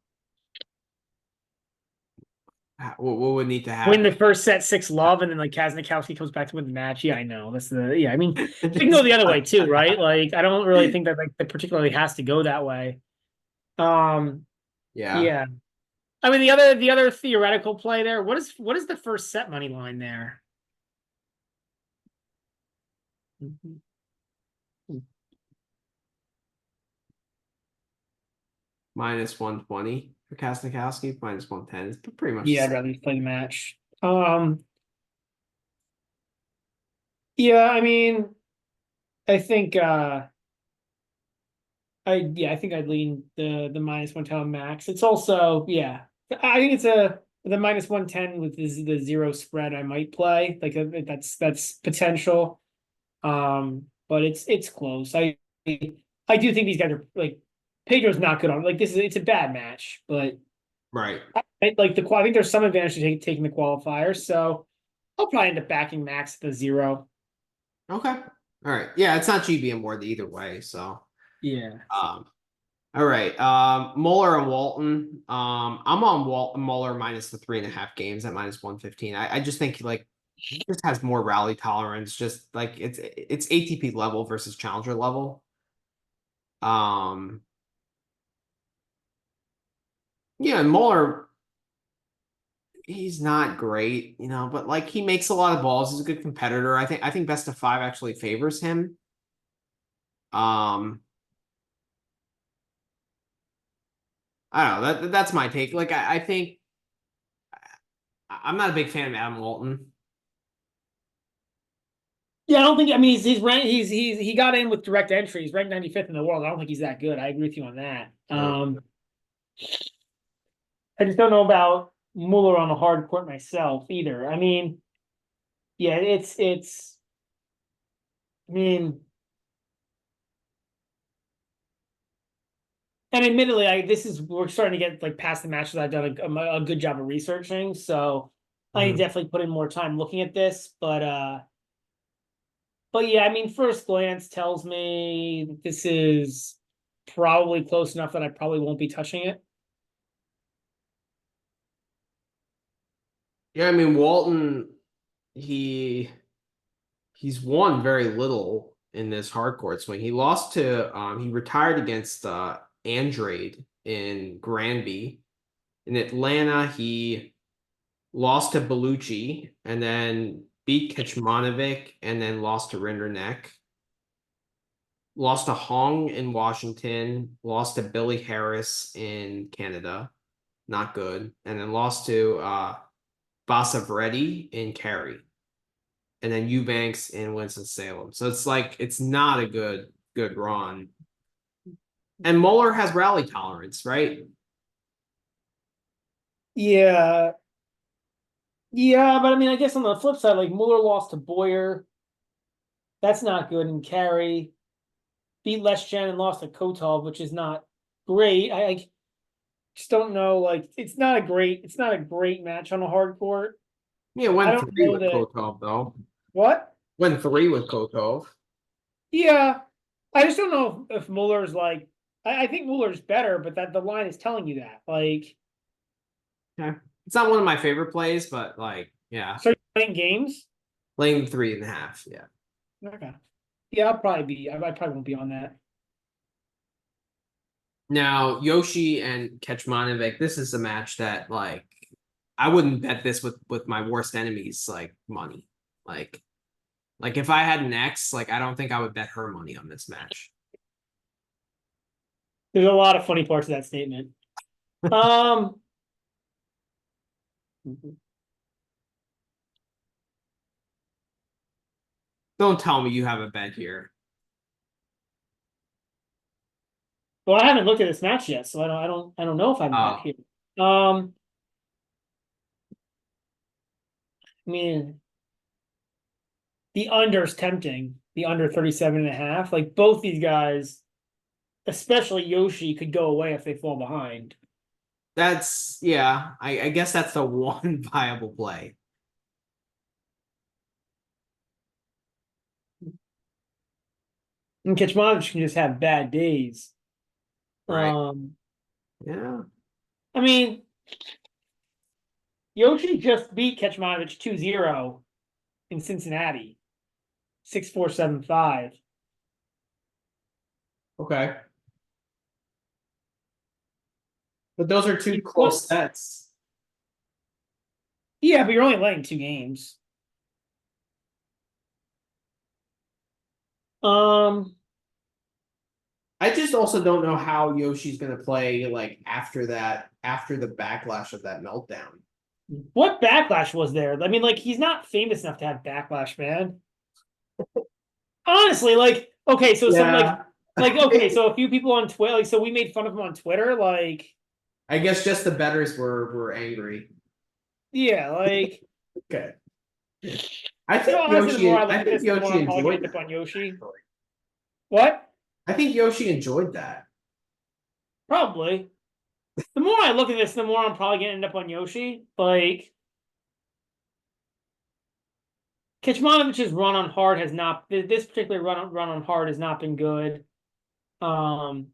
What would need to Win happen? the first set 6-love, and then like Kaznikowski comes back to win the match. Yeah, I know. That's the yeah. I mean, it can go Just- the other way too, right? Like I don't really think that like that particularly has to go that way. Um, yeah, yeah. I mean the other theoretical play there. What is the first set money line there? minus 120 for Kasnikowski, minus 110. It's pretty much the Yeah, I'd same. rather play the match. Yeah, I mean, I think I think I'd lean the minus 110 max. It's also, yeah. I think it's the minus 110 with the zero spread I might play. Like that's potential. But it's close. I do think these guys are like Pedro's not good on like it's a bad match, but Right. like I think there's some advantage to taking the qualifier, so I'll probably end up backing Max at the zero. Okay. All right. Yeah, it's not GBM word either way. So, Yeah. um, all right. Muller and Walton. I'm on Muller minus the 3.5 games at minus 115. I just think like he just has more rally tolerance. Just like it's ATP level versus challenger level. Um, yeah, and Muller, he's not great, but like he makes a lot of balls. He's a good competitor. I think best of five actually favors him. Um, I don't know. That's my take. Like I think I'm not a big fan of Adam Walton. Yeah, I don't think. I mean, he's ranked. He got in with direct entry. He's ranked 95th in the world. I don't think he's that good. I agree with you on that. Uh, I just don't know about Mueller on the hard court myself either. I mean, yeah, it's. I mean, and admittedly, we're starting to get like past the matches I've done a good job of researching. So I mhm. definitely put in more time looking at this, but But yeah, I mean, first glance tells me that this is probably close enough that I probably won't be touching it. Yeah, I mean Walton, he he's won very little in this hardcourt swing. He lost to he retired against Andrade in Granby. In Atlanta, he lost to Bellucci and then beat Kecmanovic and then lost to Rinderknecht. Lost to Hong in Washington, lost to Billy Harris in Canada, not good, and then lost to Basavretti in Cary, and then Eubanks in Winston-Salem. So it's like it's not a good run. And Mueller has rally tolerance, right? Yeah. Yeah, but I mean, I guess on the flip side, like Mueller lost to Boyer. That's not good. And Carey beat Leschan and lost to Kotov, which is not great. I just don't know. Like, it's not a great match on a hard court. Yeah, I went don't three know with that. Kotov though. What? Went three with Kotov. Yeah. I just don't know if Mueller's like, I think Mueller's better, but that the line is telling you that. Like, Yeah. It's not one of my favorite plays, but like, yeah. so you're playing games? Laying 3.5. Yeah. Okay. Yeah, I'll probably be, I probably won't be on that. Now, Yoshi and Kecmanovic, this is a match that like I wouldn't bet this with my worst enemies like money. Like like if I had an ex, like I don't think I would bet her money on this match. There's a lot of funny parts of that statement. Um, Don't tell me you have a bet here. well, I haven't looked at this match yet, so I don't know if I'm bet Oh, here. Um, I mean, the under's tempting. The under 37.5. Like both these guys, especially Yoshi, could go away if they fall behind. that's yeah. I guess that's the one viable play. And Kecmanovic can just have bad days. Right. Um, Yeah. I mean, Yoshi just beat Kecmanovic 2-0 in Cincinnati, 6-4, 7-5. Okay. But those are two What? close sets. Yeah, but you're only laying 2 games. Um, I just also don't know how Yoshi's gonna play like after that, after the backlash of that meltdown. what backlash was there? I mean, like he's not famous enough to have backlash, man. Honestly, like okay, so some Yeah. like okay, so a few people on Twitter, like so we made fun of him on Twitter, like I guess just the betters were angry. yeah, like Okay. honestly, the more I look I at think this, the more Yoshi I'm probably gonna enjoyed end up that. on Yoshi. Actually. What? I think Yoshi enjoyed that. Probably. The more I look at this, the more I'm probably gonna end up on Yoshi. Like Kecmanovic's run on hard has not this particular run on hard has not been good. Um,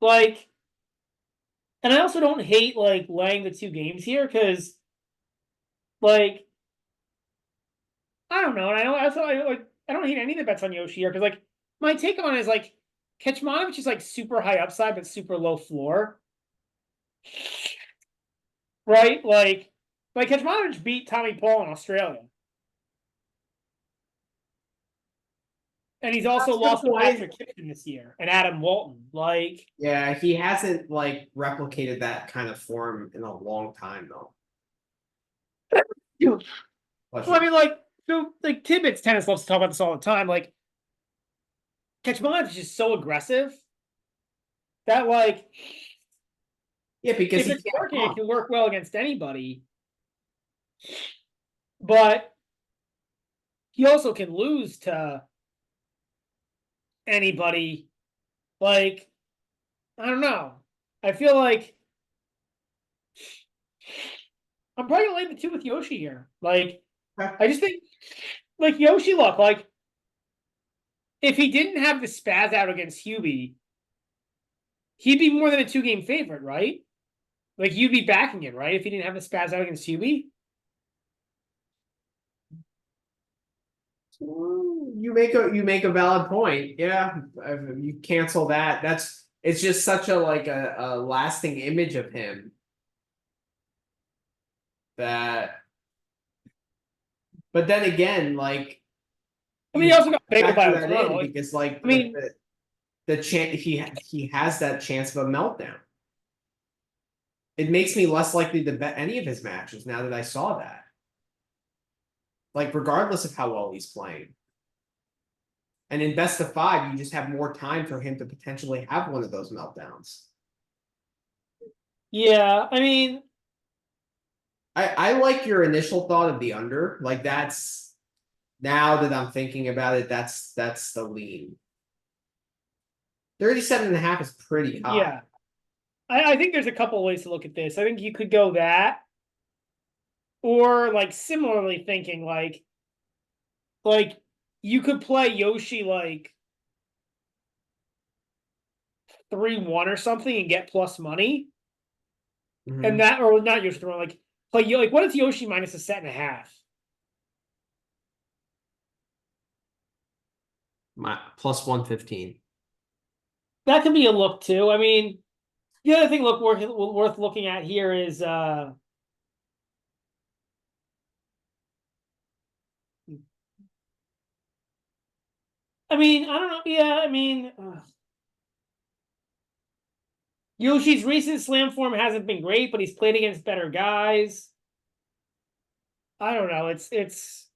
like, and I also don't hate like laying the 2 games here because like I don't know, and I don't hate any of the bets on Yoshi here because like my take on it is like Kecmanovic is like super high upside but super low floor, right? Like Kecmanovic beat Tommy Paul in Australia, and he's also That's a good lost to point. Patrick Kitchen this year and Adam Walton. Like, Yeah, he hasn't like replicated that kind of form in a long time though. well, Bless I you. mean, like so like Tibbetts tennis loves to talk about this all the time. Like Kecmanovic is just so aggressive that like Yeah, because if he it's can't working, it pump. can work well against anybody. But he also can lose to anybody. Like, I don't know. I feel like I'm probably gonna lay the 2 with Yoshi here. Like, Okay. I just think, like Yoshi, look, like if he didn't have the spaz out against Hubie, he'd be more than a 2-game favorite, right? Like you'd be backing it, right? If he didn't have the spaz out against Hubie. You make a valid point. Yeah, you cancel that. It's just such a lasting image of him that. But then again, like I mean, you he also got bailed by factor that in O'Connell. Like, because I mean, the chance he has that chance of a meltdown. It makes me less likely to bet any of his matches now that I saw that. Like regardless of how well he's playing. And in best of 5, you just have more time for him to potentially have one of those meltdowns. yeah, I mean, I like your initial thought of the under. Like that's now that I'm thinking about it, that's the lean. 37.5 is pretty high. yeah. I think there's a couple ways to look at this. I think you could go that, or like similarly thinking like you could play Yoshi like 3-1 or something and get plus money. And that, or not Yoshi 3-1, like what is Yoshi minus a set and a half? My plus 115. That could be a look too. I mean, the other thing worth looking at here is I mean, I don't know. Yeah, I mean, Yoshi's recent slam form hasn't been great, but he's played against better guys. I don't know. It's this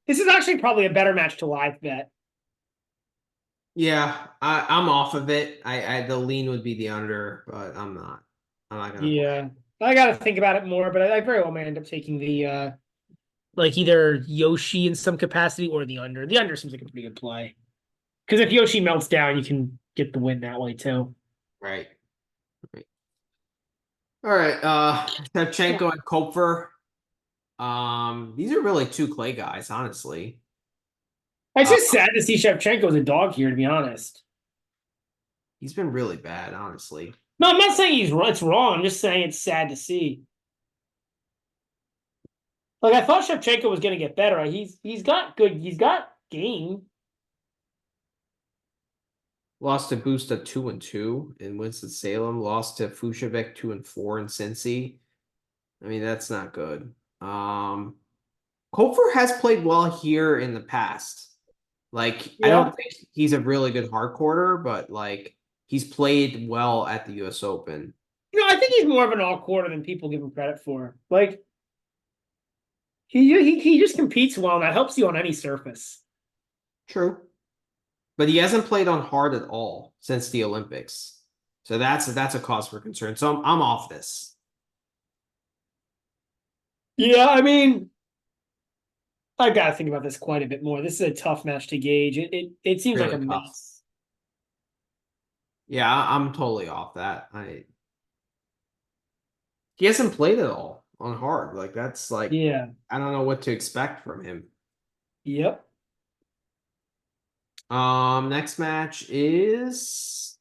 is actually probably a better match to live bet. Yeah, I'm off of it. I the lean would be the under, but I'm not. I'm not gonna play. Yeah. I gotta think about it more, but I very well may end up taking the like either Yoshi in some capacity or the under. The under seems like a pretty good play. Because if Yoshi melts down, you can get the win that way too. Right. Right. All right. Shevchenko and Kopfer. These are really 2 clay guys, honestly. It's Uh, just sad to see Shevchenko as a dog here, to be honest. he's been really bad, honestly. No, I'm not saying it's wrong. I'm just saying it's sad to see. Like I thought Shevchenko was going to get better. He's got good. He's got game. Lost to Busta 2-2 in Winston-Salem. Lost to Fushevik 2-4 in Cincy. I mean, that's not good. Kopfer has played well here in the past. Like, I Yeah. don't think he's a really good hard quarter, but like he's played well at the US Open. I think he's more of an all quarter than people give him credit for. Like he just competes well, and that helps you on any surface. True. But he hasn't played on hard at all since the Olympics. So that's a cause for concern. So I'm off this. Yeah, I mean, I got to think about this quite a bit more. This is a tough match to gauge. It seems like a Really tough. mess. Yeah, I'm totally off that. He hasn't played at all on hard. Like that's like Yeah. I don't know what to expect from him. Yep. Next match is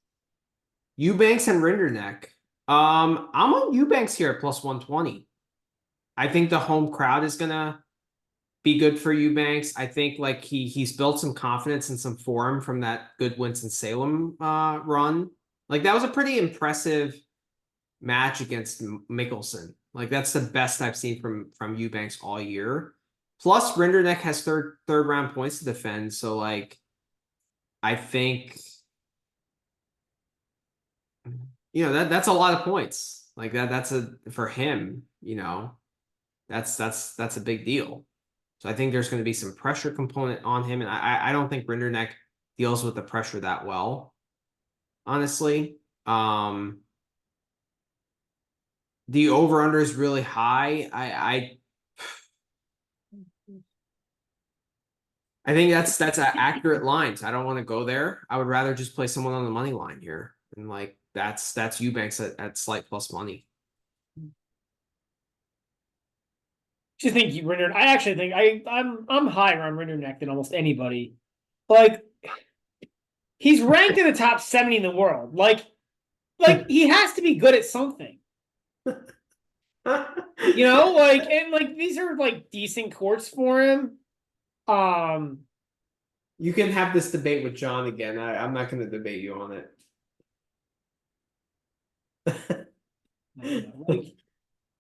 Eubanks and Rinderneck. I'm on Eubanks here at plus 120. I think the home crowd is gonna be good for Eubanks. I think like he's built some confidence and some form from that good Winston-Salem run. Like that was a pretty impressive match against Mickelson. Like that's the best I've seen from Eubanks all year. Plus Rinderneck has third round points to defend, so like I think that's a lot of points. Like that's a for him, that's a big deal. So I think there's going to be some pressure component on him, and I don't think Rinderneck deals with the pressure that well, honestly. The over under is really high. I think that's an accurate line. So I don't want to go there. I would rather just play someone on the money line here, and like that's Eubanks at slight plus money. just think I actually think I'm higher on Rinderneck than almost anybody. Like he's ranked in the top 70 in the world. Like he has to be good at something. You know, like and like these are like decent courts for him. Um, You can have this debate with John again. I'm not going to debate you on it. I don't know. Like,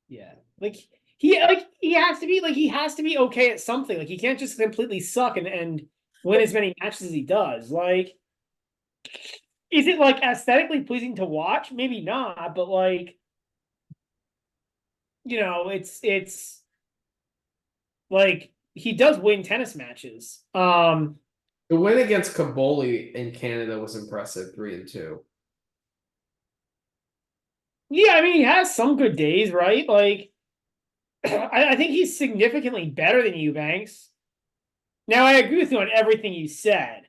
yeah. He has to be okay at something. Like he can't just completely suck and win as many matches as he does. Like, is it like aesthetically pleasing to watch? Maybe not, but like, it's like he does win tennis matches. The win against Kaboli in Canada was impressive, 3-2. Yeah, I mean he has some good days, right? Like I think he's significantly better than Eubanks. Now I agree with you on everything you said,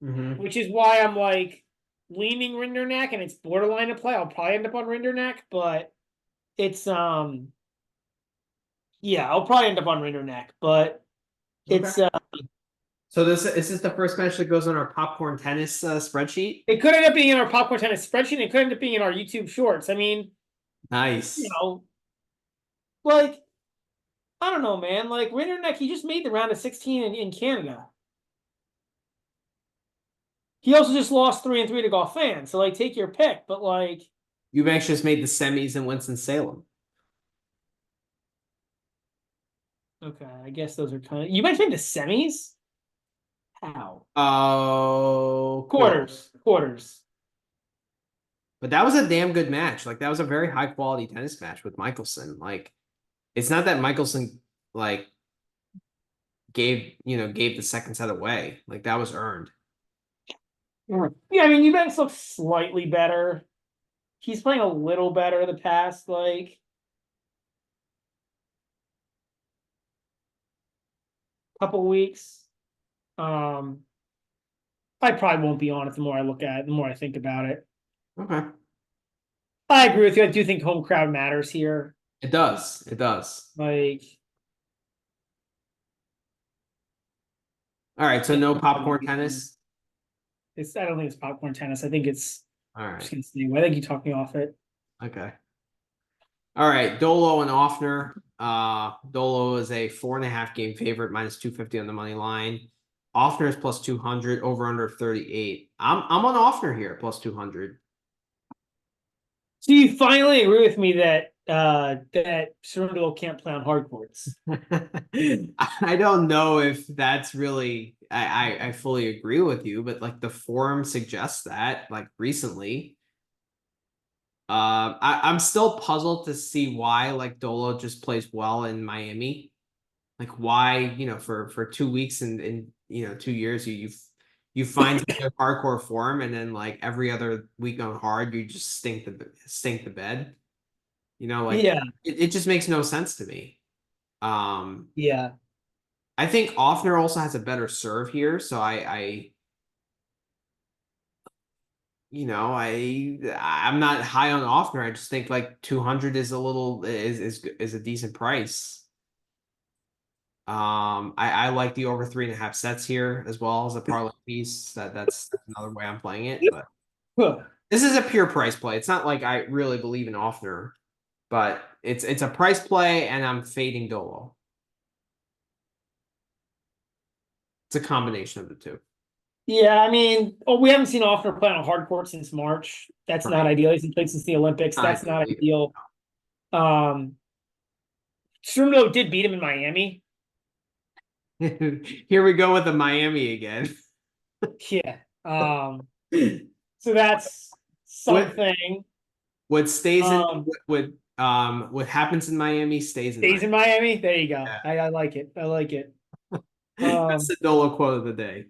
Mm-hmm. which is why I'm like leaning Rinderneck, and it's borderline to play. I'll probably end up on Rinderneck, but it's yeah, I'll probably end up on Rinderneck, but Okay. it's So this is the first match that goes on our popcorn tennis spreadsheet. it could end up being in our popcorn tennis spreadsheet. It could end up being in our YouTube shorts. I mean, you Nice. know, like I don't know, man. Like Rinderneck, he just made the round of 16 in Canada. He also just lost 3-3 to Golf Fan. So like, take your pick. But like, Eubanks just made the semis in Winston-Salem. okay, I guess those are kind of. You mentioned the semis. How? Oh, Quarters. but that was a damn good match. Like that was a very high quality tennis match with Michelson. Like it's not that Michelson like gave the second set away. Like that was earned. Yeah, I mean, Eubanks looks slightly better. He's playing a little better the past like couple weeks. Um, I probably won't be on it the more I look at it, the more I think about it. Okay. I agree with you. I do think home crowd matters here. It does. It does. Like, All right. So yeah, no popcorn tennis. I don't think it's popcorn tennis. I think it's All I'm right. just gonna stay away. I think you talked me off it. Okay. All right. Dolo and Offner. Dolo is a 4.5 game favorite, minus 250 on the money line. Offner is plus 200, over under 38. I'm on Offner here, plus 200. So you finally agree with me that that Cerundolo can't play on hard courts. I don't know if that's really I fully agree with you, but like the forum suggests that like recently. I'm still puzzled to see why like Dolo just plays well in Miami. Like why, for 2 weeks and 2 years you find a hardcore form and then like every other week on hard you just stink the bed. Like Yeah, it just makes no sense to me. Um yeah, I think Offner also has a better serve here, so I'm not high on Offner. I just think like 200 is is a decent price. I like the over 3.5 sets here as well as a parlay piece. That's another way I'm playing it, but huh. this is a pure price play. It's not like I really believe in Offner, but it's a price play and I'm fading Dolo. It's a combination of the two. Yeah. I mean, we haven't seen Offner play on a hard court since March. That's not Right. ideal. He's played since the Olympics. I That's not believe ideal. Um, Cerundolo did beat him in Miami. it. Here we go with the Miami again. Yeah. So that's What something. what stays in Um, what happens in Miami stays in Stays Miami. in Miami. There you go. Yeah. I like it. I like it. That's the Dolo quote of the day.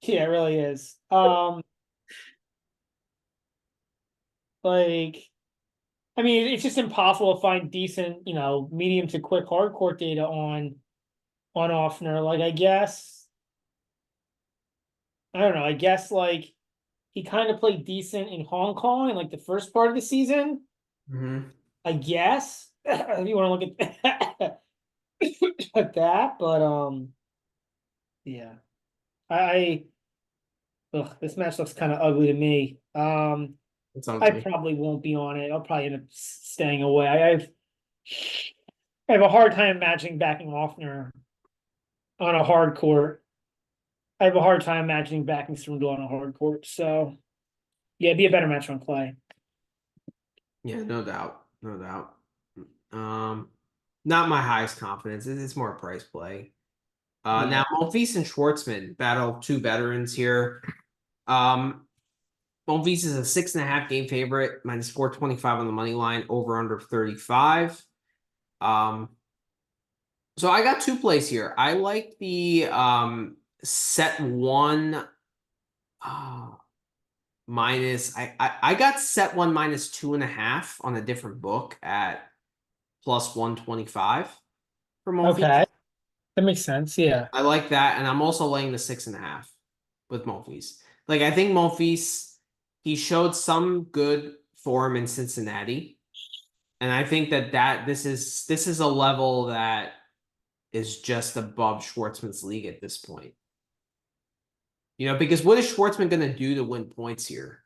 Yeah, it really is. Like, I mean, it's just impossible to find decent, medium to quick hard court data on Offner. Like, I don't know. I guess like he kind of played decent in Hong Kong in like the first part of the season. Mm-hmm. I guess. if you want to look at at that, but yeah, I ugh, this match looks kind of ugly to me. It's I ugly. probably won't be on it. I'll probably end up staying away. I have a hard time imagining backing Offner on a hard court. I have a hard time imagining backing Strundle on a hard court. So yeah, it'd be a better match on clay. Yeah, no doubt. No doubt. Um, Not my highest confidence. It's more a price play. Yeah. Now Monfils and Schwartzman battle two veterans here. Um, Monfils is a 6.5 game favorite, minus 425 on the money line, over under 35. Um, so I got two plays here. I like the set one uh, minus. I got set one minus 2.5 on a different book at plus 125 for Monfils. Okay. That makes sense. Yeah. I like that, and I'm also laying the 6.5 with Monfils. Like I think Monfils, he showed some good form in Cincinnati, and I think that this is a level that is just above Schwartzman's league at this point. You know, because what is Schwartzman going to do to win points here?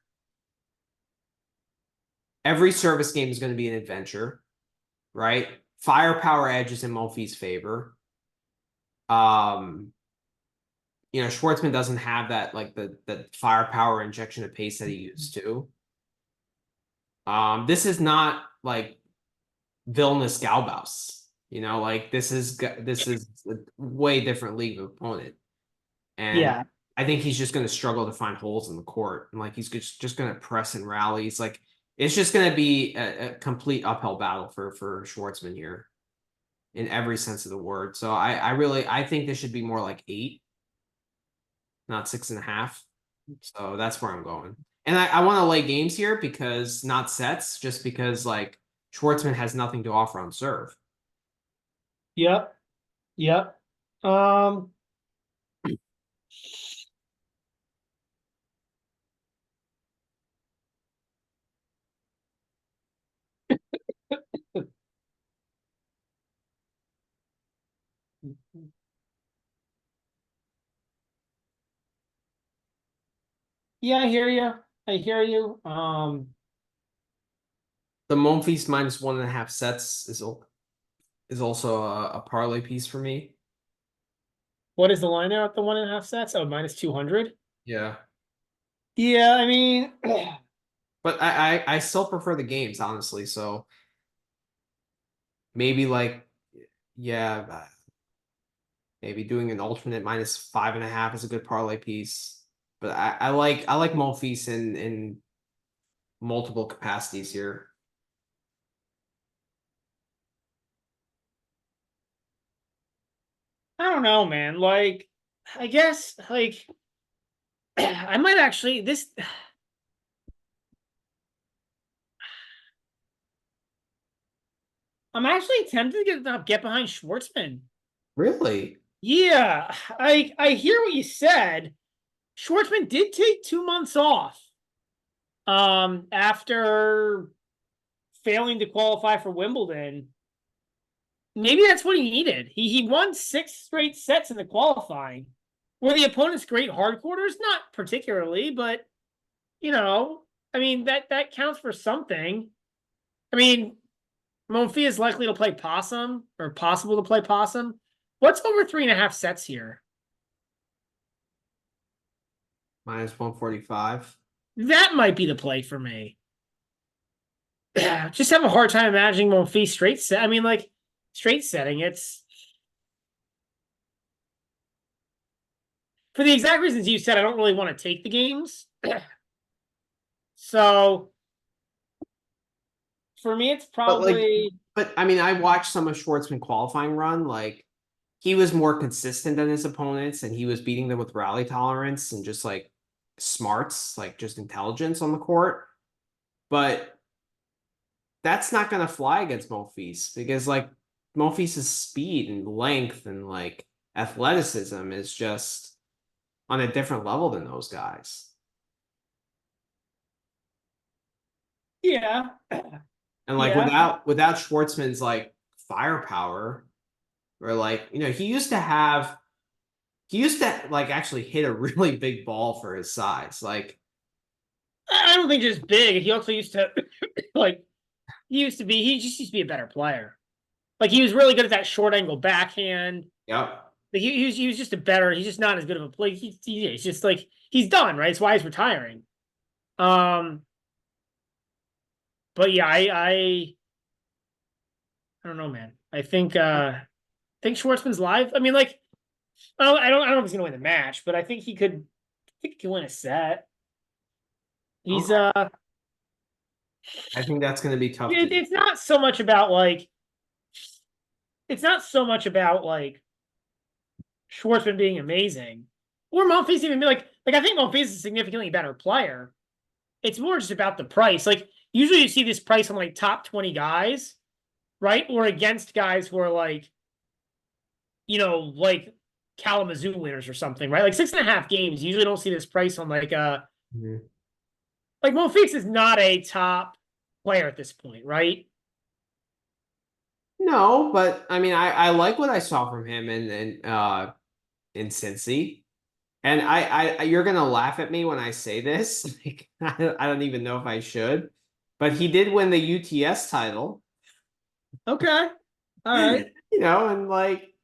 Every service game is going to be an adventure, right? Firepower edge is in Monfils' favor. You know, Schwartzman doesn't have that like the firepower injection of pace that he used to. This is not like villainous Galbaus. You know, like this is a way different league of opponent, and Yeah. I think he's just going to struggle to find holes in the court, and like he's just going to press and rally. It's like it's just going to be a complete uphill battle for Schwartzman here, in every sense of the word. So I think this should be more like 8, not 6.5. So that's where I'm going. And I want to lay games here because not sets, just because like Schwartzman has nothing to offer on serve. Yep. Yep. Um. Yeah, I hear you. I hear you. The Monfils minus 1.5 sets is also a parlay piece for me. What is the line there at the 1.5 sets? Oh, minus 200. Yeah. Yeah, I mean, But I still prefer the games, honestly. So maybe like, yeah, maybe doing an alternate minus 5.5 is a good parlay piece. But I like Monfils in multiple capacities here. I don't know, man. Like, I guess, like, I might actually this. I'm actually tempted to get behind Schwartzman. Really? Yeah, I hear what you said. Schwartzman did take 2 months off. After failing to qualify for Wimbledon. Maybe that's what he needed. He won 6 straight sets in the qualifying. Were the opponents great hard quarters? Not particularly, but you know, I mean that counts for something. I mean, Monfils is likely to play possum or possible to play possum. What's over 3.5 sets here? Minus 145. That might be the play for me. Just have a hard time imagining Monfils straight set. I mean, like straight setting. It's for the exact reasons you said. I don't really want to take the games. So for me, it's But like, probably but I mean, I watched some of Schwartzman qualifying run. Like, he was more consistent than his opponents, and he was beating them with rally tolerance and just like smarts, like just intelligence on the court. But that's not going to fly against Monfils because like Monfils' speed and length and like athleticism is just on a different level than those guys. yeah. And like Yeah. without Schwartzman's like firepower, or like, he used to like actually hit a really big ball for his size. Like, I don't think just big. He also used to like he just used to be a better player. Like he was really good at that short angle backhand. yep. Like he was just a better. He's just not as good of a player. He's just like he's done, right? That's why he's retiring. Um, but yeah, I don't know, man. I think Schwartzman's live. I mean, like I don't know if he's gonna win the match, but I think he can win a set. He's Okay. I think that's going to be tough to do. it's not so much about like it's not so much about like Schwartzman being amazing or Monfils even be like I think Monfils is a significantly better player. It's more just about the price. Like usually you see this price on like top 20 guys, right? Or against guys who are like, like Kalamazoo winners or something, right? Like 6.5 games. You usually don't see this price on Mhm. like Monfils is not a top player at this point, right? No, but I mean, I like what I saw from him in Cincy. And you're gonna laugh at me when I say this. Like, I don't even know if I should, but he did win the UTS title. Okay. All right. And like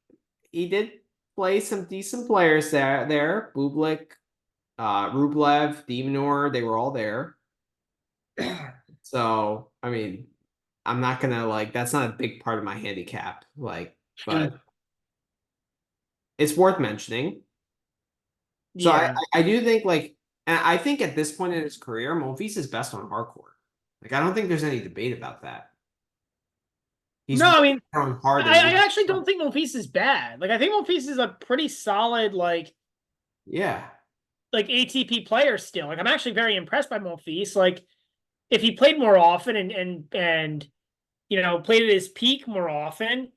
he did play some decent players there. Bublik, Rublev, Demonor, they were all there. So I mean, I'm not gonna like that's not a big part of my handicap. Like, but it's worth mentioning. So Yeah. I do think like, and I think at this point in his career, Monfils is best on hardcourt. Like I don't think there's any debate about that. He's No, way I mean, better on hard than I loose. actually don't think Monfils is bad. Like, I think Monfils is a pretty solid, Yeah. like ATP player still. Like, I'm actually very impressed by Monfils. Like, if he played more often and played at his peak more often,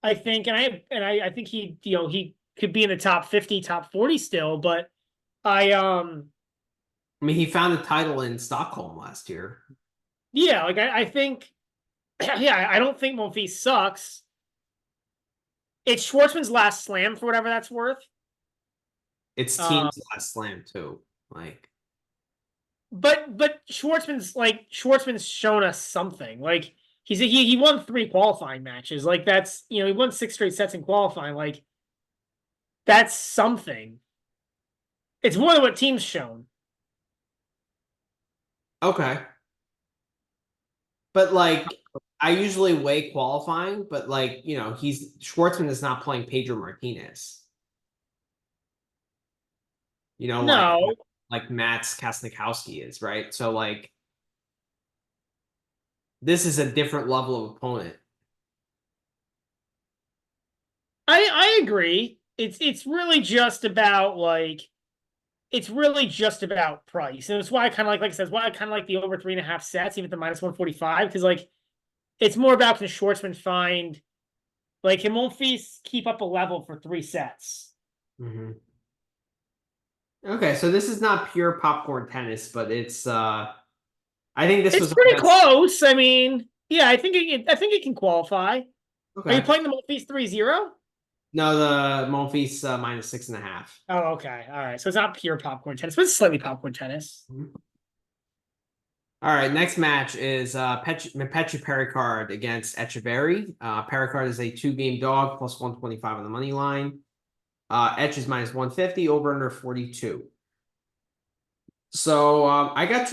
I think, I think he could be in the top 50, top 40 still. But I I mean, he found the title in Stockholm last year. yeah, like I think yeah, I don't think Monfils sucks. It's Schwartzman's last slam for whatever that's worth. It's Um, team's last slam too. Like, but Schwartzman's shown us something. Like he won 3 qualifying matches. Like that's he won 6 straight sets in qualifying. Like that's something. It's more than what teams shown. okay. But like I usually weigh qualifying, but like, he's Schwartzman is not playing Pedro Martinez. You know, like No, like Mats Kasnikowski is, right? So like this is a different level of opponent. I agree. It's really just about price, and it's why I kind of like I said, it's why I kind of like the over 3.5 sets, even at the -145, because like it's more about can Schwartzman find like can Monfils keep up a level for 3 sets. Mhm. Okay, so this is not pure popcorn tennis, but it's I think this It's was our pretty best. close. I mean, yeah, I think it can qualify. Are you Okay. playing the Monfils 3-0? No, the Monfils -6.5. Oh, okay. All right. So it's not pure popcorn tennis, but it's slightly popcorn tennis. Mhm. All right, next match is Petri Pericard against Echeverry. Pericard is a 2-game dog plus 125 on the money line. Etch is -150, over under 42. So I got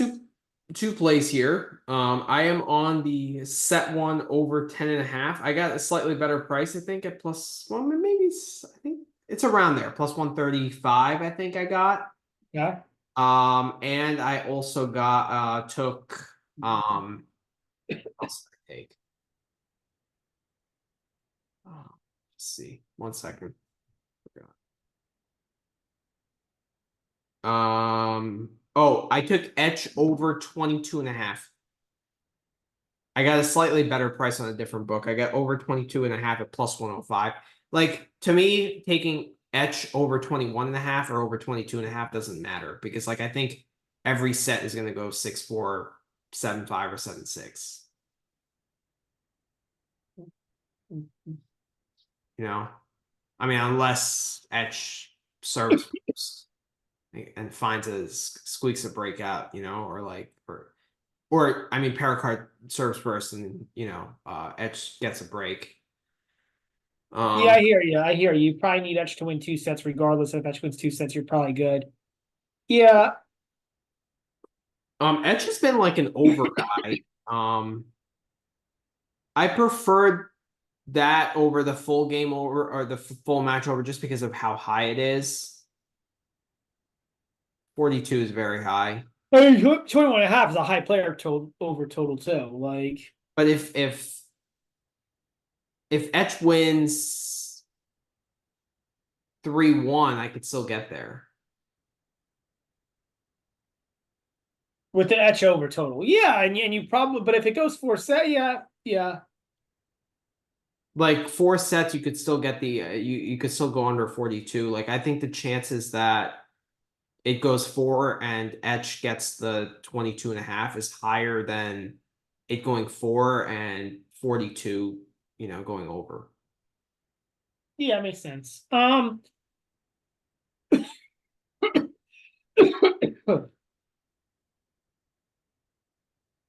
two plays here. I am on the set one over 10.5. I got a slightly better price, I think, at plus well, maybe I think it's around there, plus 135, I think I got. Yeah. And I also took what else did I take? Let's see. 1 second. I took Etch over 22.5. I got a slightly better price on a different book. I got over 22.5 at plus 105. Like, to me, taking Etch over 21.5 or over 22.5 doesn't matter because, like, I think every set is going to go 6-4, 7-5, or 7-6. you know. I mean, unless Etch serves first and finds squeaks a breakout, you know, or like or I mean, Paracard serves first, and Etch gets a break. Yeah, I Um, hear you. I hear you. You probably need Etch to win 2 sets, regardless. If Etch wins 2 sets, you're probably good. Yeah. Etch has been like an over guy. I preferred that over the full game over or the full match over just because of how high it is. 42 is very high. I mean, 21.5 is a high player total over total too. Like, But if Etch wins 3-1, I could still get there. with the Etch over total. Yeah, and you probably, but if it goes 4 set, yeah, yeah. Like 4 sets, you could still get the you could still go under 42. Like I think the chances that it goes 4 and Etch gets the 22.5 is higher than it going 4 and 42, going over. Yeah, makes sense.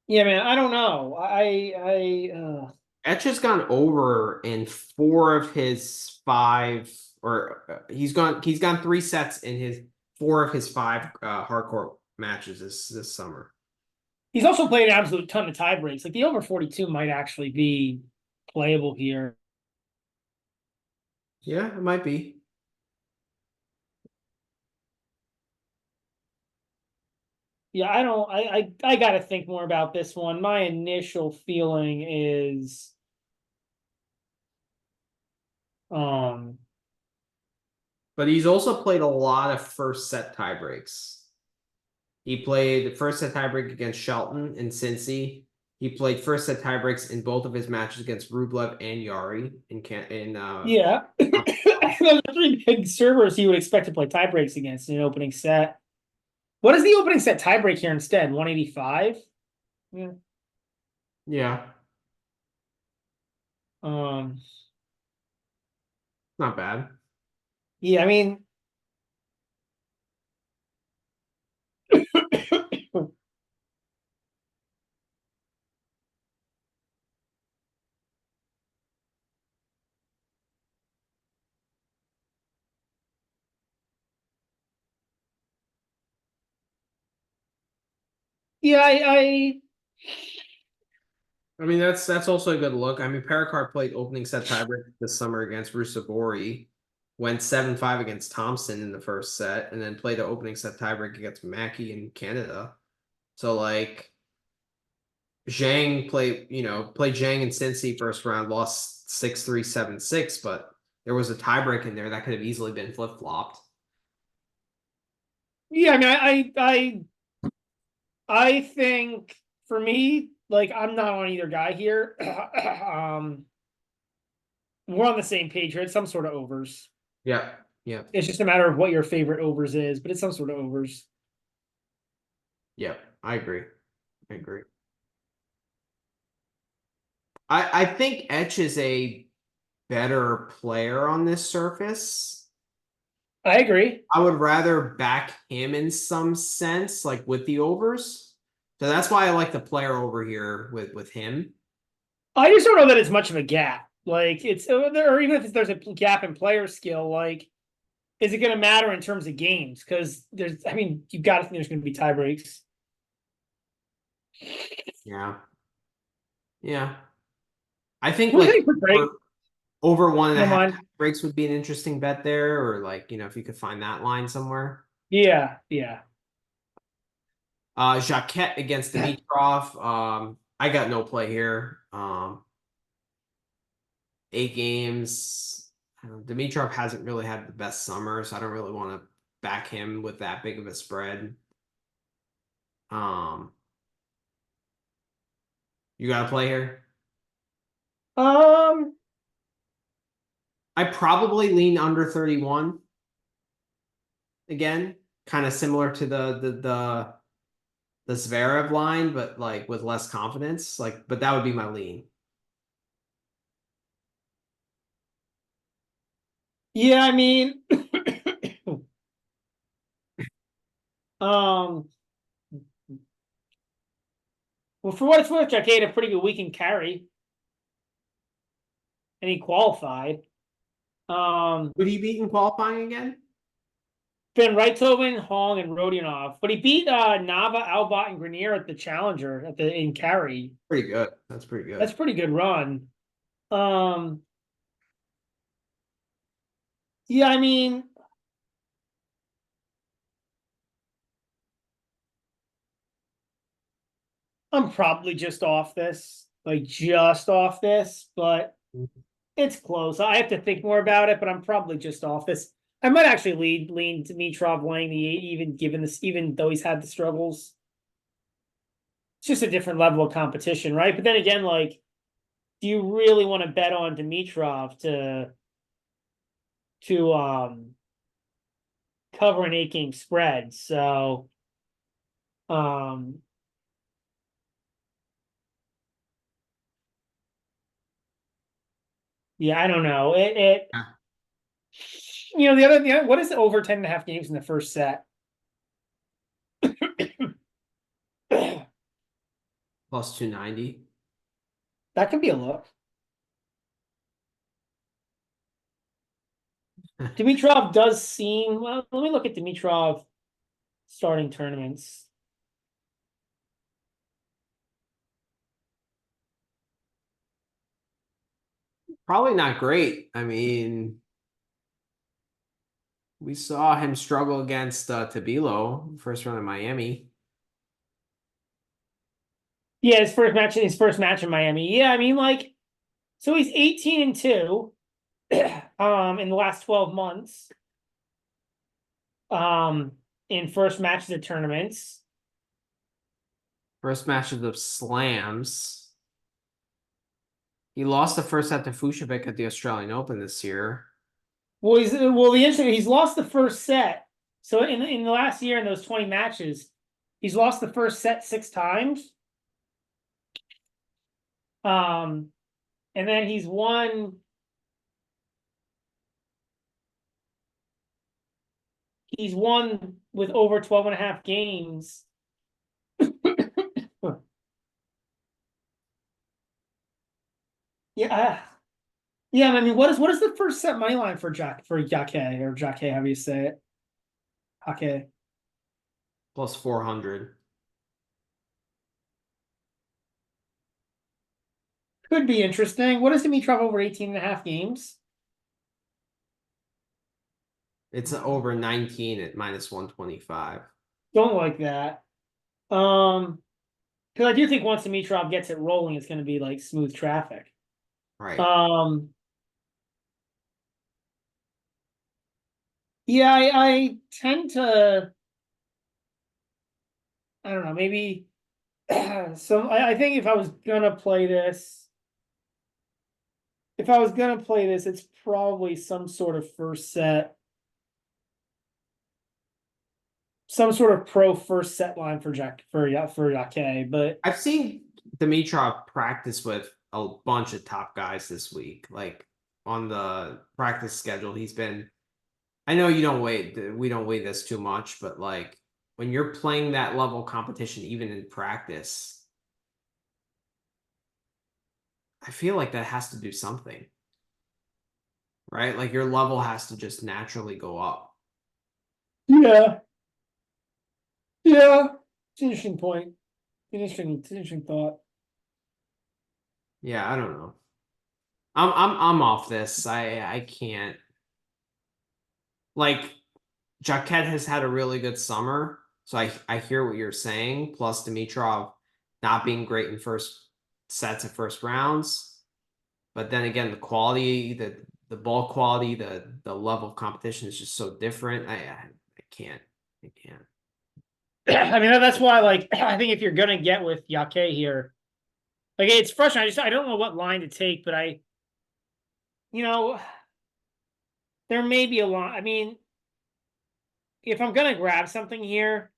Yeah, man, I don't know. Etch has gone over in 4 of his 5, or he's gone 3 sets in his 4 of his 5 hardcore matches this summer. He's also played an absolute ton of tie breaks. Like the over 42 might actually be playable here. Yeah, it might be. Yeah, I don't. I got to think more about this one. My initial feeling is, um, But he's also played a lot of first set tie breaks. He played the first set tiebreak against Shelton and Cincy. He played first set tiebreaks in both of his matches against Rublev and Yari yeah, those are 3 big servers he would expect to play tie breaks against in an opening set. What is the opening set tie break here instead? 185. Yeah. yeah, Um. not bad. Yeah, I mean, yeah, I mean, that's also a good look. I mean, Paracard played opening set tiebreak this summer against Rusabori, went 7-5 against Thompson in the first set, and then played the opening set tiebreak against Mackey in Canada. So like played Zhang and Cincy first round, lost 6-3, 7-6, but there was a tiebreak in there that could have easily been flip-flopped. yeah. I mean, I think for me, like, I'm not on either guy here. We're on the same page here. It's some sort of overs. Yeah, yeah, It's just a matter of what your favorite overs is, but it's some sort of overs. yeah. I agree. I agree. I think Etch is a better player on this surface. I agree. I would rather back him in some sense, like with the overs. So that's why I like the player over here with him. I just don't know that it's much of a gap. Like it's or even if there's a gap in player skill, like is it going to matter in terms of games? Because I mean, you've got to think there's going to be tie breaks. Yeah. Yeah. I think We'll like take a quick break. over one and I a don't half mind. breaks would be an interesting bet there, or like, if you could find that line somewhere. Yeah, yeah. Jacquet against Dimitrov. I got no play here. 8 games. Dimitrov hasn't really had the best summer, so I don't really want to back him with that big of a spread. Um, you got to play here. Um, I probably lean under 31 again, kind of similar to the Zverev line, but like with less confidence. Like, but that would be my lean. Yeah, I mean, um, well, for what it's worth, Jackie had a pretty good week in carry, and he qualified. Would he beat in qualifying again? Van Rijthoven, Hong, and Rodionov, but he beat Nava, Albot, and Grenier at the Challenger in carry. Pretty good. That's pretty That's good. pretty good run. Um, yeah, I mean, I'm probably just off this, like just off this, but it's close. I have to think more about it, but I'm probably just off this. I might actually lean Dimitrov laying the 8, even though he's had the struggles. It's just a different level of competition, right? But then again, like, do you really want to bet on Dimitrov to cover an 8-game spread? So um yeah, I don't know. It Yeah. what is it, over 10.5 games in the first set? That Plus 290. could be a look. Dimitrov does seem well. Let me look at Dimitrov starting tournaments. Probably not great. I mean, we saw him struggle against Tabilo first round in Miami. Yeah, his first match in Miami. Yeah, I mean, like, so he's 18-2 in the last 12 months. Um, in first matches of tournaments. First match of the slams. He lost the first set to Fushevik at the Australian Open this year. He's lost the first set. So in the last year in those 20 matches, he's lost the first set 6 times. And then he's won with over 12.5 games. Yeah. Yeah, I mean, what is the first set money line for Jacque or Jacque, however you say it? Jacque. Plus 400. Could be interesting. What is Dimitrov over 18.5 games? It's over 19 at minus 125. Don't like that. Because I do think once Dimitrov gets it rolling, it's going to be like smooth traffic. Right. Um, yeah, I tend to, I don't know, maybe. So I think if I was gonna play this, it's probably some sort of first set, some sort of pro first set line for Jacque. But I've seen Dimitrov practice with a bunch of top guys this week. Like on the practice schedule, he's been. I know you don't we don't weigh this too much, but like when you're playing that level of competition, even in practice, I feel like that has to do something, right? Like your level has to just naturally go up. yeah, yeah, it's an interesting point. It's an interesting thought. Yeah, I don't know. I'm off this. I can't. Like Jaquette has had a really good summer, so I hear what you're saying. Plus Dimitrov not being great in first sets of first rounds, but then again, the quality, the ball quality, the level of competition is just so different. I can't. I can't. I mean, that's why, like, I think if you're gonna get with Jacque here, like, it's frustrating. I don't know what line to take, but you know, there may be a line. I mean, if I'm gonna grab something here,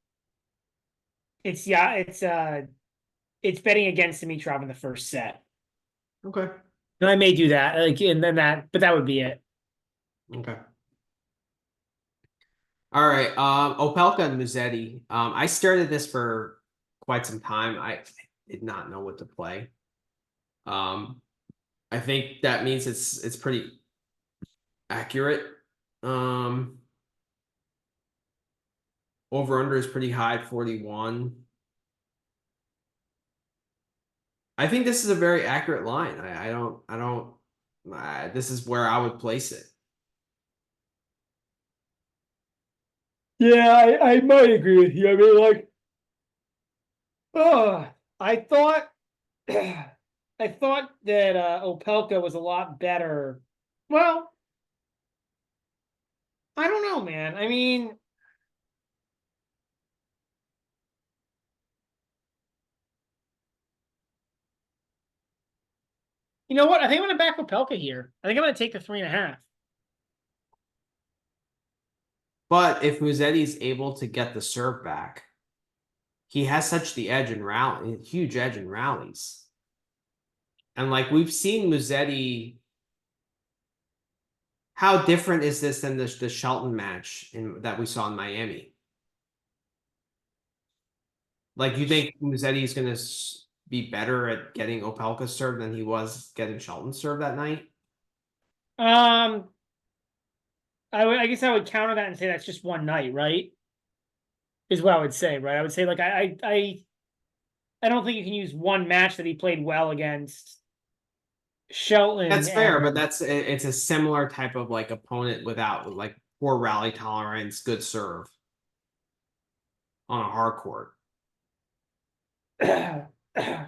it's betting against Dimitrov in the first set. Okay. And I may do that, like, and then but that would be it. Okay. All right. Opelka and Musetti. I started this for quite some time. I did not know what to play. Um, I think that means it's pretty accurate. Um, over under is pretty high at 41. I think this is a very accurate line. This is where I would place it. Yeah, I might agree with you. I mean, like, oh, I thought, I thought that Opelka was a lot better. Well, I don't know, man. I mean, you know what? I think I'm gonna back Opelka here. I think I'm gonna take the 3.5. But if Musetti is able to get the serve back, he has such the edge in rally, huge edge in rallies. And like we've seen Musetti, how different is this than the Shelton match that we saw in Miami? Like you think Musetti is going to be better at getting Opelka served than he was getting Shelton served that night? Um, I guess I would counter that and say that's just one night, right? Is what I would say, right? I would say like I don't think you can use one match that he played well against Shelton That's fair, but and it's a similar type of like opponent without like poor rally tolerance, good serve on a hard court.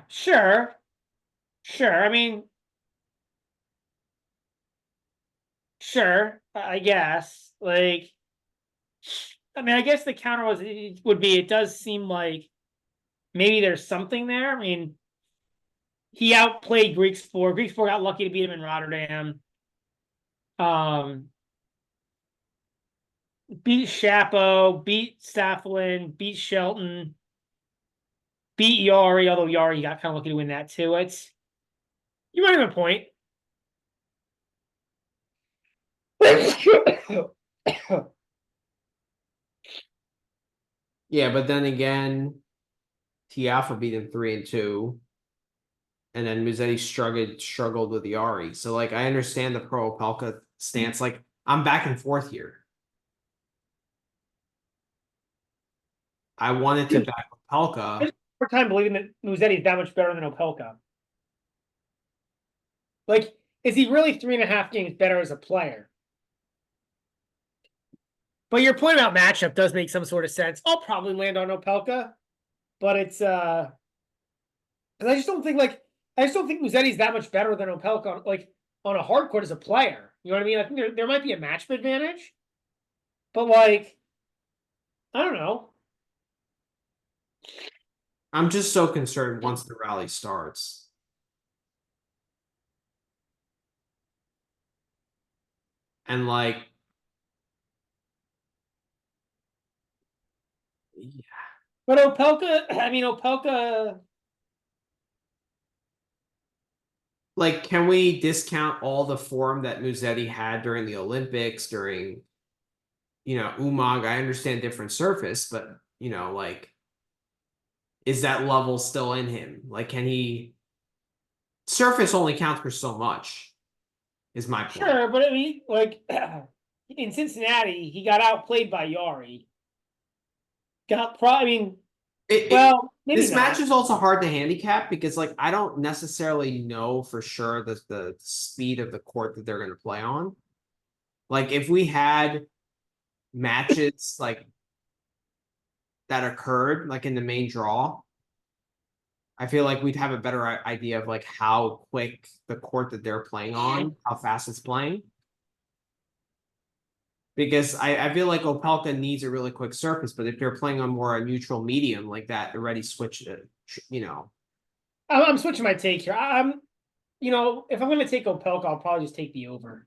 sure, sure. I mean, sure. I guess. Like, I mean, I guess the counter would be it does seem like maybe there's something there. I mean, he outplayed Greeks 4. Greeks 4 got lucky to beat him in Rotterdam. Um, beat Shapo, beat Staffelin, beat Shelton, beat Yari, although Yari got kind of lucky to win that too. You might have a point. Yeah, but then again, Tiafa beat him 3-2. And then Musetti struggled with Yari. So like I understand the pro Opelka stance. Like I'm back and forth here. I wanted to back I Opelka. just have a hard time believing that Musetti is that much better than Opelka. Like, is he really 3.5 games better as a player? But your point about matchup does make some sort of sense. I'll probably land on Opelka, but it's I just don't think like I just don't think Musetti's that much better than Opelka like on a hard court as a player. You know what I mean? I think there might be a matchup advantage, but like I don't know. I'm just so concerned once the rally starts. And like, yeah. But Opelka, I mean Opelka. Like, can we discount all the form that Musetti had during the Olympics, during, Umag? I understand different surface, but, like, is that level still in him? Like, can he. Surface only counts for so much, is my point. Sure, but I mean, like in Cincinnati, he got outplayed by Yari. I mean, It, it, well, maybe this match not. is also hard to handicap because, like, I don't necessarily know for sure the speed of the court that they're going to play on. Like, if we had matches like that occurred like in the main draw, I feel like we'd have a better idea of like how quick the court that they're playing on, how fast it's playing. Because I feel like Opelka needs a really quick surface, but if they're playing on more a neutral medium like that, already switched it, I'm switching my take here. If I'm going to take Opelka, I'll probably just take the over.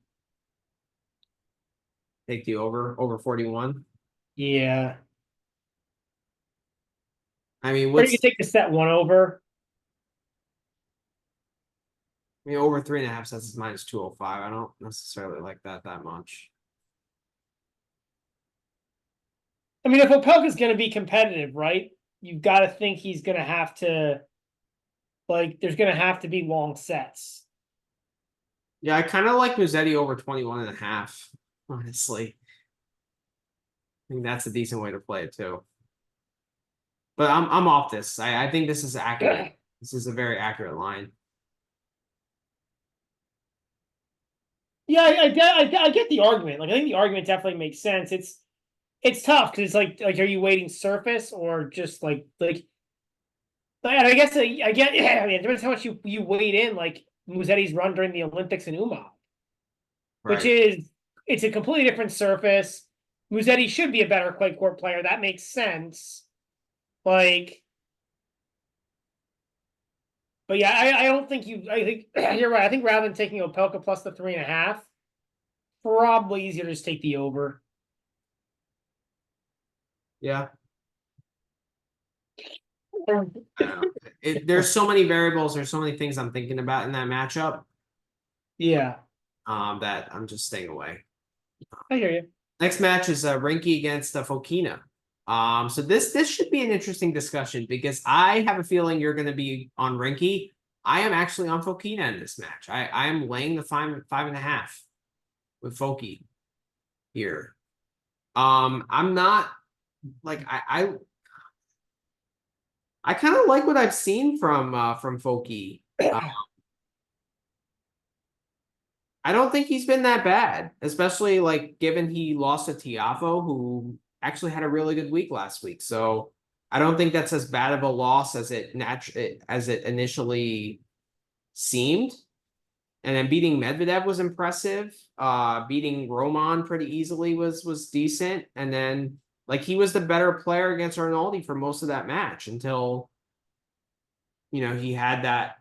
take the over 41. Yeah. I mean, Or you can take the set one over. over 3.5 sets is minus 205. I don't necessarily like that much. I mean, if Opelka's going to be competitive, right? You've got to think he's going to have to, like, there's going to have to be long sets. Yeah, I kind of like Musetti over 21.5, honestly. I think that's a decent way to play it too. But I'm off this. I think this is accurate. This is a very accurate line. Yeah, I get the argument. Like, I think the argument definitely makes sense. It's tough because it's like, are you waiting surface or just like? And I guess I get. Yeah, I mean, it depends how much you wait in. Like Musetti's run during the Olympics in Umag, which Right. is it's a completely different surface. Musetti should be a better clay court player. That makes sense. Like, but yeah, I don't think you. I think you're right. I think rather than taking Opelka plus the 3.5, probably easier to just take the over. Yeah. I don't know. There's so many variables. There's so many things I'm thinking about in that matchup. Yeah, That I'm just staying away. I hear you. Next match is Rinky against Fokina. So this should be an interesting discussion because I have a feeling you're going to be on Rinky. I am actually on Fokina in this match. I am laying the 5.5 with Foki here. I'm not like I kind of like what I've seen from Foki. I don't think he's been that bad, especially like given he lost to Tiafo, who actually had a really good week last week. So I don't think that's as bad of a loss as it initially seemed. And then beating Medvedev was impressive. Beating Roman pretty easily was decent. And then like he was the better player against Arnaldi for most of that match until he had that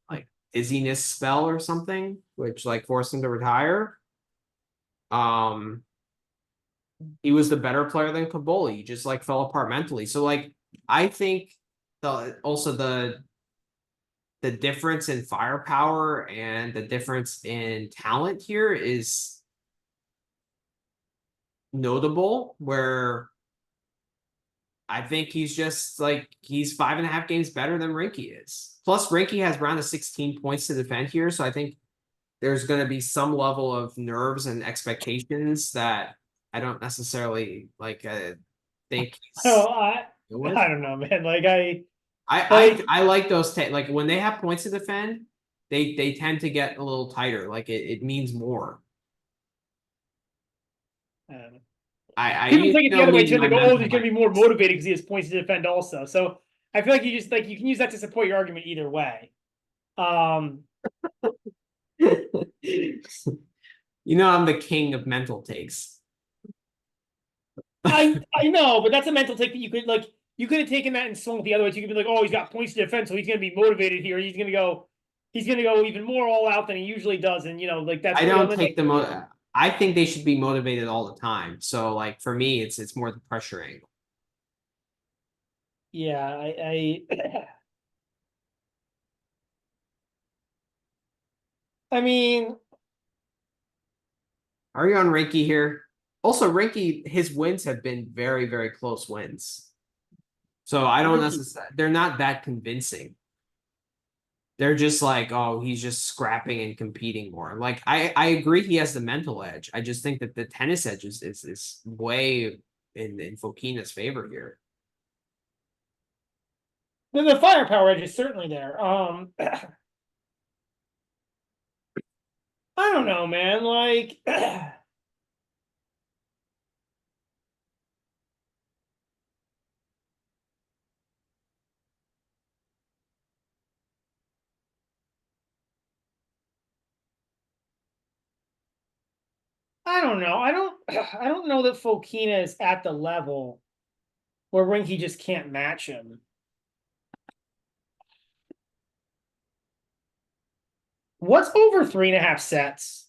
like dizziness spell or something, which like forced him to retire. Um, he was the better player than Kaboli. He just like fell apart mentally. So like I think the difference in firepower and the difference in talent here is notable. Where I think he's just like he's 5.5 games better than Rinky is. Plus, Rinky has around 16 points to defend here, so I think there's going to be some level of nerves and expectations that I don't necessarily think Oh, he's with. I don't know, man. Like I like those like when they have points to defend, they tend to get a little tighter. Like it means more. um, I people you take it the know other way me, too. They my go, "Oh, mental he's going to be more motivated because he has points to defend also." So I feel like you just like you can use that to support your argument either way. Um, I'm the king of mental takes. I know, but that's a mental take that you could have taken that and swung it the other way. So you could be like, "Oh, he's got points to defend, so he's going to be motivated here. He's going to go even more all out than he usually does." And like that's I don't like, take the I think they should be motivated all the time. So like for me, it's more the pressure angle. yeah, I mean, Are you on Rinky here? Also, Rinky, his wins have been very, very close wins. So I don't necessarily, they're not that convincing. They're just like, oh, he's just scrapping and competing more. Like I agree he has the mental edge. I just think that the tennis edge is way in Fokina's favor here. the firepower edge is certainly there. I don't know, man. Like, I don't know. I don't know that Fokina is at the level where Rinky just can't match him. What's over 3.5 sets?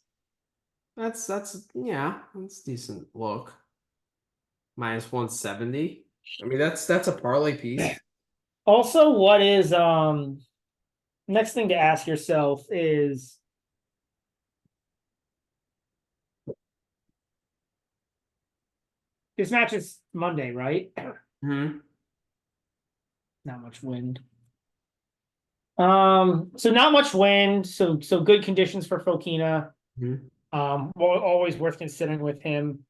That's yeah, that's decent look. Minus 170. I mean, that's a parlay piece. Also, what is next thing to ask yourself is, This match is Monday, right? Hmm. Not much wind. So not much wind. So good conditions for Fokina. Hmm. Always worth considering with him.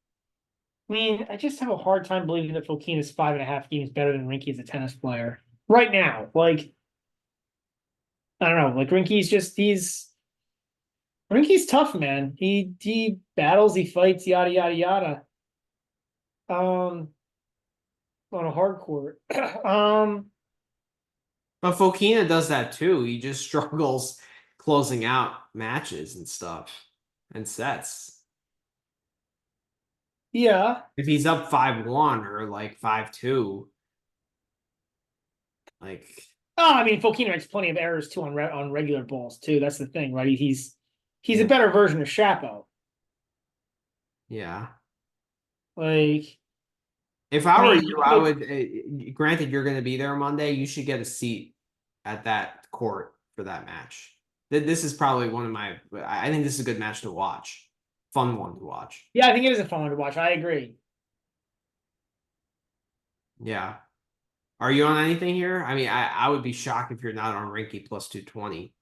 I mean, I just have a hard time believing that Fokina's 5.5 games better than Rinky as a tennis player right now. Like, I don't know. Like Rinky's tough, man. He battles, he fights, yada yada yada. Um, on a hard court. But Fokina does that too. He just struggles closing out matches and stuff and sets. Yeah. If he's up 5-1 or like 5-2, like Oh, I mean, Fokina makes plenty of errors too on regular balls too. That's the thing, right? He's a yeah, better version of Shapo. yeah. Like, If I I were mean, you, I would. Granted, you're going to be there Monday. You should get a seat at that court for that match. This is probably one of my. I think this is a good match to watch. Fun one to watch. yeah, I think it is a fun one to watch. I agree. Yeah. Are you on anything here? I mean, I would be shocked if you're not on Rinky plus 220.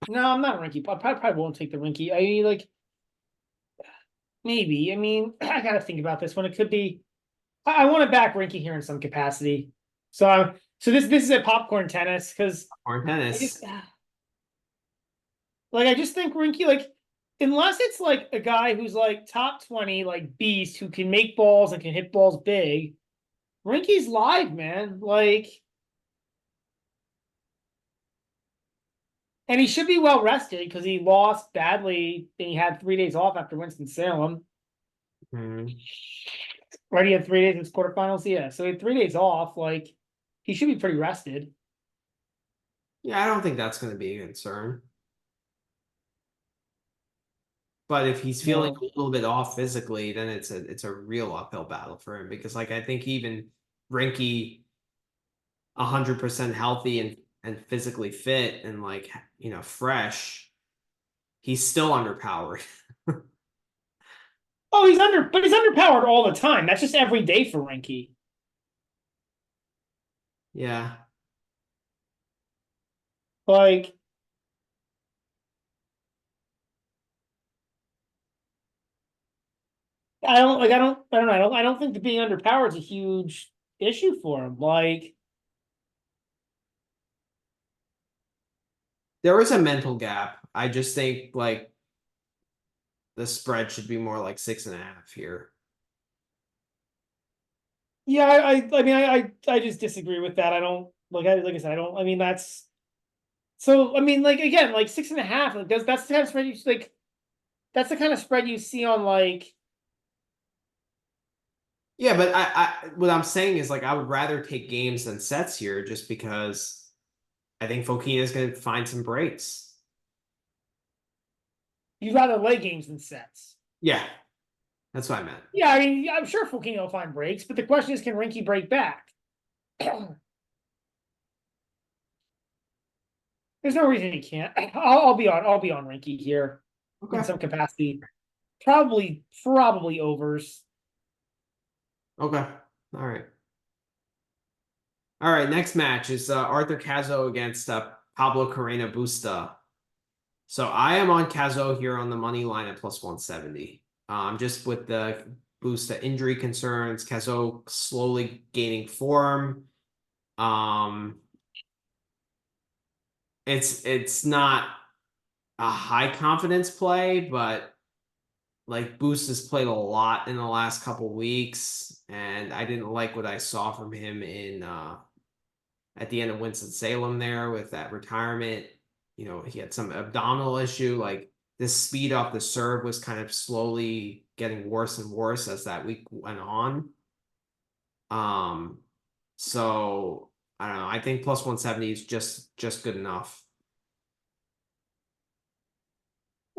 No, I'm not a Rinky. I probably won't take the Rinky. I mean, like, maybe. I mean, I gotta think about this one. It could be. I want to back Rinky here in some capacity. So this is a popcorn tennis because Or I tennis. just like I just think Rinky like unless it's like a guy who's like top 20 like beast who can make balls and can hit balls big. Rinky's live, man. Like, and he should be well rested because he lost badly and he had 3 days off after Winston-Salem. Hmm. Right, he had 3 days in his quarterfinals. Yeah, so he had 3 days off. Like, he should be pretty rested. Yeah, I don't think that's going to be a concern. But if he's feeling No. a little bit off physically, then it's a real uphill battle for him because like I think even Rinky 100% healthy and physically fit and like fresh, he's still underpowered. Oh, but he's underpowered all the time. That's just every day for Rinky. Yeah. Like, I don't think that being underpowered is a huge issue for him. Like, There is a mental gap. I just think like the spread should be more like 6.5 here. yeah, I mean, I just disagree with that. I don't like I said, I don't. I mean, that's so. I mean, like again, like 6.5. Like that's the kind of spread you like. That's the kind of spread you see on like. Yeah, but I what I'm saying is like I would rather take games than sets here just because I think Fokina is going to find some breaks. You'd rather lay games than sets. Yeah, that's what I meant. Yeah, I mean, I'm sure Fukino will find breaks, but the question is, can Rinky break back? There's no reason he can't. I'll be on Rinky here in Okay. some capacity. Probably overs. Okay. All right. All right. Next match is Arthur Cazzo against Pablo Carreno Busta. So I am on Cazzo here on the money line at plus 170. Just with the Busta injury concerns, Cazzo slowly gaining form. Um, it's not a high confidence play, but like Boost has played a lot in the last couple weeks, and I didn't like what I saw from him in at the end of Winston-Salem there with that retirement. He had some abdominal issue. Like this speed off the serve was kind of slowly getting worse and worse as that week went on. Um, so I don't know. I think plus 170 is just good enough.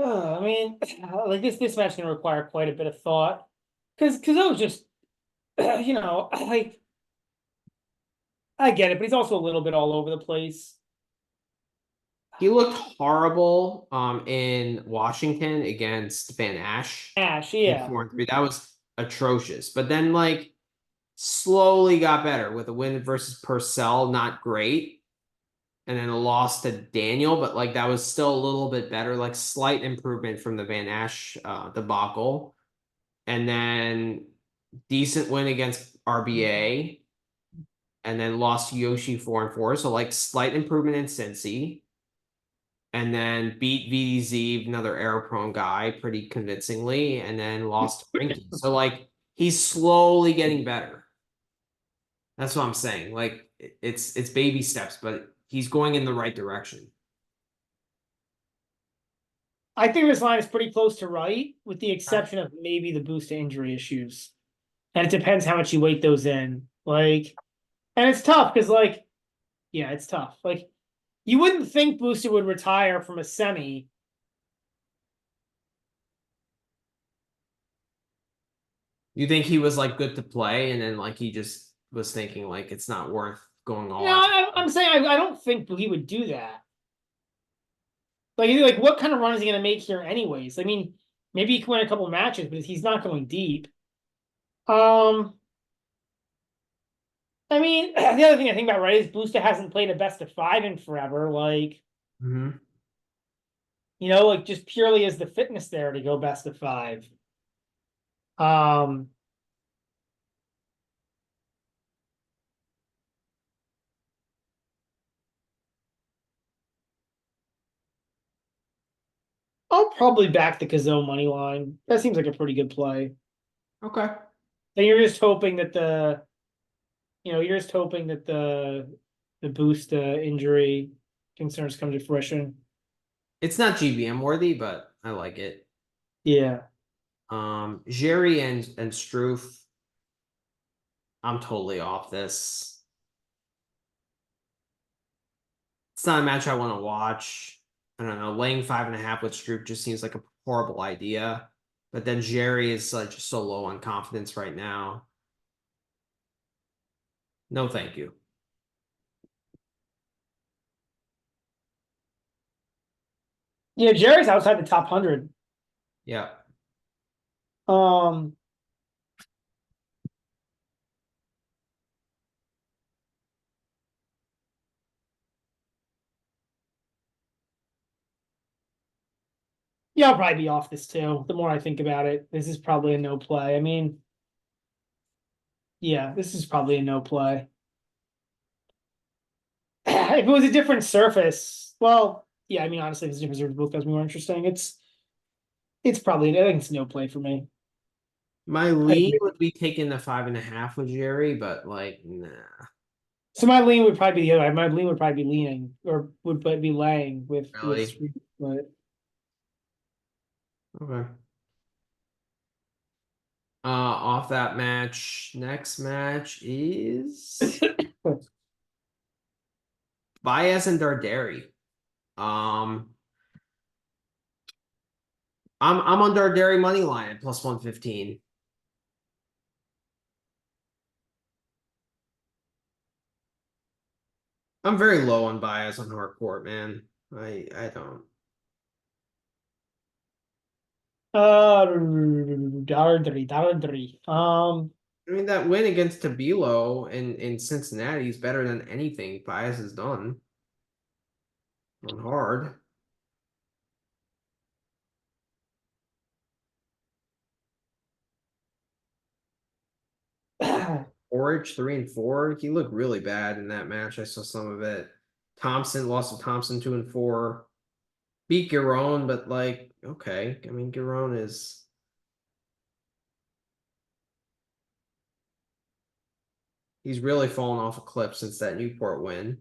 I mean, like this match can require quite a bit of thought because I was just, like I get it, but he's also a little bit all over the place. He looked horrible in Washington against Van Ash Ash, in yeah. 4-3. That was atrocious. But then like slowly got better with a win versus Purcell, not great. And then a loss to Daniel, but like that was still a little bit better, like slight improvement from the Van Ash debacle. And then decent win against RBA, and then lost to Yoshi 4-4. So like slight improvement in Cincy. And then beat VDZ, another error prone guy, pretty convincingly, and then lost to Rinky. So like he's slowly getting better. That's what I'm saying. Like it's baby steps, but he's going in the right direction. I think this line is pretty close to right, with the Okay. exception of maybe the boost to injury issues. And it depends how much you weight those in. Like, and it's tough because, like, yeah, it's tough. Like, you wouldn't think Booster would retire from a semi. You think he was like good to play, and then like he just was thinking like it's not worth going all No, out. I'm saying I don't think he would do that. Like, what kind of run is he going to make here, anyways? I mean, maybe he can win a couple matches, but he's not going deep. Um, I mean, the other thing I think about, right, is Booster hasn't played a best of 5 in forever. Like, Mm-hmm. like just purely as the fitness there to go best of 5. Um, I'll probably back the Kazoo money line. That seems like a pretty good play. Okay. And you're just hoping that the boost injury concerns come to fruition. It's not GBM worthy, but I like it. Yeah. Jerry and Struth, I'm totally off this. It's not a match I want to watch. I don't know. Laying 5.5 with Stroop just seems like a horrible idea. But then Jerry is just so low on confidence right now. No, thank you. Yeah, Jerry's outside the top 100. Yeah. Um, yeah, I'll probably be off this too. The more I think about it, this is probably a no play. I mean, yeah, this is probably a no play. If it was a different surface, well, yeah, I mean, honestly, if it's a different surface, both guys more interesting. It's probably, I think it's no play for me. My I lean agree. would be taking the 5.5 with Jerry, but like, nah. So my lean would probably be the other. My lean would probably be leaning, or would be laying with Really? Street, but Okay. Off that match. Next match is Baez and Darderi. Um, I'm on Darderi money line at plus 115. I'm very low on Baez on hard court, man. I don't. $1.03. I mean, that win against Tabilo in Cincinnati is better than anything Baez has done on hard. Orich 3-4. He looked really bad in that match. I saw some of it. Thompson lost to Thompson 2-4. Beat Giron, but like, okay. I mean, Giron is he's really fallen off a cliff since that Newport win.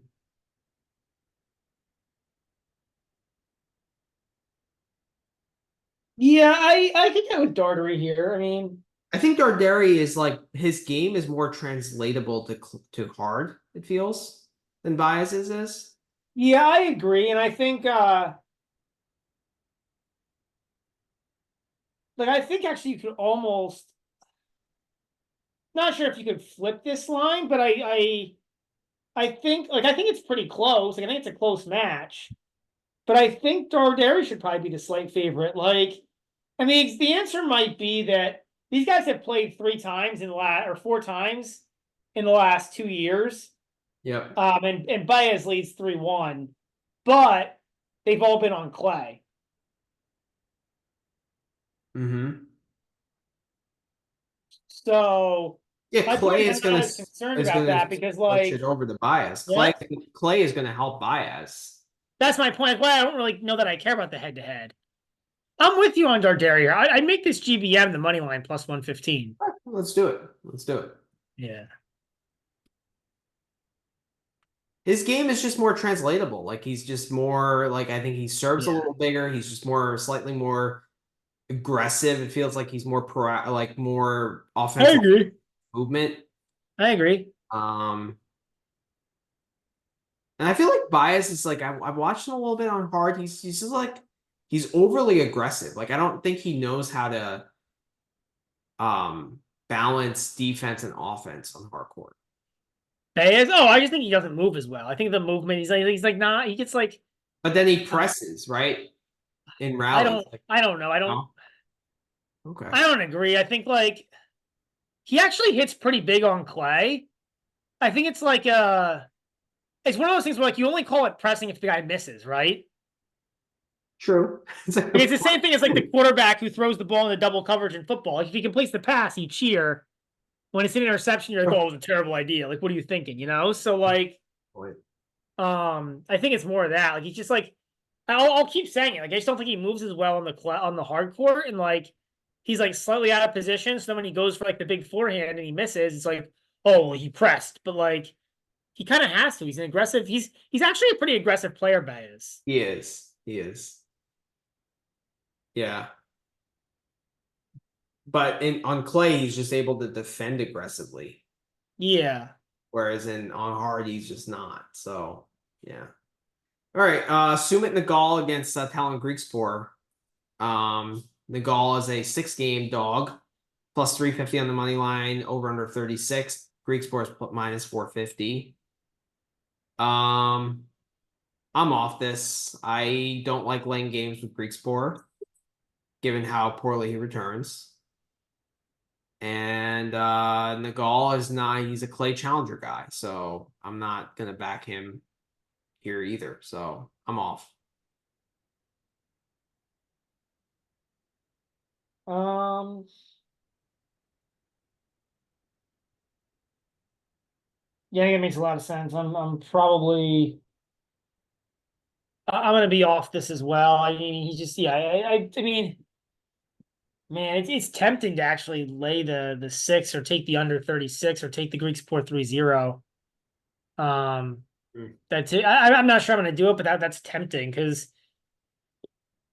Yeah, I think I would Dartery here. I mean, I think Darderi is like his game is more translatable to hard, it feels, than Baez's is. yeah, I agree, and I think I think actually you could almost, not sure if you could flip this line, but I think it's pretty close. Like, I think it's a close match. But I think Darderi should probably be the slight favorite. Like, I mean, the answer might be that these guys have played 3 times in the last or 4 times in the last 2 years. Yep. And Baez leads 3-1, but they've all been on clay. Mm-hmm. So Yeah, my point Clay is is I'm gonna not as concerned is about gonna that because switch it like over to Baez. what? Clay is gonna help Baez. That's my point. That's why I don't really know that I care about the head to head. I'm with you on Darderi. I make this GBM the money line plus 115. Let's do it. Let's do it. Yeah. His game is just more translatable. Like he's just more like I think he serves a Yeah. little bigger. He's just more slightly more aggressive. It feels like he's more like more I offensive agree. movement. I agree. Um, and I feel like Bias is like I've watched him a little bit on hard. He's just like he's overly aggressive. Like I don't think he knows how to balance defense and offense on hard court. Baez. Oh, I just think he doesn't move as well. I think the movement, he's like not, he gets like But then he presses, right? In rallies. Like, I don't know. no? Okay. I don't agree. I think like he actually hits pretty big on clay. I think it's like it's one of those things where like you only call it pressing if the guy misses, right? True. Like, it's the same thing as like the quarterback who throws the ball in the double coverage in football. Like if he completes the pass, you cheer. When it's an interception, you're like, oh, it was a terrible idea. Like, what are you thinking? So like, I think it's more of that. Like he's just like, I'll keep saying it. Like I just don't think he moves as well on the hard court, and like he's like slightly out of position. So then when he goes for like the big forehand and he misses, it's like, oh, well, he pressed, but like he kind of has to. He's an aggressive. He's actually a pretty aggressive player, Baez. He is. He is. Yeah. But on clay, he's just able to defend aggressively. Yeah. Whereas on hard, he's just not. So yeah. All right. Sumit Nagal against Talon Greekspor. Nagal is a 6-game dog, plus 350 on the money line, over under 36. Greekspor is minus 450. I'm off this. I don't like laying games with Greekspor, given how poorly he returns. And Nagal is not, he's a clay challenger guy, so I'm not gonna back him here either. So I'm off. Um. Yeah, it makes a lot of sense. I'm probably I'm gonna be off this as well. I mean, he just yeah. I mean, man, it's tempting to actually lay the 6 or take the under 36 or take the Greek support 3-0. Mm. That's it. I'm not sure I'm gonna do it, but that's tempting because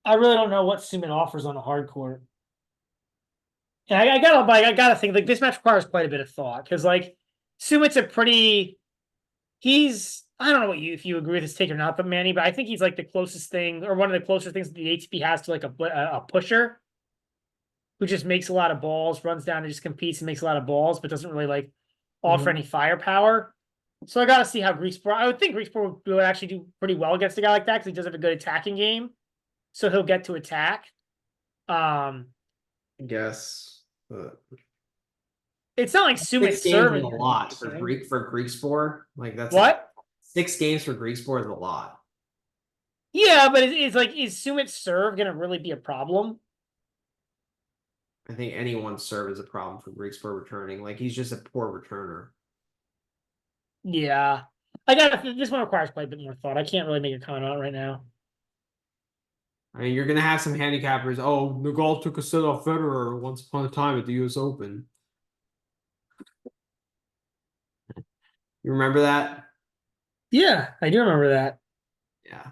I really don't know what Suman offers on a hard court. And I gotta think like this match requires quite a bit of thought because like Sumit's a pretty he's I don't know if you agree with his take or not, but Manny, but I think he's like the closest thing or one of the closer things that the ATP has to like a pusher who just makes a lot of balls, runs down and just competes and makes a lot of balls, but doesn't really like offer any firepower. So I got to see how Greeksport. I would think Greeksport would actually do pretty well against a guy like that because he does have a good attacking game, so he'll get to attack. I guess. It's not like Sumit's 6 games is serving a lot for Greekspor. Like that's what? 6 games for Greekspor is a lot. Yeah, but it's like is Sumit's serve gonna really be a problem? I think anyone's serve is a problem for Greekspor returning. Like he's just a poor returner. Yeah. I got this one requires quite a bit more thought. I can't really make a comment on it right now. I mean, you're gonna have some handicappers. Oh, Nagal took a set off Federer once upon a time at the U.S. Open. You remember that? Yeah, I do remember that. Yeah.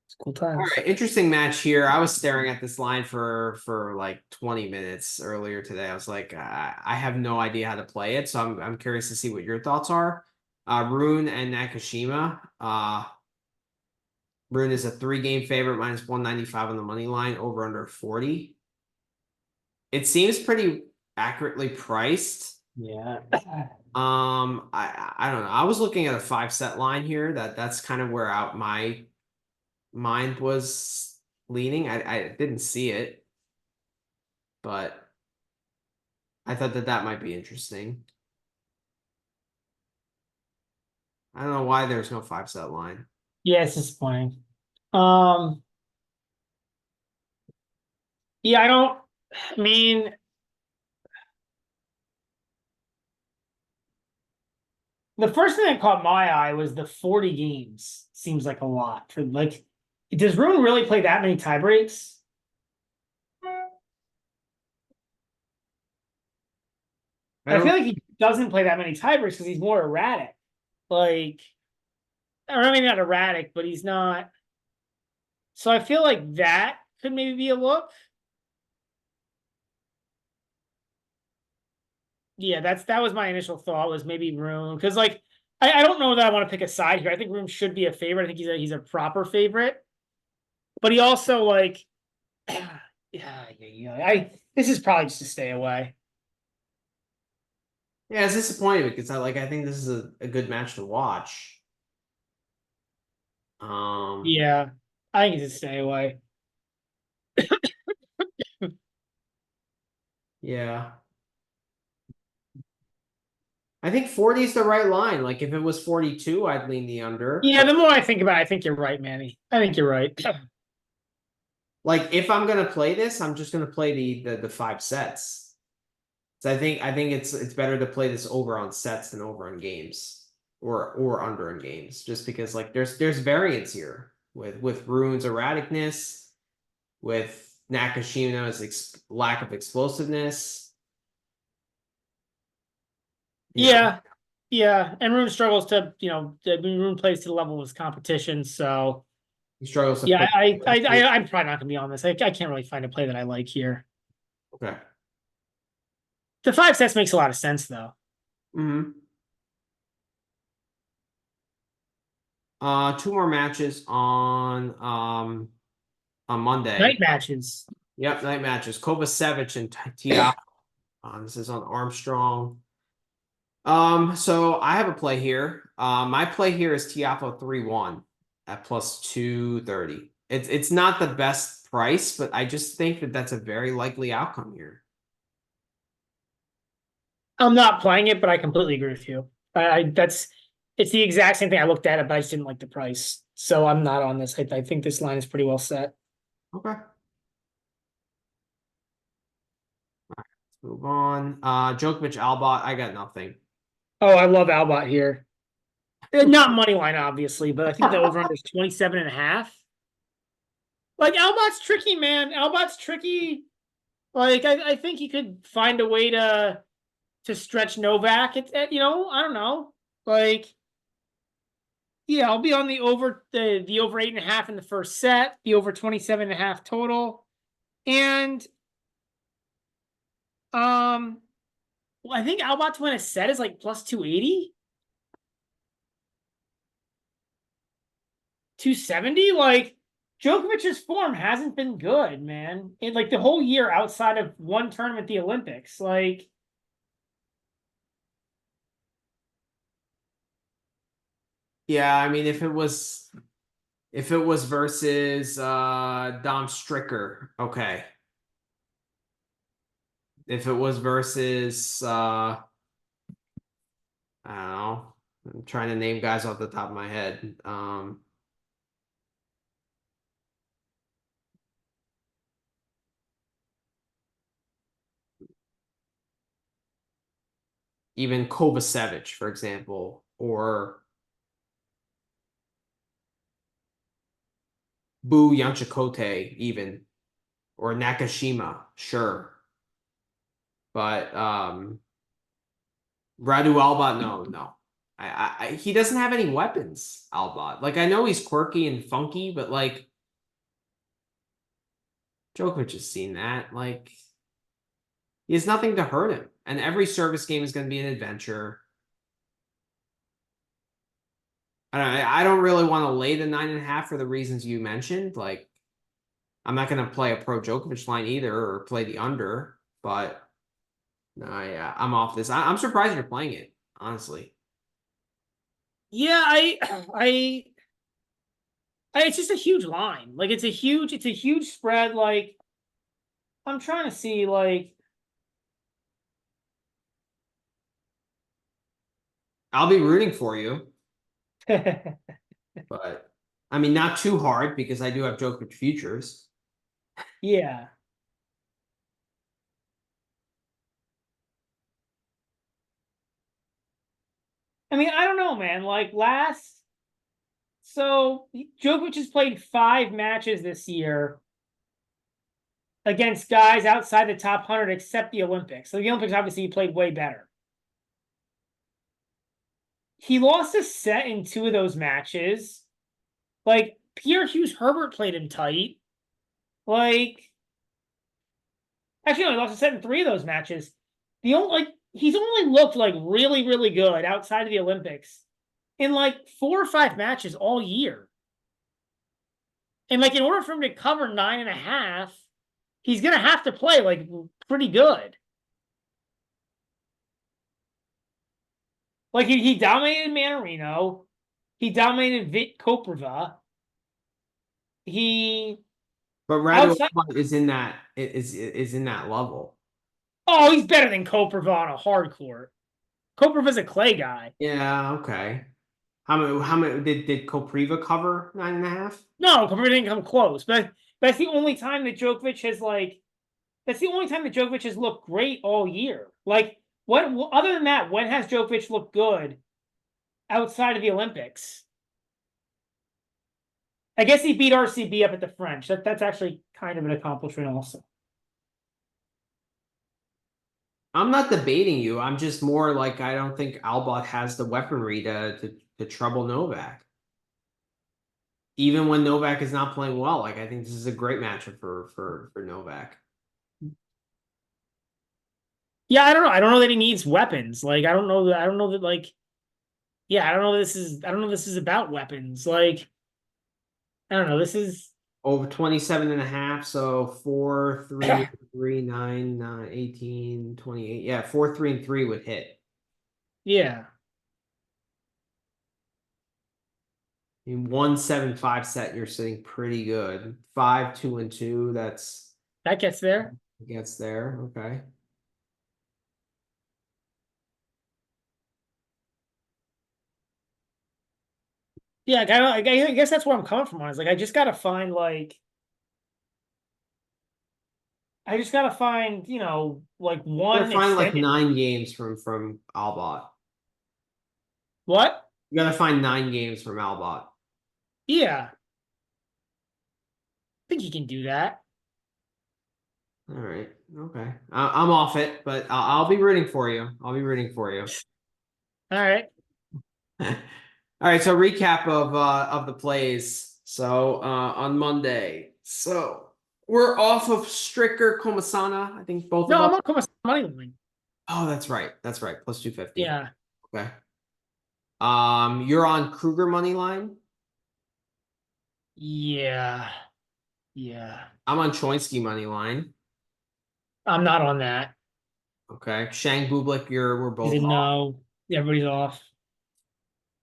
It's cool All times. right, interesting match here. I was staring at this line for like 20 minutes earlier today. I was like, I have no idea how to play it, so I'm curious to see what your thoughts are. Rune and Nakashima. Rune is a 3-game favorite, minus 195 on the money line, over under 40. It seems pretty accurately priced. Yeah. I don't know. I was looking at a 5-set line here. That's kind of where out my mind was leaning. I didn't see it, but I thought that might be interesting. I don't know why there's no 5-set line. Yeah, it's disappointing. Um, yeah, I mean, the first thing that caught my eye was the 40 games. Seems like a lot for like, does Rune really play that many tie breaks? I I feel don't. like he doesn't play that many tie breaks because he's more erratic. Like, or I mean, not erratic, but he's not. So I feel like that could maybe be a look. Yeah, that was my initial thought was maybe Rune because like I don't know that I want to pick a side here. I think Rune should be a favorite. I think he's a proper favorite, but he also like yeah. This is probably just to stay away. Yeah, it's disappointing because I think this is a good match to watch. Um, Yeah, I think it's a stay away. yeah. I think 40 is the right line. Like if it was 42, I'd lean the under. Yeah, the more I think about it, I think you're right, Manny. I think you're right. Like if I'm gonna play this, I'm just gonna play the 5 sets. So I think it's better to play this over on sets than over on games or under on games, just because like there's variance here with Rune's erraticness, with Nakashima's lack of explosiveness. You know, Yeah, yeah, and Rune struggles to Rune plays to the level of his competition, so. he struggles to Yeah, put. I'm probably not gonna be on this. I can't really find a play that I like here. Okay. The 5 sets makes a lot of sense though. Mm-hmm. Two more matches on Night Monday. matches. Yep, night matches. Kovacevic and Tiafoe. This is on Armstrong. So I have a play here. My play here is Tiafoe 3-1 at plus 230. It's not the best price, but I just think that that's a very likely outcome here. I'm not playing it, but I completely agree with you. That's it's the exact same thing. I looked at it, but I just didn't like the price, so I'm not on this. I think this line is pretty well set. Okay. Let's move on. Djokovic Albot, I got nothing. Oh, I love Albot here. Not money line, obviously, but I think the over under is 27 and a half. Like Albot's tricky, man. Albot's tricky. Like I think he could find a way to stretch Novak. I don't know. Like, yeah, I'll be on the over 8.5 in the first set, the over 27.5 total. And well, I think Albot to win a set is like plus 280, 270. Like Djokovic's form hasn't been good, man. Like the whole year outside of one tournament, the Olympics. Like, Yeah, I mean if it was versus Dom Stricker, okay. If it was versus I don't know. I'm trying to name guys off the top of my head. Even Kovacevic, for example, or Bu Yanchikote, even, or Nakashima, sure. But Radu Albot, no. He doesn't have any weapons, Albot. Like I know he's quirky and funky, but like Djokovic has seen that. Like he has nothing to hurt him. And every service game is going to be an adventure. I don't really want to lay the 9.5 for the reasons you mentioned. Like I'm not going to play a pro Djokovic line either or play the under, but no, I'm off this. I'm surprised you're playing it, honestly. yeah, I It's just a huge line. Like it's a huge spread. Like I'm trying to see like I'll be rooting for you, but I mean, not too hard because I do have Djokovic futures. yeah. I mean, I don't know, man. Like so Djokovic has played 5 matches this year against guys outside the top 100 except the Olympics. So the Olympics, obviously, he played way better. He lost a set in 2 of those matches. Like, Pierre Hughes Herbert played him tight. Like, actually, no, he lost a set in 3 of those matches. The only, like, he's only looked like really, really good outside of the Olympics in like 4 or 5 matches all year. And like, in order for him to cover 9.5, he's gonna have to play like pretty good. Like he dominated Manarino, he dominated Vit Kopriva. He But outside. Radulov is in that level. Oh, he's better than Kopriva on a hard court. Kopriva's a clay guy. Yeah, okay. How many did Kopriva cover 9.5? No, Kopriva didn't come close. But that's the only time that Djokovic has like. That's the only time that Djokovic has looked great all year. Like what? Other than that, when has Djokovic looked good outside of the Olympics? I guess he beat RCB up at the French. That's actually kind of an accomplishment, also. I'm not debating you. I'm just more like I don't think Albot has the weaponry to trouble Novak. Even when Novak is not playing well, like I think this is a great matchup for Novak. Yeah, I don't know. I don't know that he needs weapons. Like, I don't know that. I don't know that. Like, yeah, I don't know. This is. I don't know. This is about weapons. Like, I don't know. This is. Over 27.5, so 4, 3, 3, 9, 9, 18, 28. Yeah, 4, 3, and 3 would hit. Yeah, In 1-7-5 set, you're sitting pretty good. 5, 2, and 2, that's that gets there. gets there. Okay. Yeah, I guess that's where I'm coming from. On is like, I just gotta find like. I just gotta find like You gotta one find like extended. 9 games from Albot. What? You gotta find 9 games from Albot. Yeah, I think he can do that. All right. Okay. I'm off it, but I'll be rooting for you. I'll be rooting for you. All right. All right. So recap of the plays. So on Monday. So we're off of Stricker Komasana. I think both of No, us. I'm on Comas money line. Oh, that's right. That's right. Plus 250. Yeah. Okay. You're on Kruger money line. Yeah. Yeah. I'm on Choinsky money line. I'm not on that. Okay. Shang Bublik, we're Is both it off. no? Everybody's off.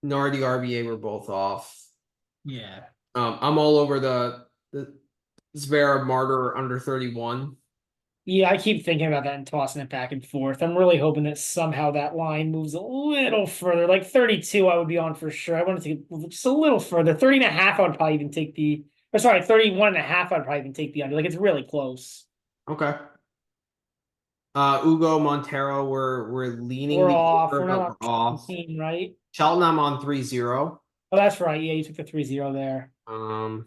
Nardi RBA, we're both off. Yeah. I'm all over the Zverev Martyr under 31. Yeah, I keep thinking about that and tossing it back and forth. I'm really hoping that somehow that line moves a little further. Like 32, I would be on for sure. I want to take it just a little further. 30.5, I would probably even take the, or sorry, 31.5, I'd probably even take the under. Like it's really close. Okay. Ugo Montero, we're leaning We're the off. over, We're not but on we're off. 17, right? Shelton, I'm on 3-0. Oh, that's right. Yeah, you took the 3-0 there. Um,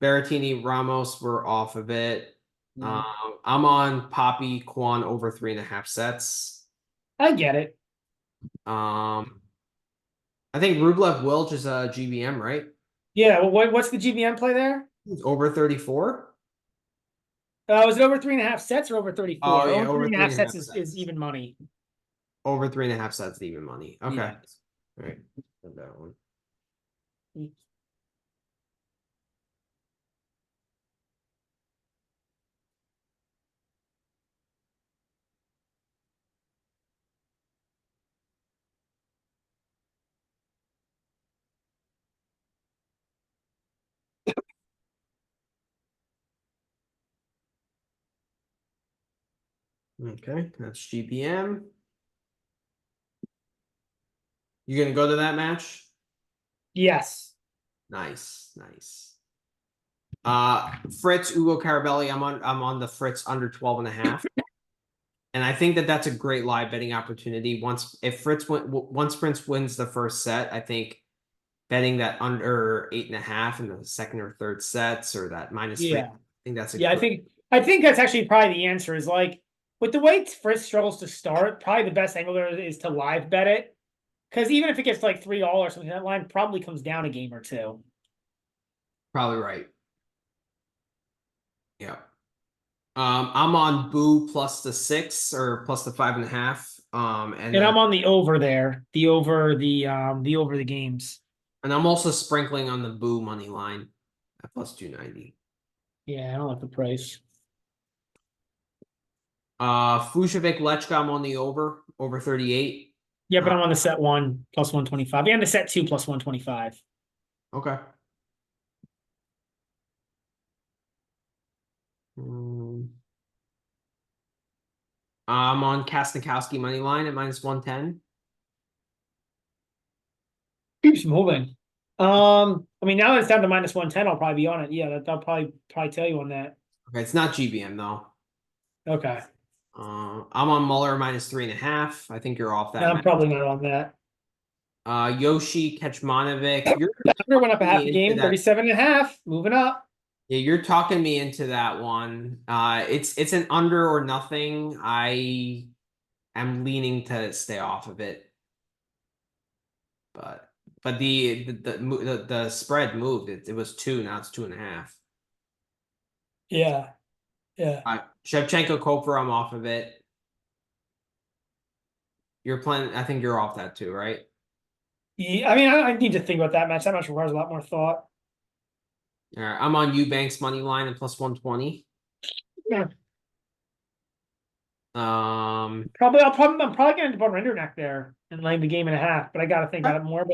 Berrettini, Ramos, we're off of it. Yeah. I'm on Poppy Kwan over 3.5 sets. I get it. Um, I think Rublev Welch is a GBM, right? Yeah. Well, what's the GBM play there? It's over 34. Was it over 3.5 sets or over Oh 34? yeah, Over three over and a three half and a sets half is sets. even money. Over 3.5 sets, even money. Okay. Yeah. All right. Put that one. Okay, that's GBM. You gonna go to that match? Yes. Nice, nice. Fritz, Ugo Carabelli. I'm on the Fritz under 12 and a half. And I think that that's a great live betting opportunity. Once Fritz wins the first set, I think betting that under 8.5 in the second or third sets, or that -3. Yeah. I think that's a Yeah, great. I think that's actually probably the answer is like with the way Frisk struggles to start, probably the best angle there is to live bet it. Because even if it gets like $3 or something, that line probably comes down a game or two. Probably right. Yeah. I'm on Boo plus the 6 or plus the 5.5. And And then I'm on the over there, the over the games. I'm also sprinkling on the Boo money line at plus 290. Yeah, I don't like the price. Fujovic Lechka, I'm on the over 38. Yeah, but Uh, I'm on the set one plus 125 and the set two plus 125. okay. Hmm. I'm on Kasnikowski money line at -110. Keeps moving. I mean, now that it's down to -110, I'll probably be on it. Yeah, that'll probably tell you on that. Okay, it's not GBM though. Okay. I'm on Muller -3.5. I think you're off No, that I'm match. probably not on that. Yoshi Kecmanovic, you're Under went talking up a half me a into game, that. 37.5, moving up. Yeah, you're talking me into that one. It's an under or nothing. I am leaning to stay off of it, but the spread moved. It was 2, now it's 2.5. Yeah, yeah. Shevchenko Koper, I'm off of it. You're playing. I think you're off that too, right? Yeah, I mean, I need to think about that match. That match requires a lot more thought. All right, I'm on Eubanks money line and plus 120. Yeah. Um, I'm probably gonna end up on Rinderneck there and laying the game and a half, but I gotta think about it more.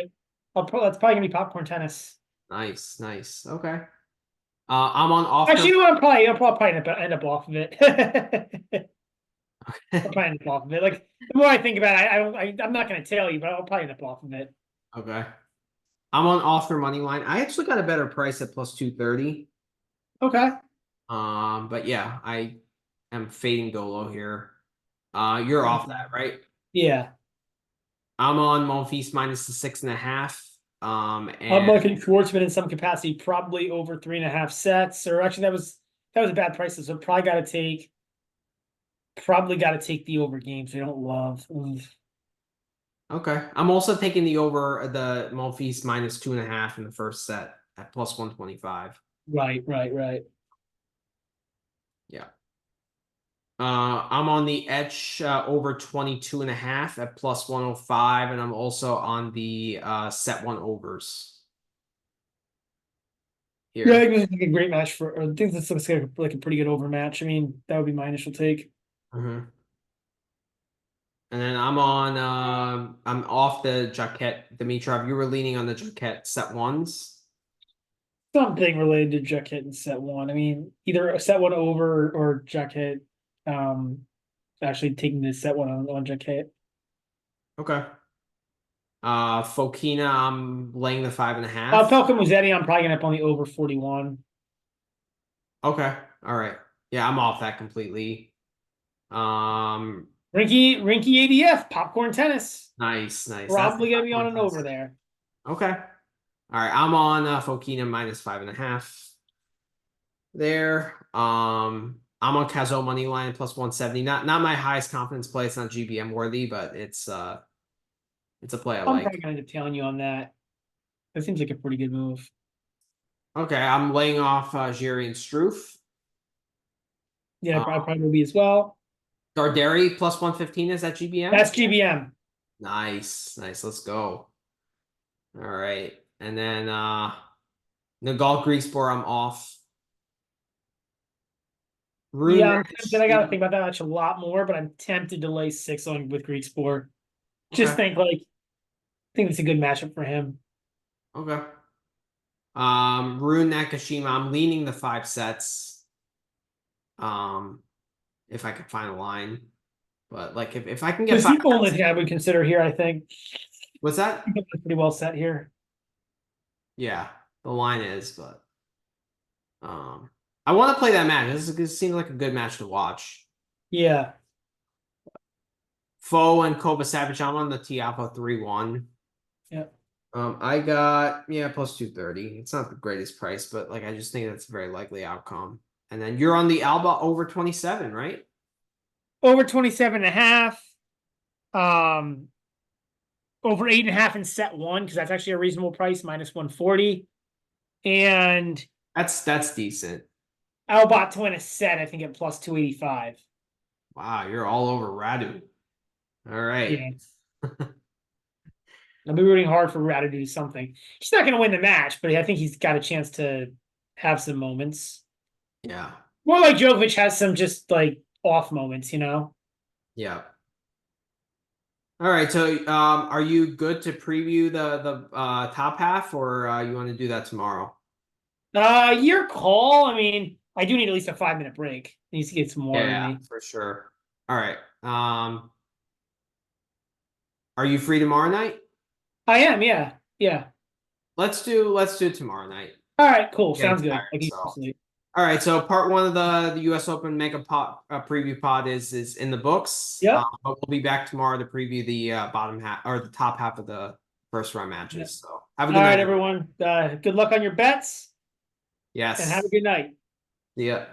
But that's probably gonna be popcorn tennis. nice, nice. Okay. I'm on Actually, Oster. you know what? I'll probably end up off of it. I'll probably end up off of it. Like the more I think about it, I'm not gonna tell you, but I'll probably end up off of it. Okay. I'm on Oster money line. I actually got a better price at plus 230. Okay. But yeah, I am fading Dolo here. You're off that, right? Yeah. I'm on Monfils minus the 6.5. I'm And looking Schwartzman in some capacity, probably over 3.5 sets. Or actually, that was a bad price. So probably got to take the over games. I don't love. okay, I'm also taking the over the Monfils minus 2.5 in the first set at plus 125. Right, right, right. Yeah. I'm on the Etch over 22.5 at plus 105, and I'm also on the set one overs Yeah, I here. think this is like a great match for. I think this looks like a pretty good over match. I mean, that would be my initial take. Mhm. And then I'm off the Jaquette Dimitrov. You were leaning on the Jaquette set ones. Something related to Jacket and set one. I mean, either a set one over or Jacket. Actually taking the set one on Jacket. Okay. Fokina, I'm laying the 5.5. Pelka Musetti, I'm probably gonna have on the over 41. Okay. All right. Yeah, I'm off that completely. Um, Rinky ADF, popcorn tennis. nice, nice. That's the Probably gonna be on popcorn an over test. there. Okay. All right. I'm on Fokina minus 5.5 there. I'm on Kazo money line plus 170. Not my highest confidence play. It's not GBM worthy, but it's a play I I'm probably like. gonna end up tailing you on that. That seems like a pretty good move. Okay, I'm laying off Jiri and Struff. Yeah, I Uh, probably will be as well. Garderi plus 115 is that GBM? That's GBM. Nice, nice. Let's go. All right. And then Nagal Griekspoor, I'm off. Rune Yeah, I'm tempted. I gotta think Rikishi. about that match a lot more, but I'm tempted to lay 6 on with Greek Sport. Just Okay. think it's a good matchup for him. Okay. Rune Nakashima, I'm leaning the 5 sets. Um, if I could find a line. But like if I can The get five, the only thing I would consider here, I think. what's that? I think it's pretty well set here. Yeah, the line is, but I want to play that match. This seems like a good match to watch. Yeah. Foe and Kovacevic. I'm on the T Alpha 3-1. Yeah. I got plus 230. It's not the greatest price, but like I just think that's a very likely outcome. And then you're on the Alba over 27, right? Over 27.5. Over 8.5 in set one, because that's actually a reasonable price, minus 140. And That's decent. Albot to win a set, I think at plus 285. Wow, you're all over Radu. All right. Yeah. I'll be rooting hard for Radu to do something. He's not going to win the match, but I think he's got a chance to have some moments. Yeah. More like Djokovic has some just like off moments, you know? Yeah. All right. So, are you good to preview the top half, or you want to do that tomorrow? Your call. I mean, I do need at least a 5-minute break. Needs to get some water in Yeah, me. for sure. All right. Are you free tomorrow night? I am, yeah. Yeah. Let's do it tomorrow night. All right, cool. Getting Sounds good. tired, I can so. sleep. All right, so part one of the U.S. Open Mega Pod preview pod is in the books. Yep. But we'll be back tomorrow to preview the bottom half or the top half of the first round matches. Yep. So have a All good right, night. everyone. Good luck on your bets and Yes. have a good night. Yeah.